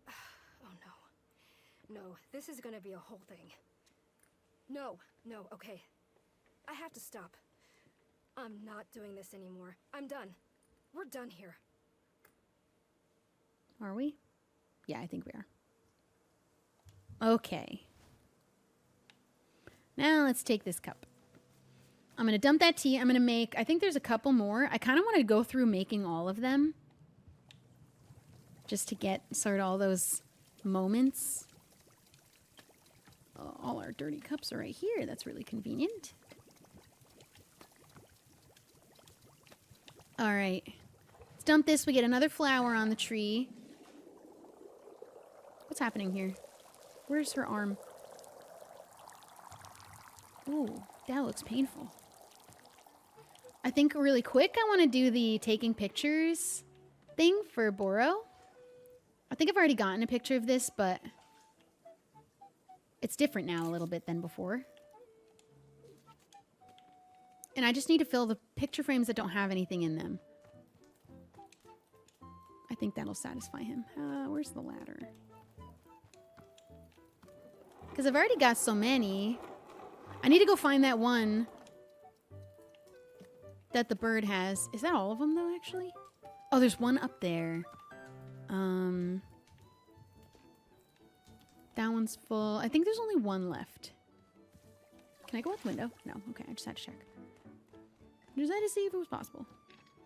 Oh no. No, this is gonna be a whole thing. No, okay. I have to stop. I'm not doing this anymore. I'm done. We're done here. Are we? Yeah, I think we are. Okay. Now let's take this cup. I'm going to dump that tea. I'm going to make, I think there's a couple more. I kind of want to go through making all of them. Just to get sort of all those moments. All our dirty cups are right here. That's really convenient. All right. Let's dump this. We get another flower on the tree. What's happening here? Where's her arm? Ooh, that looks painful. I think really quick I want to do the taking pictures thing for Boro. I think I've already gotten a picture of this, but it's different now a little bit than before. And I just need to fill the picture frames that don't have anything in them. I think that'll satisfy him. Where's the ladder? Because I've already got so many. I need to go find that one that the bird has. Is that all of them, though, actually? Oh, there's one up there. That one's full. I think there's only one left. Can I go out the window? No. Okay, I just had to check. Just had to see if it was possible.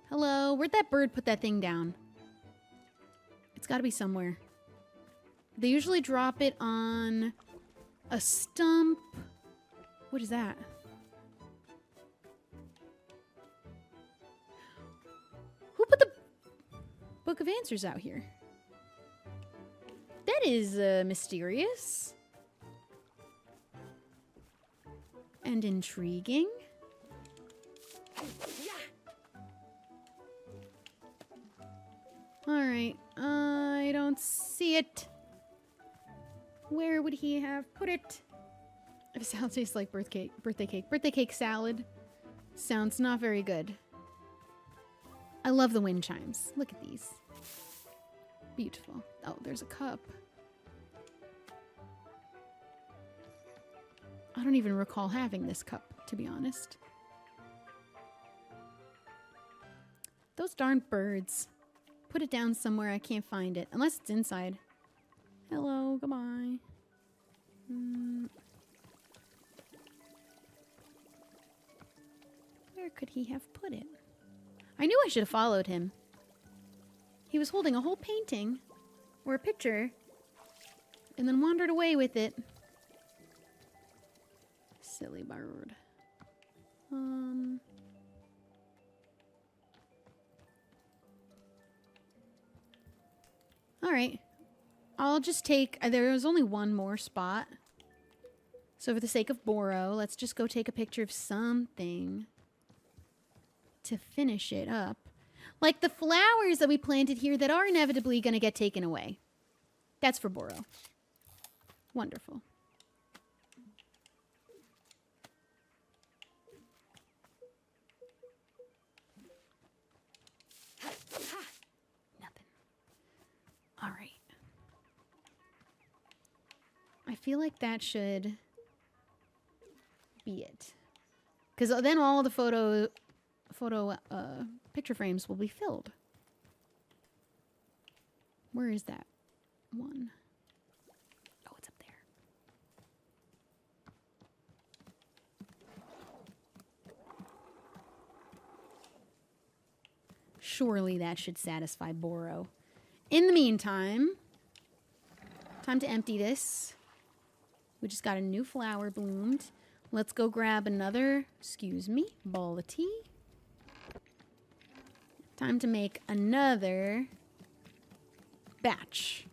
Hello? Where'd that bird put that thing down? It's got to be somewhere. They usually drop it on a stump. What is that? Who put the Book of Answers out here? That is mysterious. And intriguing. Alright, I don't see it. Where would he have put it? If salad tastes like birthday cake salad. Sounds not very good. I love the wind chimes. Look at these. Beautiful. Oh, there's a cup. I don't even recall having this cup, to be honest. Those darn birds. Put it down somewhere I can't find it. Unless it's inside. Hello, goodbye. Where could he have put it? I knew I should have followed him. He was holding a whole painting. Or a picture. And then wandered away with it. Silly bird. Alright. I'll just take... there was only one more spot. So for the sake of Boro, let's just go take a picture of something. To finish it up. Like the flowers that we planted here that are inevitably going to get taken away. That's for Boro. Wonderful. Nothing. All right. I feel like that should be it. Because then all the photo picture frames will be filled. Where is that one? Oh, it's up there. Surely that should satisfy Boro. In the meantime, time to empty this. We just got a new flower bloomed. Let's go grab another, excuse me, ball of tea. Time to make another batch.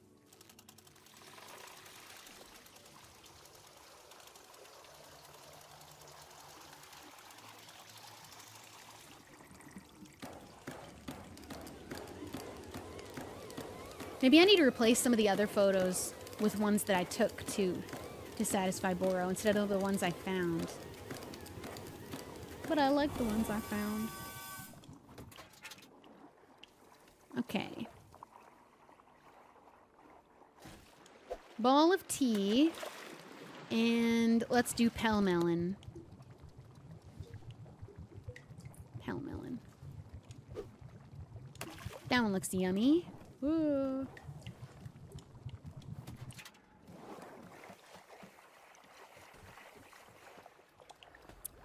Maybe I need to replace some of the other photos with ones that I took to satisfy Boro instead of the ones I found. But I like the ones I found. Okay. Ball of tea. And let's do Pelmelon. Pelmelon. That one looks yummy. Ooh.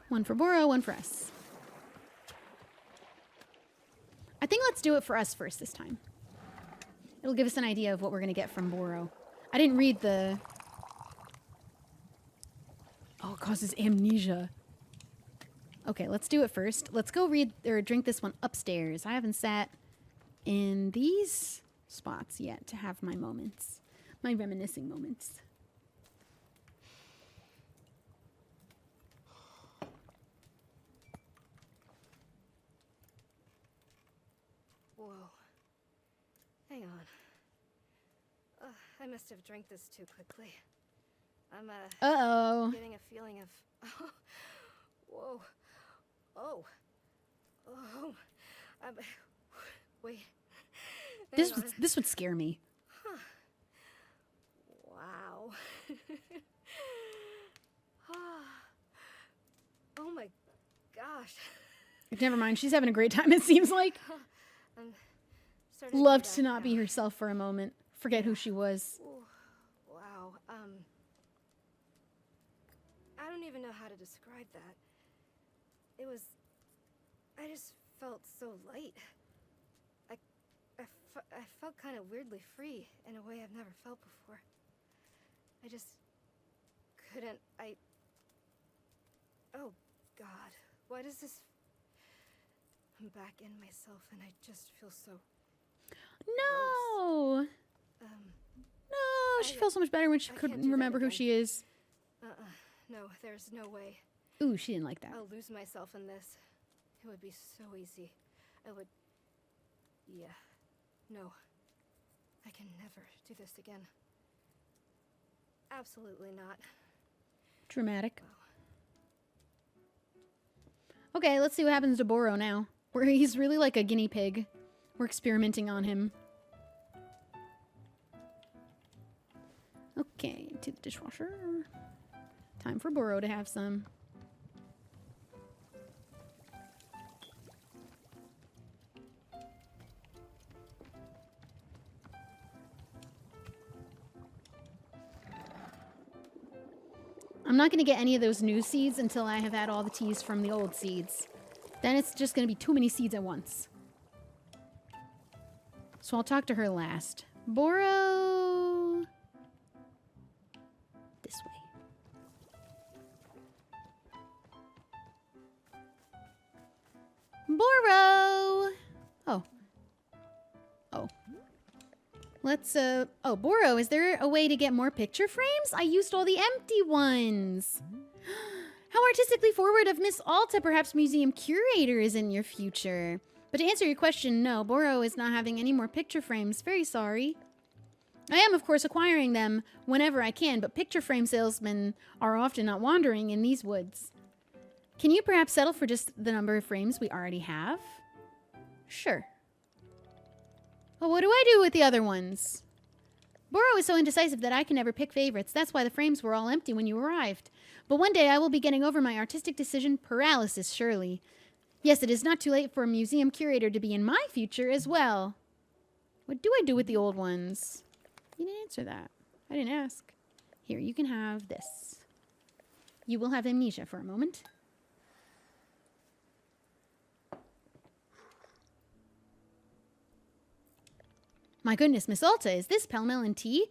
One for Boro, one for us. I think let's do it for us first this time. It'll give us an idea of what we're going to get from Boro. I didn't read the... Oh, it causes amnesia. Okay, let's do it first. Let's go read or drink this one upstairs. I haven't sat in these spots yet to have my moments. My reminiscing moments. Whoa. Hang on. I must have drank this too quickly. I'm, Uh-oh. getting a feeling of... Whoa. Oh. Oh. Wait. This would scare me. Huh. Wow. Oh my gosh. Never mind. She's having a great time, it seems like. I'm starting Loved get to that not be now. herself for a moment. Forget who she was. Ooh, wow. I don't even know how to describe that. It was... I just felt so light. I felt kind of weirdly free in a way I've never felt before. I just couldn't... Oh, God. Why does this... I'm back in myself and I just feel so... No! No, she feels so much better when she I can't couldn't do that remember who again. she is. No, there's no way. Ooh, she didn't like that. I'll lose myself in this. It would be so easy. I would... Yeah. No. I can never do this again. Absolutely not. Dramatic. Okay, let's see what happens to Boro now. Where he's really like a guinea pig. We're experimenting on him. Okay, to the dishwasher. Time for Boro to have some. I'm not going to get any of those new seeds until I have had all the teas from the old seeds. Then it's just going to be too many seeds at once. So I'll talk to her last. Boro. This way. Boro. Oh. Oh. Let's, oh, Boro, is there a way to get more picture frames? I used all the empty ones. How artistically forward of Miss Alta, perhaps museum curator is in your future. But to answer your question, no, Boro is not having any more picture frames. Very sorry. I am, of course, acquiring them whenever I can, but picture frame salesmen are often not wandering in these woods. Can you perhaps settle for just the number of frames we already have? Sure. Well, what do I do with the other ones? Boro is so indecisive that I can never pick favorites. That's why the frames were all empty when you arrived. But one day I will be getting over my artistic decision paralysis, surely. Yes, it is not too late for a museum curator to be in my future as well. What do I do with the old ones? You didn't answer that. I didn't ask. Here, you can have this. You will have amnesia for a moment. My goodness, Miss Alta, is this pell-melon tea?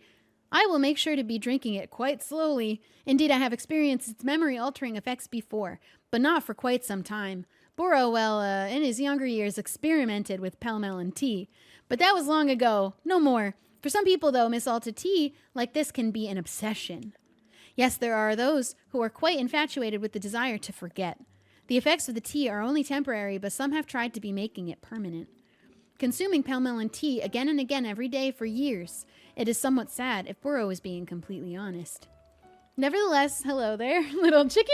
I will make sure to be drinking it quite slowly. Indeed, I have experienced its memory-altering effects before, but not for quite some time. Boro, well, in his younger years, experimented with pell-melon tea. But that was long ago. No more. For some people, though, Miss Alta, tea like this can be an obsession. Yes, there are those who are quite infatuated with the desire to forget. The effects of the tea are only temporary, but some have tried to be making it permanent. Consuming pell-melon tea again and again every day for years, it is somewhat sad if Boro is being completely honest. Nevertheless, hello there, little chicken!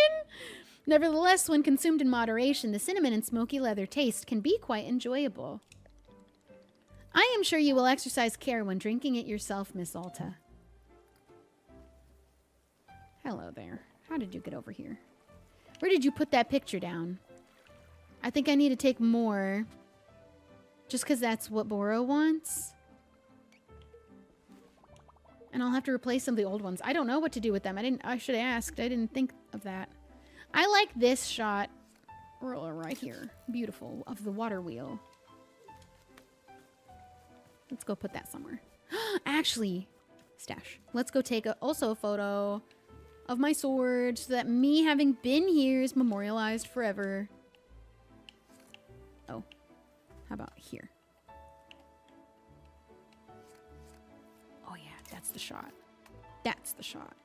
Nevertheless, when consumed in moderation, the cinnamon and smoky leather taste can be quite enjoyable. I am sure you will exercise care when drinking it yourself, Miss Alta. Hello there. How did you get over here? Where did you put that picture down? I think I need to take more. Just because that's what Boro wants. And I'll have to replace some of the old ones. I don't know what to do with them. I should have asked. I didn't think of that. I like this shot right here. Beautiful. Of the water wheel. Let's go put that somewhere. Actually, stash. Let's go take also a photo of my sword so that me having been here is memorialized forever. Oh. How about here? Oh yeah, that's the shot. That's the shot.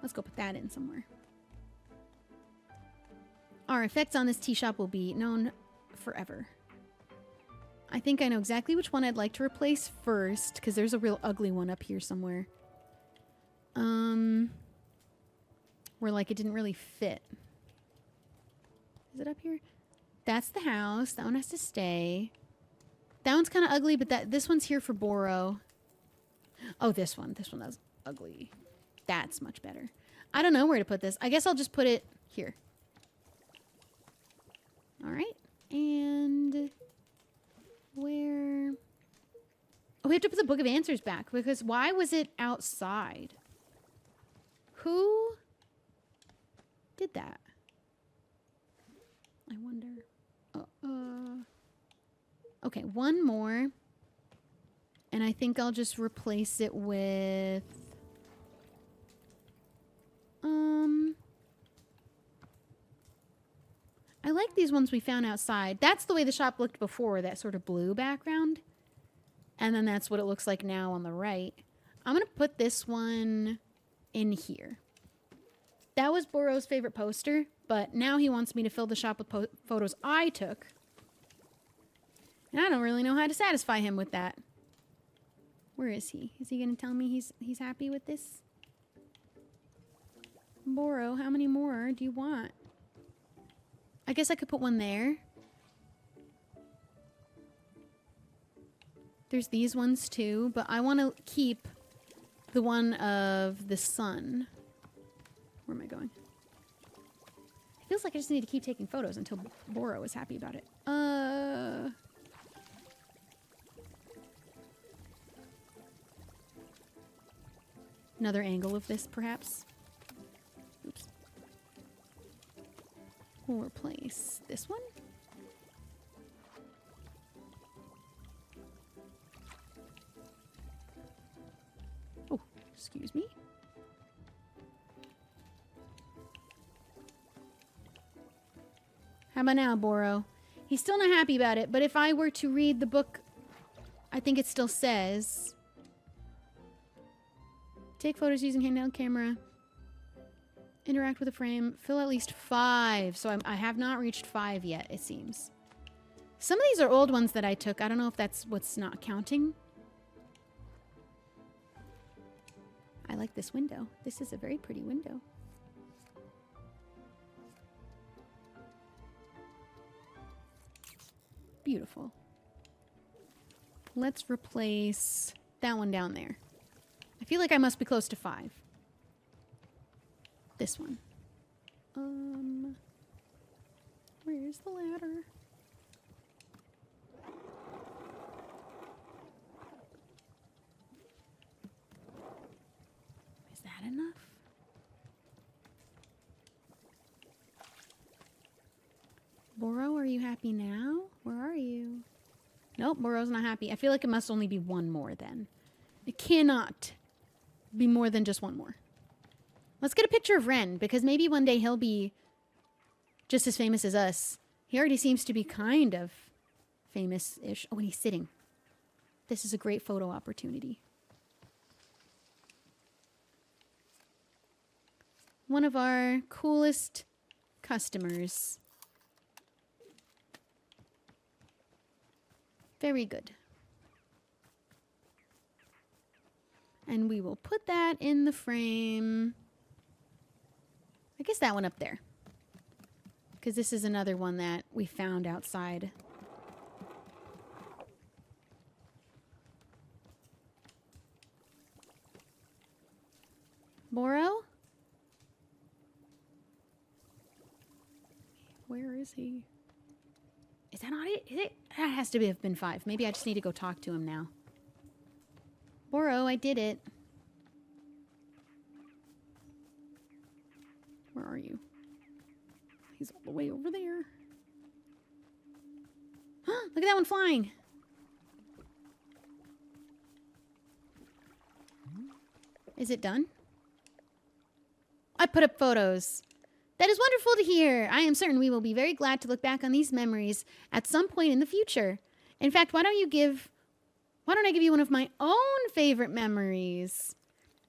Let's go put that in somewhere. Our effects on this tea shop will be known forever. I think I know exactly which one I'd like to replace first, because there's a real ugly one up here somewhere. Where like it didn't really fit. Is it up here? That's the house. That one has to stay. That one's kind of ugly, but this one's here for Boro. Oh, this one. This one, that's ugly. That's much better. I don't know where to put this. I guess I'll just put it here. All right. And where? Oh, we have to put the Book of Answers back because why was it outside? Who did that? I wonder. Okay, one more. And I think I'll just replace it with... I like these ones we found outside. That's the way the shop looked before, that sort of blue background. And then that's what it looks like now on the right. I'm going to put this one in here. That was Boro's favorite poster, but now he wants me to fill the shop with photos I took. And I don't really know how to satisfy him with that. Where is he? Is he going to tell me he's happy with this? Boro, how many more do you want? I guess I could put one there. There's these ones too, but I want to keep the one of the sun. Where am I going? It feels like I just need to keep taking photos until Boro is happy about it. Another angle of this, perhaps. Oops. We'll replace this one. Oh, excuse me. How about now, Boro? He's still not happy about it, but if I were to read the book, I think it still says... Take photos using handheld camera. Interact with a frame. Fill at least 5. So I have not reached 5 yet, it seems. Some of these are old ones that I took. I don't know if that's what's not counting. I like this window. This is a very pretty window. Beautiful. Let's replace that one down there. I feel like I must be close to 5. This one. Where's the ladder? Is that enough? Boro, are you happy now? Where are you? Nope, Boro's not happy. I feel like it must only be one more then. It cannot be more than just one more. Let's get a picture of Ren, because maybe one day he'll be just as famous as us. He already seems to be kind of famous-ish. Oh, and he's sitting. This is a great photo opportunity. One of our coolest customers. Very good. And we will put that in the frame. I guess that one up there. Because this is another one that we found outside. Boro? Where is he? Is that not it? Is it? That has to have been 5. Maybe I just need to go talk to him now. Boro, I did it. Where are you? He's all the way over there. Look at that one flying. Is it done? I put up photos. That is wonderful to hear. I am certain we will be very glad to look back on these memories at some point in the future. In fact, why don't I give you one of my own favorite memories?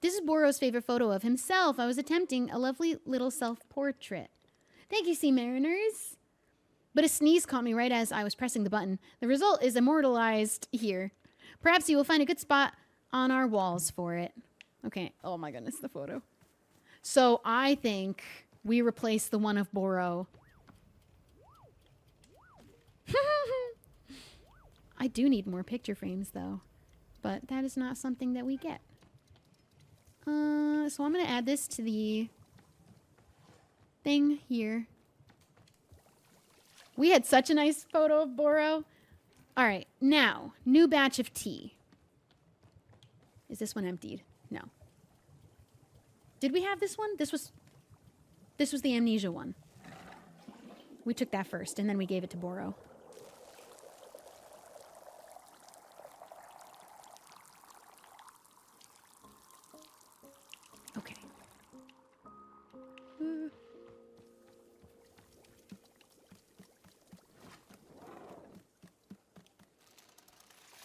This is Boro's favorite photo of himself. I was attempting a lovely little self-portrait. Thank you, Sea Mariners. But a sneeze caught me right as I was pressing the button. The result is immortalized here. Perhaps you will find a good spot on our walls for it. Okay. Oh my goodness, the photo. So I think we replace the one of Boro. I do need more picture frames though, but that is not something that we get. So I'm going to add this to the thing here. We had such a nice photo of Boro. All right, now, new batch of tea. Is this one emptied? No. Did we have this one? This was the amnesia one. We took that first, and then we gave it to Boro. Okay.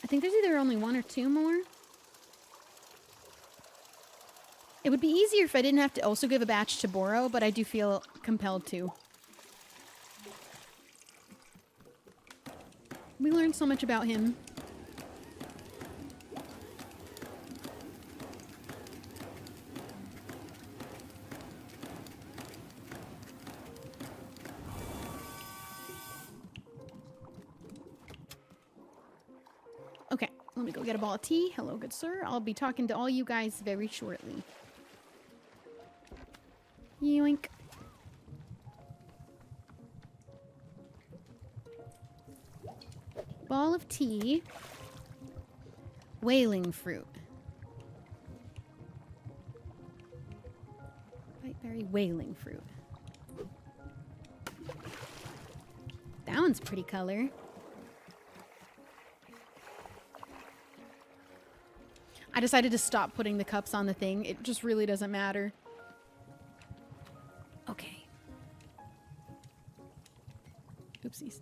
I think there's either only 1 or 2 more. It would be easier if I didn't have to also give a batch to Boro, but I do feel compelled to. We learned so much about him. Let me go get a ball of tea. Hello, good sir. I'll be talking to all you guys very shortly. Yoink. Ball of tea. Whaling fruit. Whiteberry whaling fruit. That one's pretty color. I decided to stop putting the cups on the thing. It just really doesn't matter. Okay. Oopsies.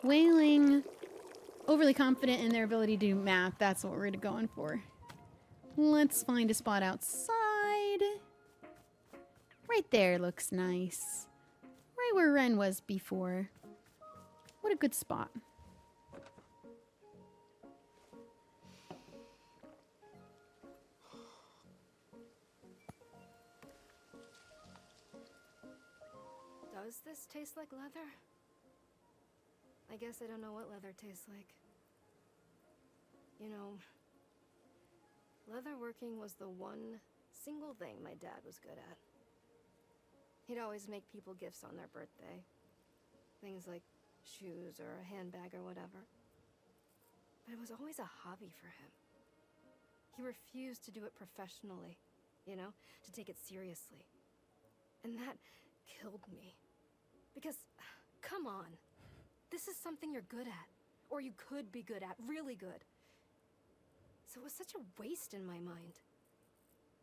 Whaling. Overly confident in their ability to do math. That's what we're going for. Let's find a spot outside. Right there looks nice. Right where Ren was before. What a good spot. Does this taste like leather? I guess I don't know what leather tastes like. You know, leatherworking was the one single thing my dad was good at. He'd always make people gifts on their birthday. Things like shoes or a handbag or whatever. But it was always a hobby for him. He refused to do it professionally, you know, to take it seriously. And that killed me. Because, come on, this is something you're good at. Or you could be good at, really good. So it was such a waste in my mind.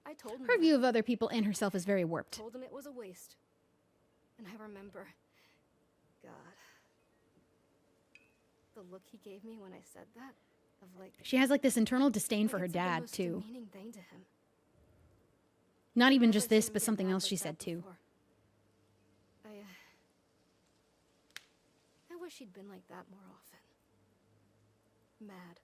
I told him Her view of other people and herself is very warped. Told him it was a waste. And I remember, God, the look he gave me when I said that, of like... She has like this internal disdain for her it's like the dad, most too. demeaning thing to him. Not even Never just this, seen him but get something mad else like she that said, too. before. I wish he'd been like that more often. Mad.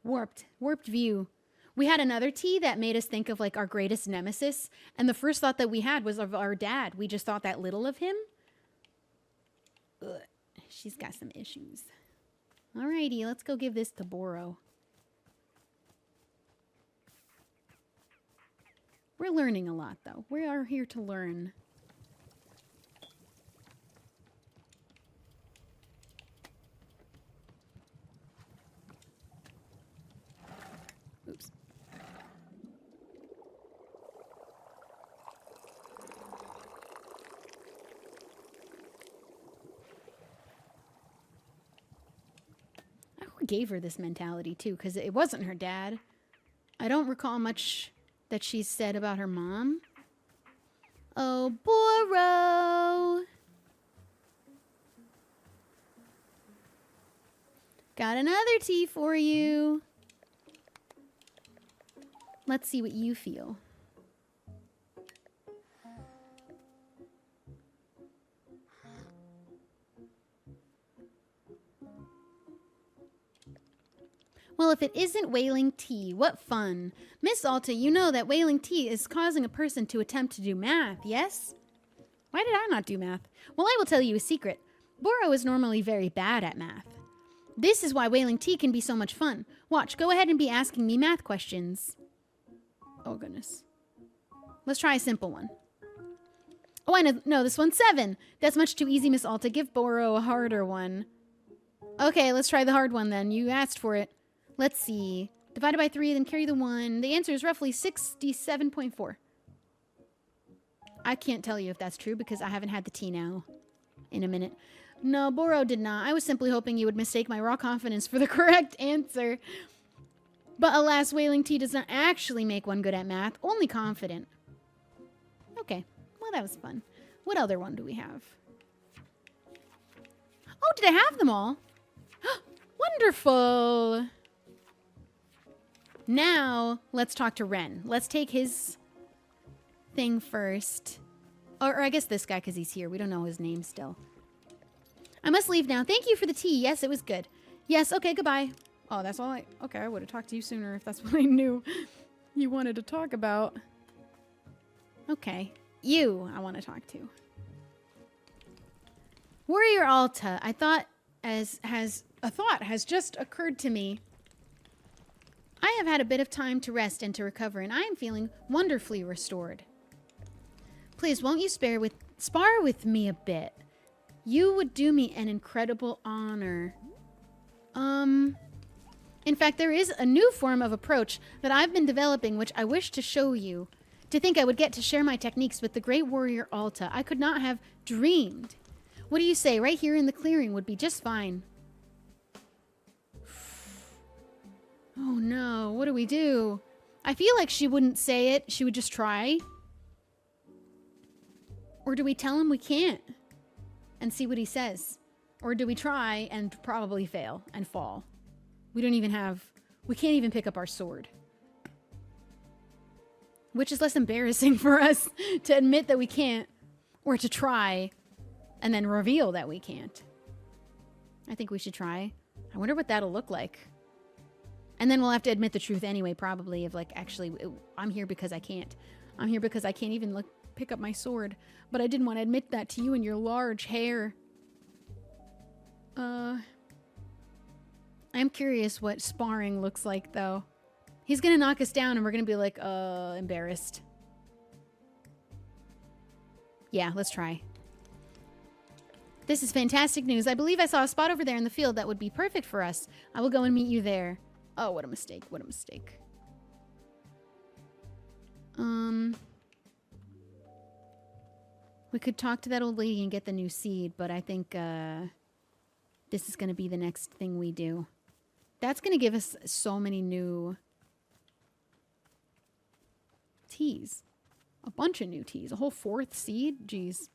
Warped view. We had another tea that made us think of like our greatest nemesis, and the first thought that we had was of our dad. We just thought that little of him. Ugh, she's got some issues. Alrighty, let's go give this to Boro. We're learning a lot, though. We are here to learn. Oops. I gave her this mentality, too, because it wasn't her dad. I don't recall much that she said about her mom. Oh, Boro! Got another tea for you. Let's see what you feel. Well, if it isn't whaling tea, what fun. Miss Alta, you know that whaling tea is causing a person to attempt to do math, yes? Why did I not do math? Well, I will tell you a secret. Boro is normally very bad at math. This is why whaling tea can be so much fun. Watch, go ahead and be asking me math questions. Oh, goodness. Let's try a simple one. Oh, I know this one's 7. That's much too easy, Miss Alta. Give Boro a harder one. Okay, let's try the hard one then. You asked for it. Let's see. Divided by 3, then carry the 1. The answer is roughly 67.4. I can't tell you if that's true because I haven't had the tea now in a minute. No, Boro did not. I was simply hoping you would mistake my raw confidence for the correct answer. But alas, whaling tea does not actually make one good at math, only confident. Okay, well that was fun. What other one do we have? Oh, did I have them all? Wonderful! Now, let's talk to Ren. Let's take his thing first. Or I guess this guy, because he's here. We don't know his name still. I must leave now. Thank you for the tea. Yes, it was good. Yes, okay, goodbye. Oh, that's all okay, I would have talked to you sooner if that's what I knew you wanted to talk about. Okay. You, I want to talk to. Warrior Alta, a thought has just occurred to me. I have had a bit of time to rest and to recover, and I am feeling wonderfully restored. Please, won't you spar with me a bit? You would do me an incredible honor. In fact, there is a new form of approach that I've been developing, which I wish to show you. To think I would get to share my techniques with the great warrior Alta, I could not have dreamed. What do you say? Right here in the clearing would be just fine. Oh no, what do we do? I feel like she wouldn't say it. She would just try. Or do we tell him we can't and see what he says? Or do we try and probably fail and fall? We can't even pick up our sword. Which is less embarrassing for us to admit that we can't, or to try and then reveal that we can't. I think we should try. I wonder what that'll look like. And then we'll have to admit the truth anyway, probably, of like, actually, I'm here because I can't. I'm here because I can't even pick up my sword. But I didn't want to admit that to you and your large hair. I'm curious what sparring looks like, though. He's gonna knock us down and we're gonna be like, embarrassed. Yeah, let's try. This is fantastic news. I believe I saw a spot over there in the field that would be perfect for us. I will go and meet you there. Oh, what a mistake. What a mistake. We could talk to that old lady and get the new seed, but I think this is going to be the next thing we do. That's going to give us so many new teas. A bunch of new teas. A whole 4th seed? Jeez.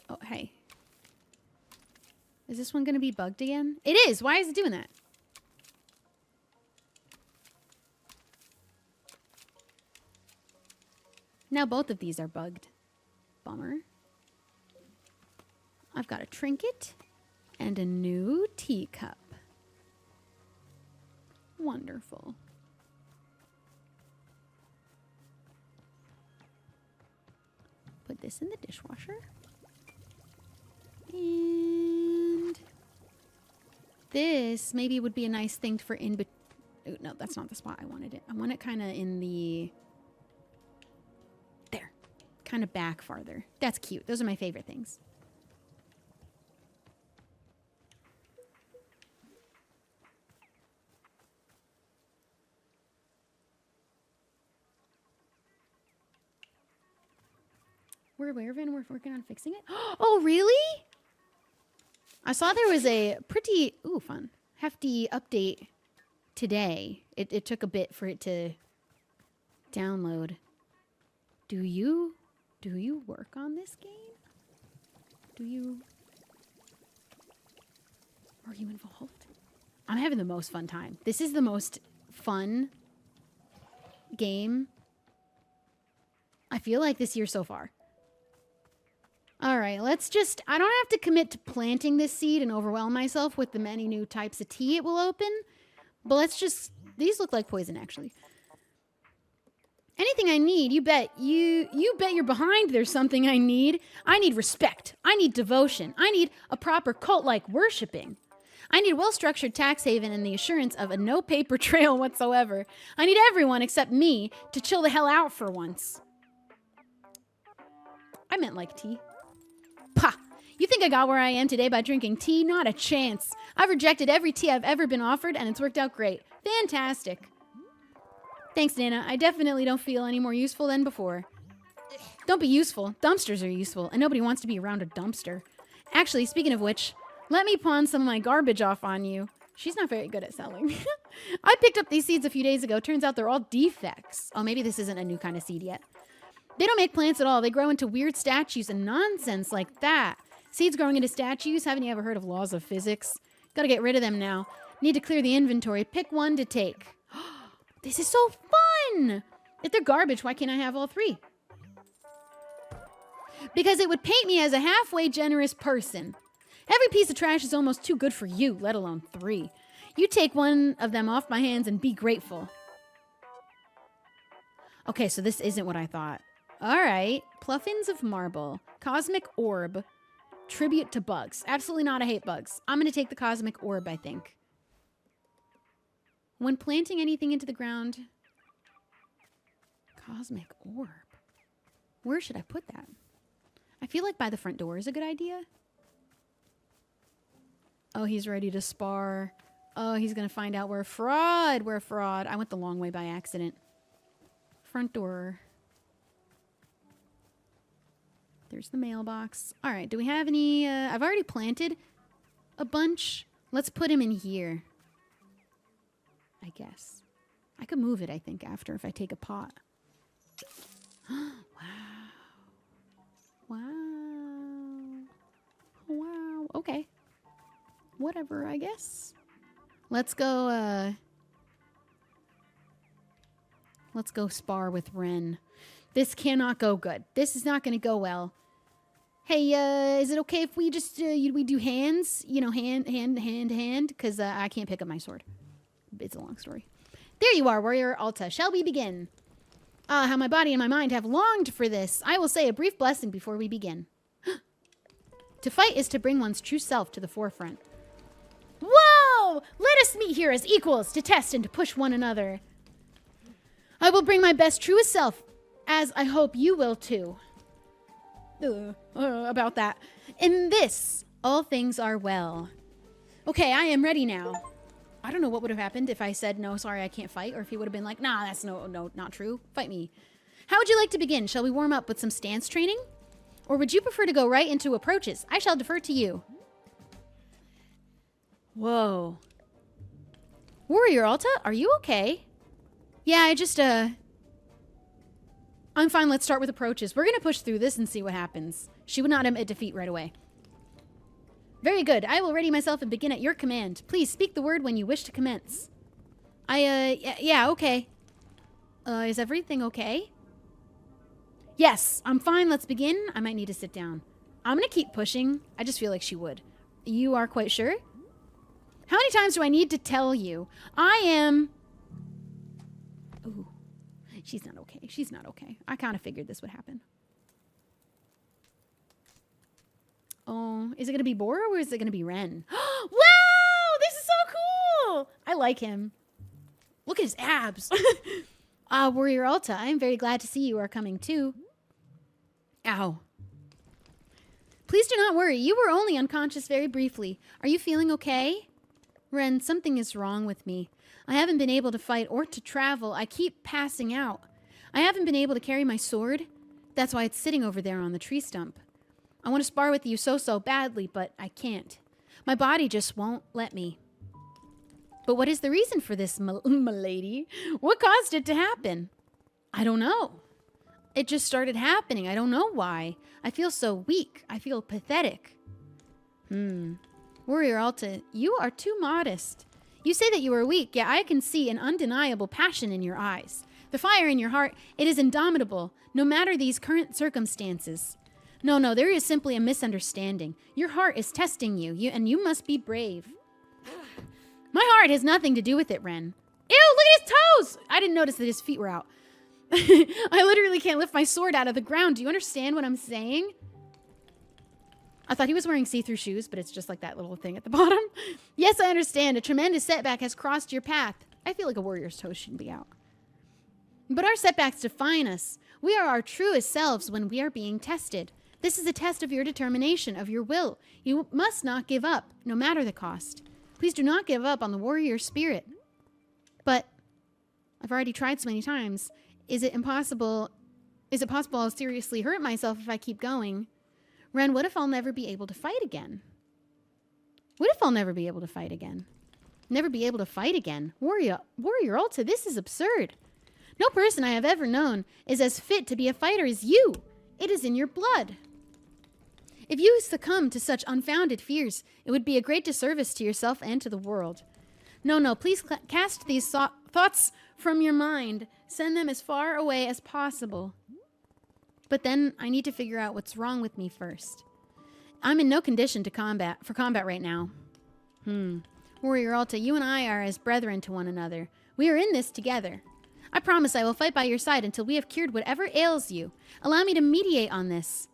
Oh, hey. Is this one going to be bugged again? It is! Why is it doing that? Now both of these are bugged. Bummer. I've got a trinket and a new teacup. Wonderful. Put this in the dishwasher. And this maybe would be a nice thing for in between. Oh, no, that's not the spot I wanted it. I want it kind of in the... There. Kind of back farther. That's cute. Those are my favorite things. We're aware of it and we're working on fixing it. Oh, really? I saw there was a pretty, fun, hefty update today. It took a bit for it to download. Do you work on this game? Are you involved? I'm having the most fun time. This is the most fun game I feel like this year so far. All right, I don't have to commit to planting this seed and overwhelm myself with the many new types of tea it will open. But these look like poison, actually. Anything I need, you bet you're behind there's something I need. I need respect. I need devotion. I need a proper cult-like worshipping. I need a well-structured tax haven and the assurance of a no paper trail whatsoever. I need everyone except me to chill the hell out for once. I meant like tea. Pah! You think I got where I am today by drinking tea? Not a chance. I've rejected every tea I've ever been offered, and it's worked out great. Fantastic. Thanks, Nana. I definitely don't feel any more useful than before. Don't be useful. Dumpsters are useful, and nobody wants to be around a dumpster. Actually, speaking of which, let me pawn some of my garbage off on you. She's not very good at selling. I picked up these seeds a few days ago. Turns out they're all defects. Oh, maybe this isn't a new kind of seed yet. They don't make plants at all. They grow into weird statues and nonsense like that. Seeds growing into statues? Haven't you ever heard of laws of physics? Gotta get rid of them now. Need to clear the inventory. Pick one to take. This is so fun! If they're garbage, why can't I have all 3? Because it would paint me as a halfway generous person. Every piece of trash is almost too good for you, let alone 3. You take one of them off my hands and be grateful. Okay, so this isn't what I thought. All right. Pluffins of marble. Cosmic orb. Tribute to bugs. Absolutely not. I hate bugs. I'm going to take the cosmic orb, I think. When planting anything into the ground. Cosmic orb. Where should I put that? I feel like by the front door is a good idea. Oh, he's ready to spar. Oh, he's going to find out we're fraud. We're fraud. I went the long way by accident. Front door. There's the mailbox. All right, do we have any... I've already planted a bunch. Let's put him in here. I guess. I could move it, I think, after if I take a pot. Wow. Wow. Wow. Okay. Whatever, I guess. Let's go spar with Ren. This cannot go good. This is not going to go well. Hey, is it okay if we just, we do hands? You know, hand? Because I can't pick up my sword. It's a long story. There you are, Warrior Alta. Shall we begin? How my body and my mind have longed for this. I will say a brief blessing before we begin. To fight is to bring one's true self to the forefront. Whoa! Let us meet here as equals to test and to push one another. I will bring my best, truest self, as I hope you will too. About that. In this, all things are well. Okay, I am ready now. I don't know what would have happened if I said, no, sorry, I can't fight, or if he would have been like, nah, that's no, not true. Fight me. How would you like to begin? Shall we warm up with some stance training? Or would you prefer to go right into approaches? I shall defer to you. Whoa. Warrior Alta, are you okay? Yeah, I just, I'm fine, let's start with approaches. We're gonna push through this and see what happens. She would not admit defeat right away. Very good. I will ready myself and begin at your command. Please speak the word when you wish to commence. Yeah, okay. Is everything okay? Yes, I'm fine. Let's begin. I might need to sit down. I'm gonna keep pushing. I just feel like she would. You are quite sure? How many times do I need to tell you? I am... Ooh. She's not okay. She's not okay. I kind of figured this would happen. Oh, is it going to be Bora or is it going to be Ren? Wow! This is so cool! I like him. Look at his abs. Warrior Alta, I am very glad to see you are coming too. Ow. Please do not worry. You were only unconscious very briefly. Are you feeling okay? Ren, something is wrong with me. I haven't been able to fight or to travel. I keep passing out. I haven't been able to carry my sword. That's why it's sitting over there on the tree stump. I want to spar with you so badly, but I can't. My body just won't let me. But what is the reason for this, m'lady? What caused it to happen? I don't know. It just started happening. I don't know why. I feel so weak. I feel pathetic. Warrior Alta, you are too modest. You say that you are weak, yet I can see an undeniable passion in your eyes. The fire in your heart, it is indomitable, no matter these current circumstances. No, there is simply a misunderstanding. Your heart is testing you, and you must be brave. My heart has nothing to do with it, Ren. Ew, look at his toes! I didn't notice that his feet were out. I literally can't lift my sword out of the ground. Do you understand what I'm saying? I thought he was wearing see-through shoes, but it's just like that little thing at the bottom. Yes, I understand. A tremendous setback has crossed your path. I feel like a warrior's toes shouldn't be out. But our setbacks define us. We are our truest selves when we are being tested. This is a test of your determination, of your will. You must not give up, no matter the cost. Please do not give up on the warrior spirit. But I've already tried so many times. Is it possible I'll seriously hurt myself if I keep going? Ren, what if I'll never be able to fight again? What if I'll never be able to fight again? Never be able to fight again? Warrior Alta, this is absurd. No person I have ever known is as fit to be a fighter as you. It is in your blood. If you succumb to such unfounded fears, it would be a great disservice to yourself and to the world. No, please cast these thoughts from your mind. Send them as far away as possible. But then I need to figure out what's wrong with me first. I'm in no condition for combat right now. Warrior Alta, you and I are as brethren to one another. We are in this together. I promise I will fight by your side until we have cured whatever ails you. Allow me to meditate on this.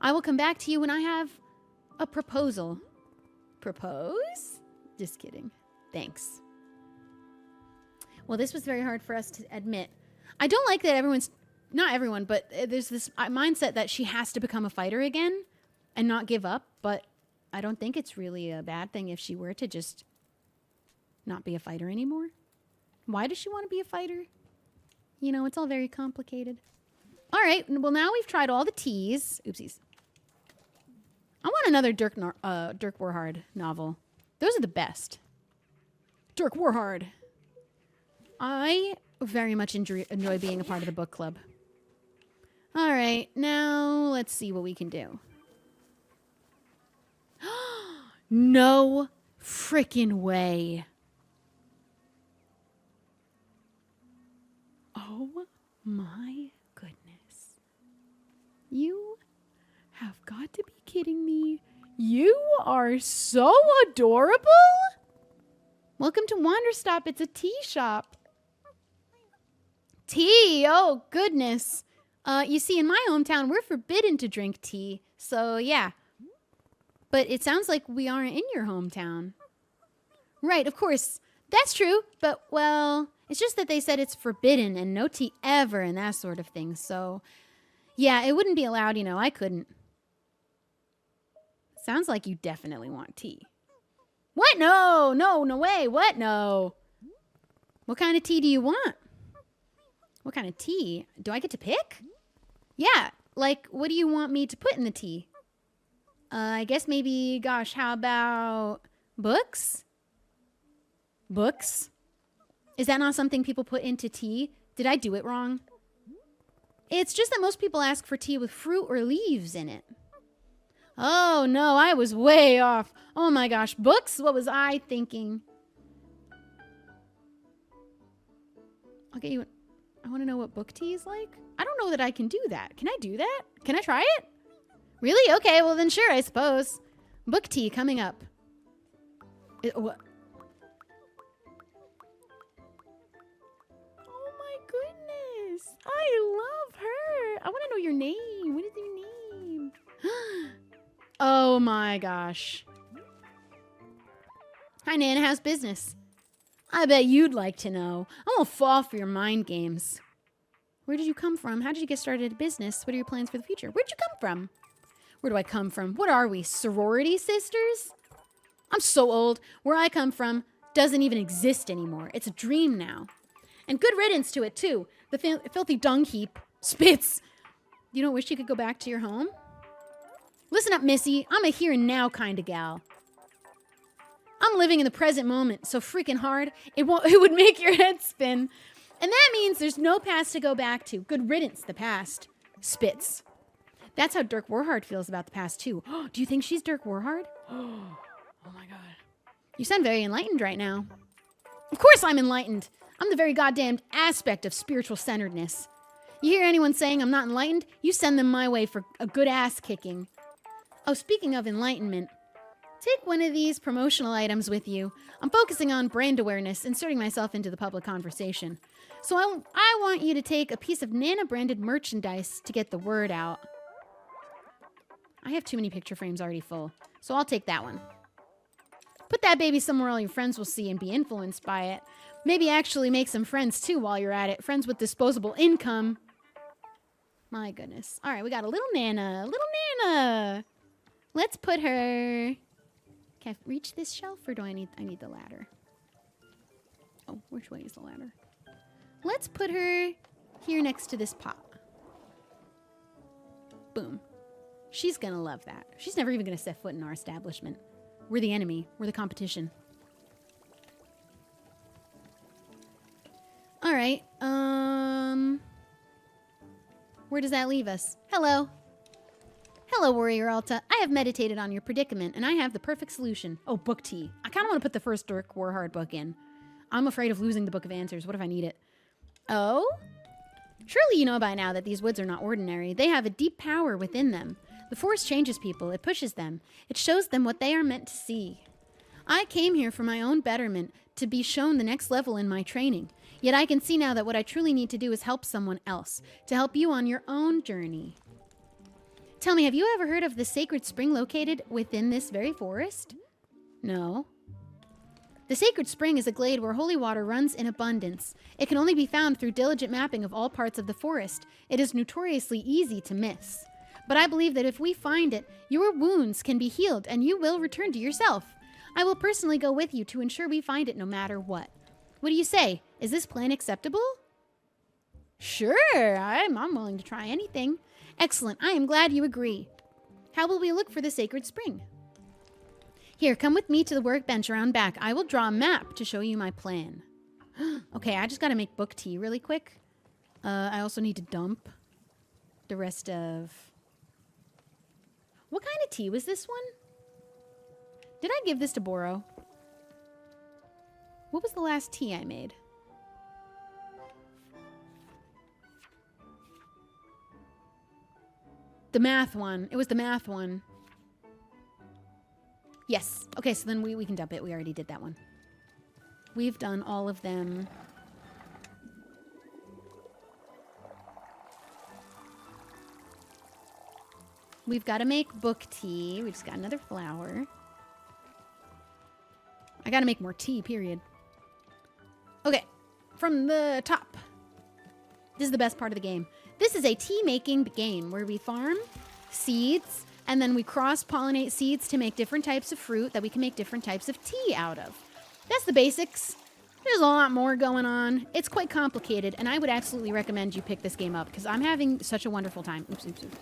I will come back to you when I have a proposal. Propose? Just kidding. Thanks. Well, this was very hard for us to admit. I don't like that not everyone, but there's this mindset that she has to become a fighter again and not give up, but I don't think it's really a bad thing if she were to just not be a fighter anymore. Why does she want to be a fighter? You know, it's all very complicated. All right, well, now we've tried all the teas. Oopsies. I want another Dirk Warhard novel. Those are the best. Dirk Warhard. I very much enjoy being a part of the book club. All right, now let's see what we can do. No frickin' way. Oh my goodness. You have got to be kidding me. You are so adorable. Welcome to Wanderstop. It's a tea shop. Tea, oh goodness. You see, in my hometown, we're forbidden to drink tea. So, yeah. But it sounds like we aren't in your hometown. Right, of course. That's true. But, well, it's just that they said it's forbidden and no tea ever and that sort of thing. So, yeah, it wouldn't be allowed, you know. I couldn't. Sounds like you definitely want tea. What? No, no way. What? No. What kind of tea do you want? What kind of tea? Do I get to pick? Yeah, like, what do you want me to put in the tea? I guess maybe, gosh, how about books? Books? Is that not something people put into tea? Did I do it wrong? It's just that most people ask for tea with fruit or leaves in it. Oh, no, I was way off. Oh, my gosh. Books? What was I thinking? I'll get you... I want to know what book tea is like. I don't know that I can do that. Can I do that? Can I try it? Really? Okay, well then sure, I suppose. Book tea coming up. What? Oh my goodness. I love her. I want to know your name. What is your name? Oh my gosh. Hi, Nana. How's business? I bet you'd like to know. I won't fall for your mind games. Where did you come from? How did you get started in business? What are your plans for the future? Where'd you come from? Where do I come from? What are we, sorority sisters? I'm so old. Where I come from doesn't even exist anymore. It's a dream now. And good riddance to it, too. The filthy dung heap. Spits. You don't wish you could go back to your home? Listen up, Missy. I'm a here and now kind of gal. I'm living in the present moment so freaking hard, it would make your head spin. And that means there's no past to go back to. Good riddance, the past. Spits. That's how Dirk Warhard feels about the past, too. Do you think she's Dirk Warhard? Oh my God. You sound very enlightened right now. Of course I'm enlightened. I'm the very goddamned aspect of spiritual centeredness. You hear anyone saying I'm not enlightened? You send them my way for a good ass kicking. Oh, speaking of enlightenment, take one of these promotional items with you. I'm focusing on brand awareness, inserting myself into the public conversation. So I want you to take a piece of Nana-branded merchandise to get the word out. I have too many picture frames already full, so I'll take that one. Put that baby somewhere all your friends will see and be influenced by it. Maybe actually make some friends, too, while you're at it. Friends with disposable income. My goodness. All right, we got a little Nana. Little Nana! Let's put her... Can I reach this shelf, or do I need the ladder? Oh, which way is the ladder? Let's put her here next to this pot. Boom. She's gonna love that. She's never even gonna set foot in our establishment. We're the enemy. We're the competition. All right. Where does that leave us? Hello. Hello, Warrior Alta. I have meditated on your predicament, and I have the perfect solution. Oh, book tea. I kind of want to put the first Dirk Warhard book in. I'm afraid of losing the Book of Answers. What if I need it? Oh? Surely you know by now that these woods are not ordinary. They have a deep power within them. The force changes people. It pushes them. It shows them what they are meant to see. I came here for my own betterment, to be shown the next level in my training. Yet I can see now that what I truly need to do is help someone else, to help you on your own journey. Tell me, have you ever heard of the sacred spring located within this very forest? No. The sacred spring is a glade where holy water runs in abundance. It can only be found through diligent mapping of all parts of the forest. It is notoriously easy to miss. But I believe that if we find it, your wounds can be healed and you will return to yourself. I will personally go with you to ensure we find it no matter what. What do you say? Is this plan acceptable? Sure, I'm willing to try anything. Excellent, I am glad you agree. How will we look for the sacred spring? Here, come with me to the workbench around back. I will draw a map to show you my plan. Okay, I just gotta make book tea really quick. I also need to dump the rest of... What kind of tea was this one? Did I give this to Boro? What was the last tea I made? The math one. It was the math one. Yes. Okay, so then we can dump it. We already did that one. We've done all of them. We've got to make book tea. We just got another flower. I got to make more tea, period. Okay, from the top. This is the best part of the game. This is a tea-making game where we farm seeds, and then we cross-pollinate seeds to make different types of fruit that we can make different types of tea out of. That's the basics. There's a lot more going on. It's quite complicated, and I would absolutely recommend you pick this game up, because I'm having such a wonderful time. Oops, oops, oops.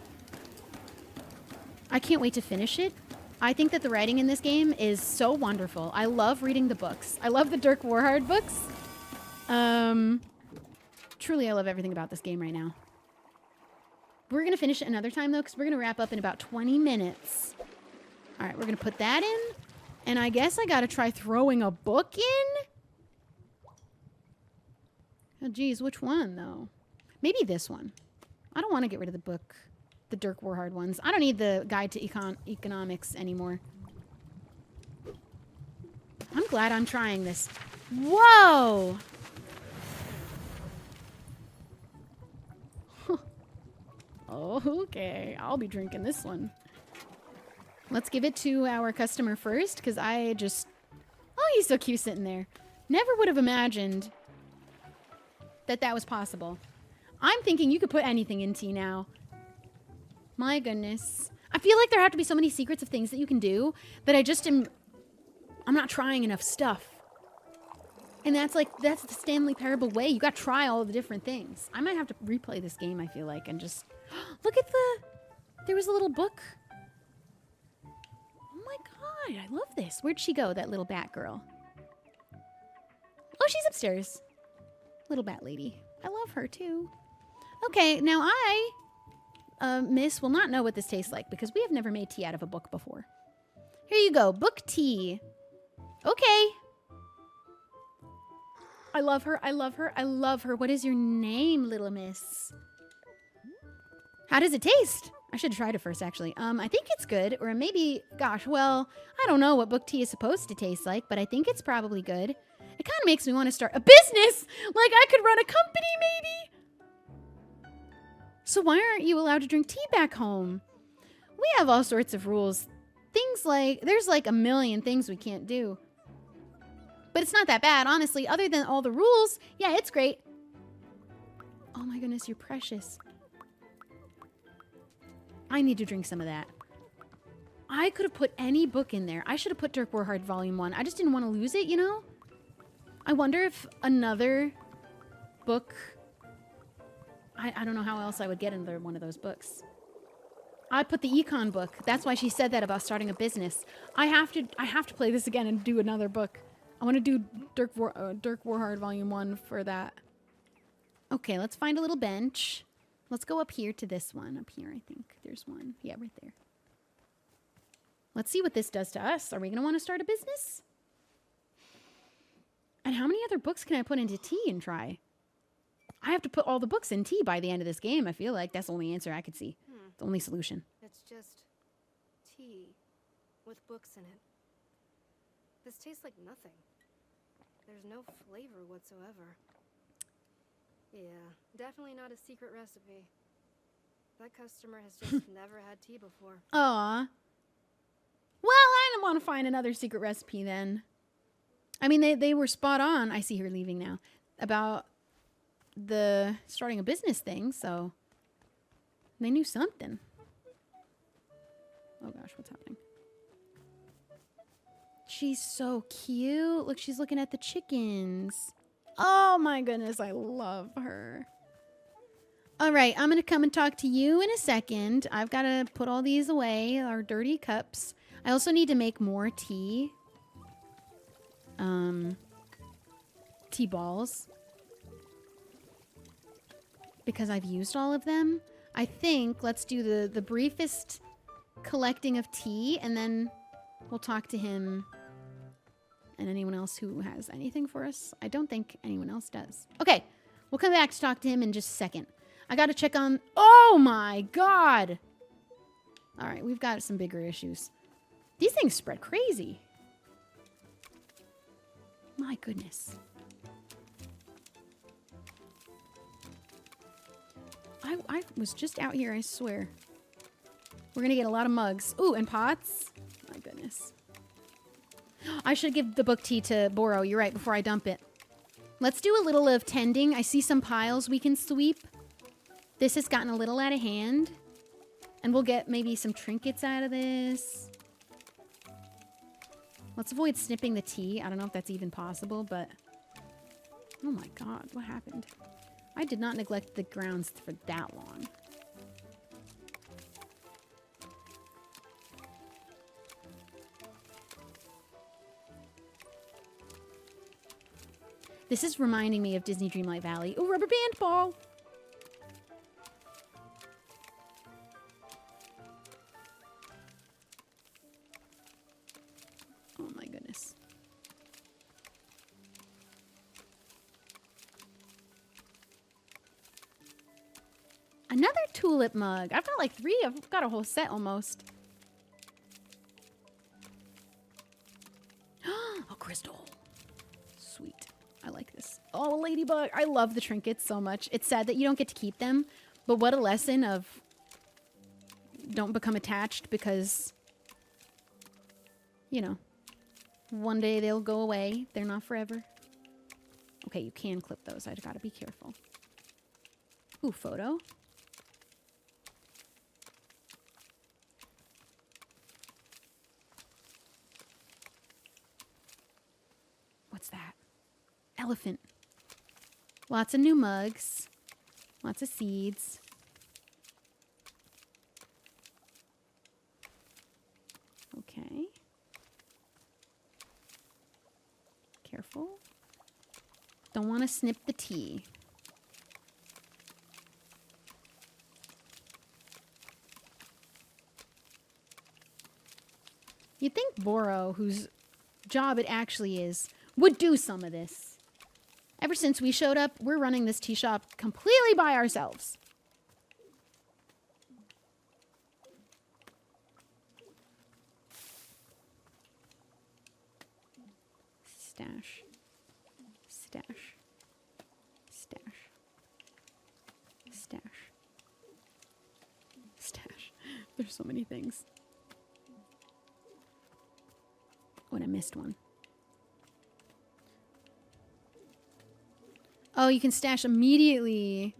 I can't wait to finish it. I think that the writing in this game is so wonderful. I love reading the books. I love the Dirk Warhard books. Truly, I love everything about this game right now. We're going to finish it another time, though, because we're going to wrap up in about 20 minutes. All right, we're going to put that in. And I guess I got to try throwing a book in? Oh, geez, which one, though? Maybe this one. I don't want to get rid of the book, the Dirk Warhard ones. I don't need the Guide to Economics anymore. I'm glad I'm trying this. Whoa! Oh, okay. I'll be drinking this one. Let's give it to our customer first, because I just... Oh, he's so cute sitting there. Never would have imagined that that was possible. I'm thinking you could put anything in tea now. My goodness. I feel like there have to be so many secrets of things that you can do that I just am... I'm not trying enough stuff. And that's the Stanley Parable way. You gotta try all the different things. I might have to replay this game, I feel like, and just... Look at there was a little book. Oh my god, I love this. Where'd she go, that little bat girl? Oh, she's upstairs. Little bat lady. I love her too. Okay, now Miss, will not know what this tastes like because we have never made tea out of a book before. Here you go, book tea. Okay. I love her, I love her, I love her. What is your name, little miss? How does it taste? I should have tried it first, actually. I think it's good, or maybe, gosh, well, I don't know what book tea is supposed to taste like, but I think it's probably good. It kind of makes me want to start a business! Like I could run a company, maybe? So why aren't you allowed to drink tea back home? We have all sorts of rules. Things like, there's like a million things we can't do. But it's not that bad, honestly. Other than all the rules, yeah, it's great. Oh my goodness, you're precious. I need to drink some of that. I could have put any book in there. I should have put Dirk Warhard Volume 1. I just didn't want to lose it, you know? I wonder if another book... I don't know how else I would get another one of those books. I put the econ book. That's why she said that about starting a business. I have to play this again and do another book. I want to do Dirk Warhard Volume 1 for that. Okay, let's find a little bench. Let's go up here to this one. Up here, I think. There's one. Yeah, right there. Let's see what this does to us. Are we going to want to start a business? And how many other books can I put into tea and try? I have to put all the books in tea by the end of this game, I feel like. That's the only answer I could see. The only solution. It's just tea with books in it. This tastes like nothing. There's no flavor whatsoever. Yeah, definitely not a secret recipe. That customer has just never had tea before. Aw. Well, I don't want to find another secret recipe then. I mean, they were spot on. I see her leaving now. About the starting a business thing, so they knew something. Oh gosh, what's happening? She's so cute. Look, she's looking at the chickens. Oh my goodness, I love her. All right, I'm going to come and talk to you in a second. I've got to put all these away, our dirty cups. I also need to make more tea. Tea balls. Because I've used all of them. I think let's do the briefest collecting of tea, and then we'll talk to him and anyone else who has anything for us. I don't think anyone else does. Okay, we'll come back to talk to him in just a second. I got to check on... Oh my god! All right, we've got some bigger issues. These things spread crazy. My goodness. I was just out here, I swear. We're gonna get a lot of mugs. Ooh, and pots. My goodness. I should give the book tea to Boro. You're right, before I dump it. Let's do a little of tending. I see some piles we can sweep. This has gotten a little out of hand. And we'll get maybe some trinkets out of this. Let's avoid snipping the tea. I don't know if that's even possible, but... Oh my god, what happened? I did not neglect the grounds for that long. This is reminding me of Disney Dreamlight Valley. Ooh, rubber band ball! Oh my goodness. Another tulip mug. I've got like 3. I've got a whole set almost. Oh, crystal. Sweet. I like this. Oh, ladybug. I love the trinkets so much. It's sad that you don't get to keep them, but what a lesson of don't become attached because, you know, one day they'll go away. They're not forever. Okay, you can clip those. I've got to be careful. Ooh, photo. What's that? Elephant. Lots of new mugs. Lots of seeds. Okay. Careful. Don't want to snip the tea. You'd think Boro, whose job it actually is, would do some of this. Ever since we showed up, we're running this tea shop completely by ourselves. Stash. Stash. Stash. Stash. Stash. There's so many things. Oh, and I missed one. Oh, you can stash immediately.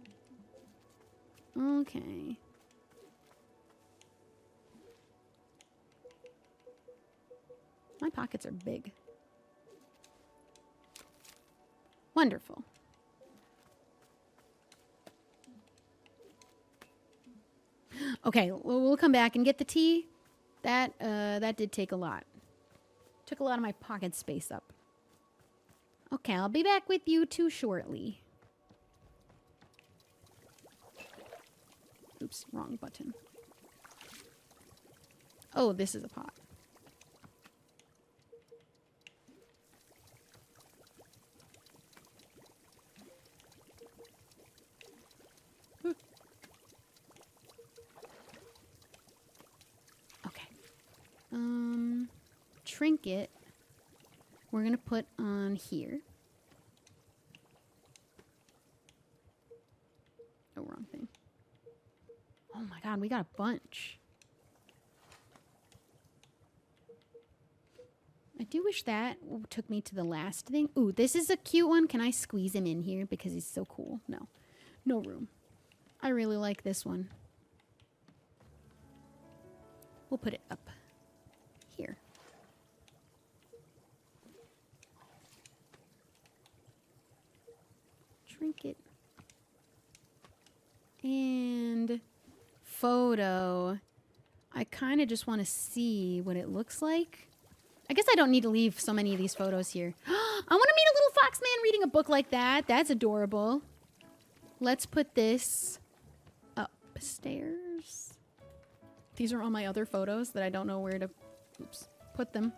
Okay. My pockets are big. Wonderful. Okay, we'll come back and get the tea. That did take a lot. Took a lot of my pocket space up. Okay, I'll be back with you too shortly. Oops, wrong button. Oh, this is a pot. Okay. Trinket. We're gonna put on here. God, we got a bunch. I do wish that took me to the last thing. Ooh, this is a cute one. Can I squeeze him in here because he's so cool? No. No room. I really like this one. We'll put it up here. Trinket. And photo. I kind of just want to see what it looks like. I guess I don't need to leave so many of these photos here. I want to meet a little fox man reading a book like that. That's adorable. Let's put this upstairs. These are all my other photos that I don't know where to put them.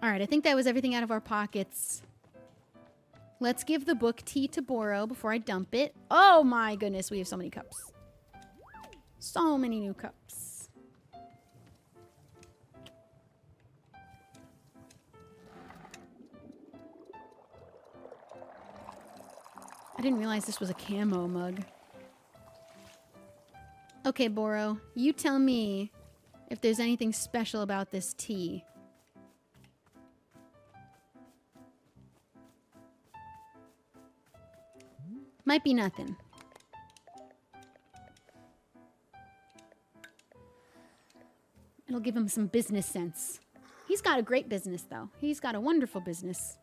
All right, I think that was everything out of our pockets. Let's give the book tea to Boro before I dump it. Oh my goodness, we have so many cups. So many new cups. I didn't realize this was a camo mug. Okay, Boro, you tell me if there's anything special about this tea. Might be nothing. It'll give him some business sense. He's got a great business, though. He's got a wonderful business.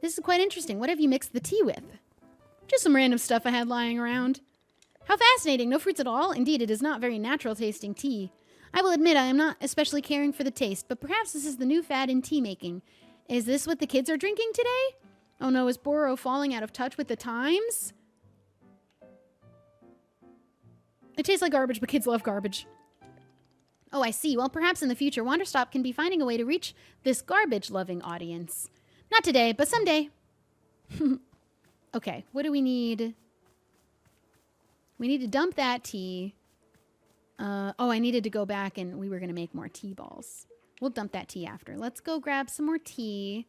This is quite interesting. What have you mixed the tea with? Just some random stuff I had lying around. How fascinating. No fruits at all. Indeed, it is not very natural tasting tea. I will admit I am not especially caring for the taste, but perhaps this is the new fad in tea making. Is this what the kids are drinking today? Oh no, is Boro falling out of touch with the times? It tastes like garbage, but kids love garbage. Oh, I see. Well, perhaps in the future, Wanderstop can be finding a way to reach this garbage-loving audience. Not today, but someday. Okay, what do we need? We need to dump that tea. Oh, I needed to go back and we were going to make more tea balls. We'll dump that tea after. Let's go grab some more tea.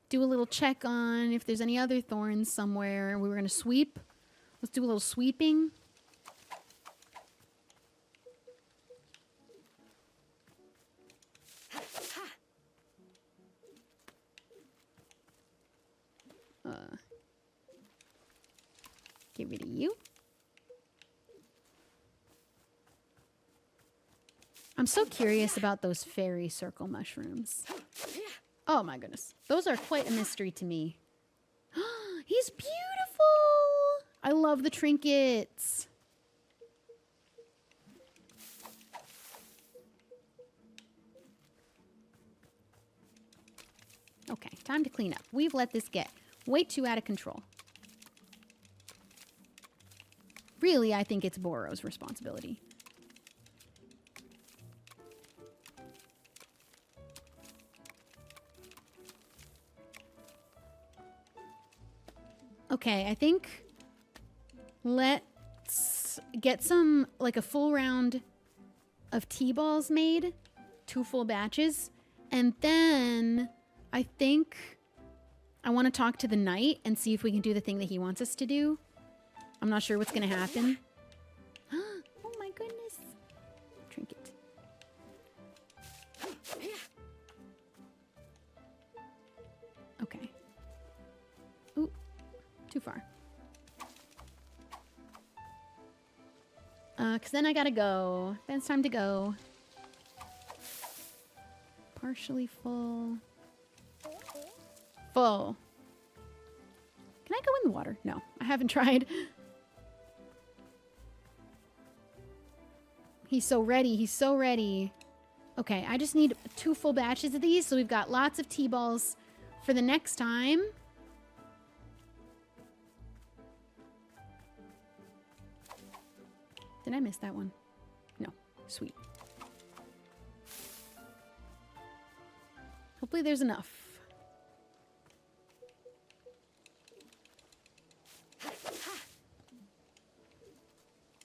Do a little check on if there's any other thorns somewhere. We were going to sweep. Let's do a little sweeping. Get rid of you. I'm so curious about those fairy circle mushrooms. Oh my goodness. Those are quite a mystery to me. He's beautiful. I love the trinkets. Okay, time to clean up. We've let this get way too out of control. Really, I think it's Boro's responsibility. Okay, I think let's get some, like a full round of tea balls made, 2 full batches, and then I think I want to talk to the knight and see if we can do the thing that he wants us to do. I'm not sure what's going to happen. Oh my goodness. Trinket. Okay. Ooh, too far. Because then I gotta go. Then it's time to go. Partially full. Full. Can I go in the water? No, I haven't tried. He's so ready. He's so ready. Okay, I just need 2 full batches of these, so we've got lots of tea balls for the next time. Did I miss that one? No. Sweet. Hopefully there's enough.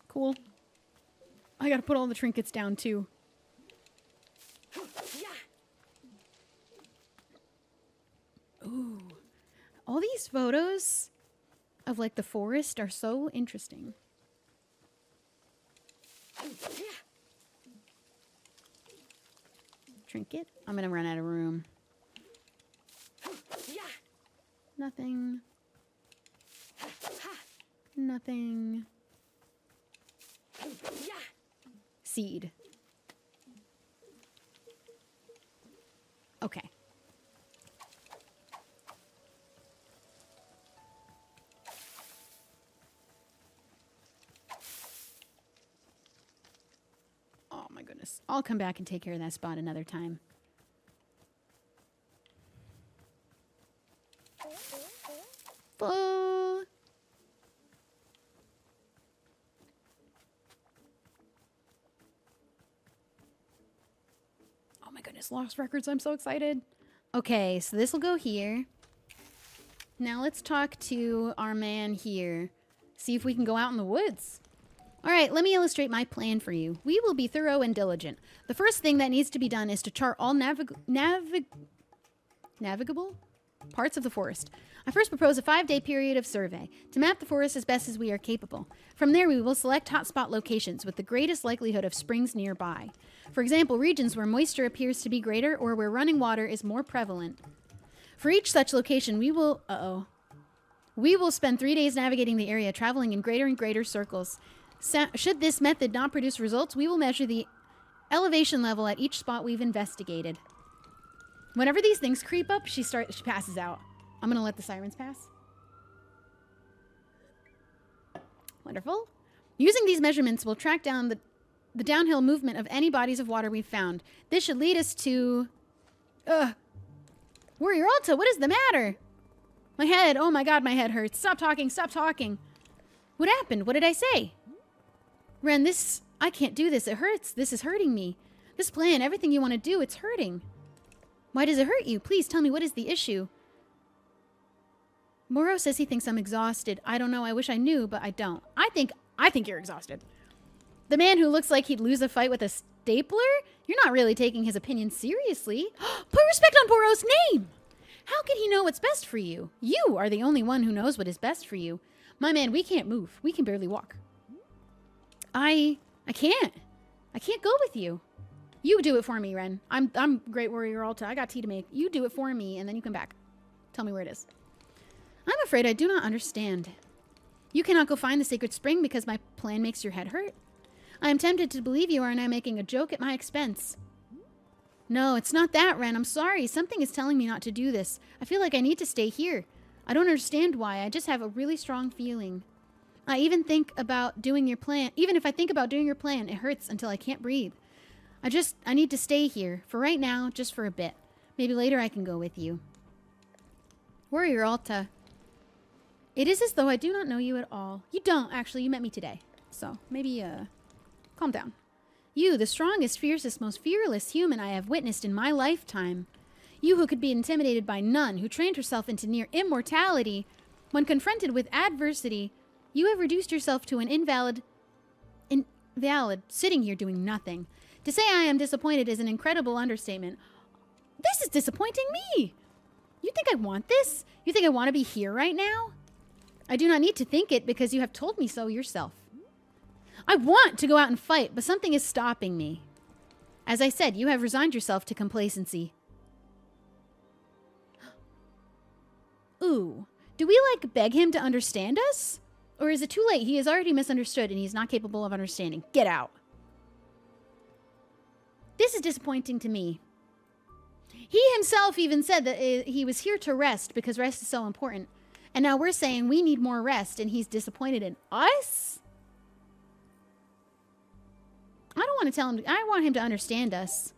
Cool. I gotta put all the trinkets down too. Ooh. All these photos of like the forest are so interesting. Trinket? I'm gonna run out of room. Nothing. Nothing. Seed. Okay. Oh my goodness. I'll come back and take care of that spot another time. Full. Oh my goodness, lost records. I'm so excited. Okay, so this will go here. Now let's talk to our man here. See if we can go out in the woods. All right, let me illustrate my plan for you. We will be thorough and diligent. The first thing that needs to be done is to chart all navigable parts of the forest. I first propose a 5-day period of survey to map the forest as best as we are capable. From there, we will select hotspot locations with the greatest likelihood of springs nearby. For example, regions where moisture appears to be greater or where running water is more prevalent. For each such location, we will spend 3 days navigating the area, traveling in greater and greater circles. Should this method not produce results, we will measure the elevation level at each spot we've investigated. Whenever these things creep up, she passes out. I'm going to let the sirens pass. Wonderful. Using these measurements, we'll track down the downhill movement of any bodies of water we've found. This should lead us to... Warrior Alta, what is the matter? My head. Oh my god, my head hurts. Stop talking, stop talking. What happened? What did I say? Ren, I can't do this. It hurts. This is hurting me. This plan, everything you want to do, it's hurting. Why does it hurt you? Please tell me, what is the issue? Moro says he thinks I'm exhausted. I don't know. I wish I knew, but I don't. I think you're exhausted. The man who looks like he'd lose a fight with a stapler? You're not really taking his opinion seriously. Put respect on Moro's name! How can he know what's best for you? You are the only one who knows what is best for you. My man, we can't move. We can barely walk. I can't. I can't go with you. You do it for me, Ren. I'm Great Warrior Alta. I got tea to make. You do it for me, and then you come back. Tell me where it is. I'm afraid I do not understand. You cannot go find the sacred spring because my plan makes your head hurt? I am tempted to believe you are now making a joke at my expense. No, it's not that, Ren. I'm sorry. Something is telling me not to do this. I feel like I need to stay here. I don't understand why. I just have a really strong feeling. Even if I think about doing your plan, it hurts until I can't breathe. I need to stay here. For right now, just for a bit. Maybe later I can go with you. Warrior Alta. It is as though I do not know you at all. You don't, actually. You met me today. So, maybe, calm down. You, the strongest, fiercest, most fearless human I have witnessed in my lifetime. You who could be intimidated by none, who trained herself into near immortality. When confronted with adversity, you have reduced yourself to an invalid, sitting here doing nothing. To say I am disappointed is an incredible understatement. This is disappointing me. You think I want this? You think I want to be here right now? I do not need to think it because you have told me so yourself. I want to go out and fight, but something is stopping me. As I said, you have resigned yourself to complacency. Ooh, do we beg him to understand us? Or is it too late? He is already misunderstood and he's not capable of understanding. Get out. This is disappointing to me. He himself even said that he was here to rest because rest is so important. And now we're saying we need more rest and he's disappointed in us? I don't want to tell him. I want him to understand us.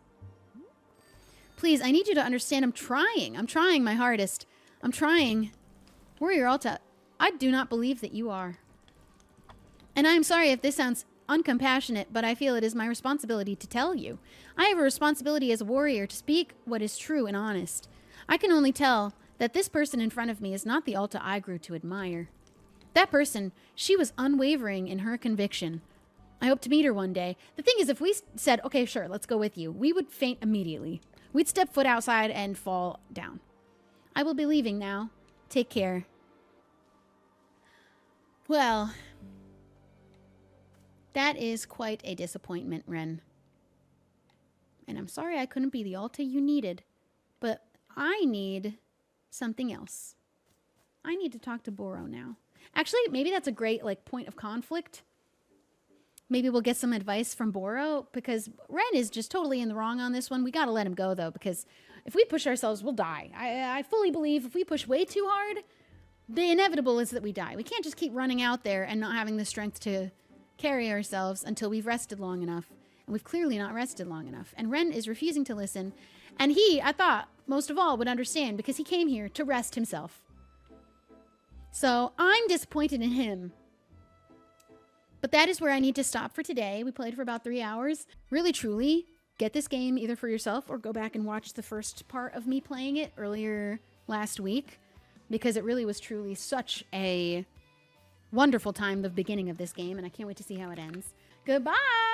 Please, I need you to understand. I'm trying. I'm trying my hardest. I'm trying. Warrior Alta, I do not believe that you are. And I'm sorry if this sounds uncompassionate, but I feel it is my responsibility to tell you. I have a responsibility as a warrior to speak what is true and honest. I can only tell that this person in front of me is not the Alta I grew to admire. That person, she was unwavering in her conviction. I hope to meet her one day. The thing is, if we said, okay, sure, let's go with you, we would faint immediately. We'd step foot outside and fall down. I will be leaving now. Take care. Well, That is quite a disappointment, Ren. And I'm sorry I couldn't be the Alta you needed, but I need something else. I need to talk to Boro now. Actually, maybe that's a great point of conflict. Maybe we'll get some advice from Boro, because Ren is just totally in the wrong on this one. We got to let him go, though, because if we push ourselves, we'll die. I fully believe if we push way too hard, the inevitable is that we die. We can't just keep running out there and not having the strength to carry ourselves until we've rested long enough. And we've clearly not rested long enough. And Ren is refusing to listen. And he, I thought, most of all would understand, because he came here to rest himself. So I'm disappointed in him. But that is where I need to stop for today. We played for about 3 hours. Really, truly, get this game either for yourself or go back and watch the first part of me playing it earlier last week, because it really was truly such a wonderful time, the beginning of this game, and I can't wait to see how it ends. Goodbye!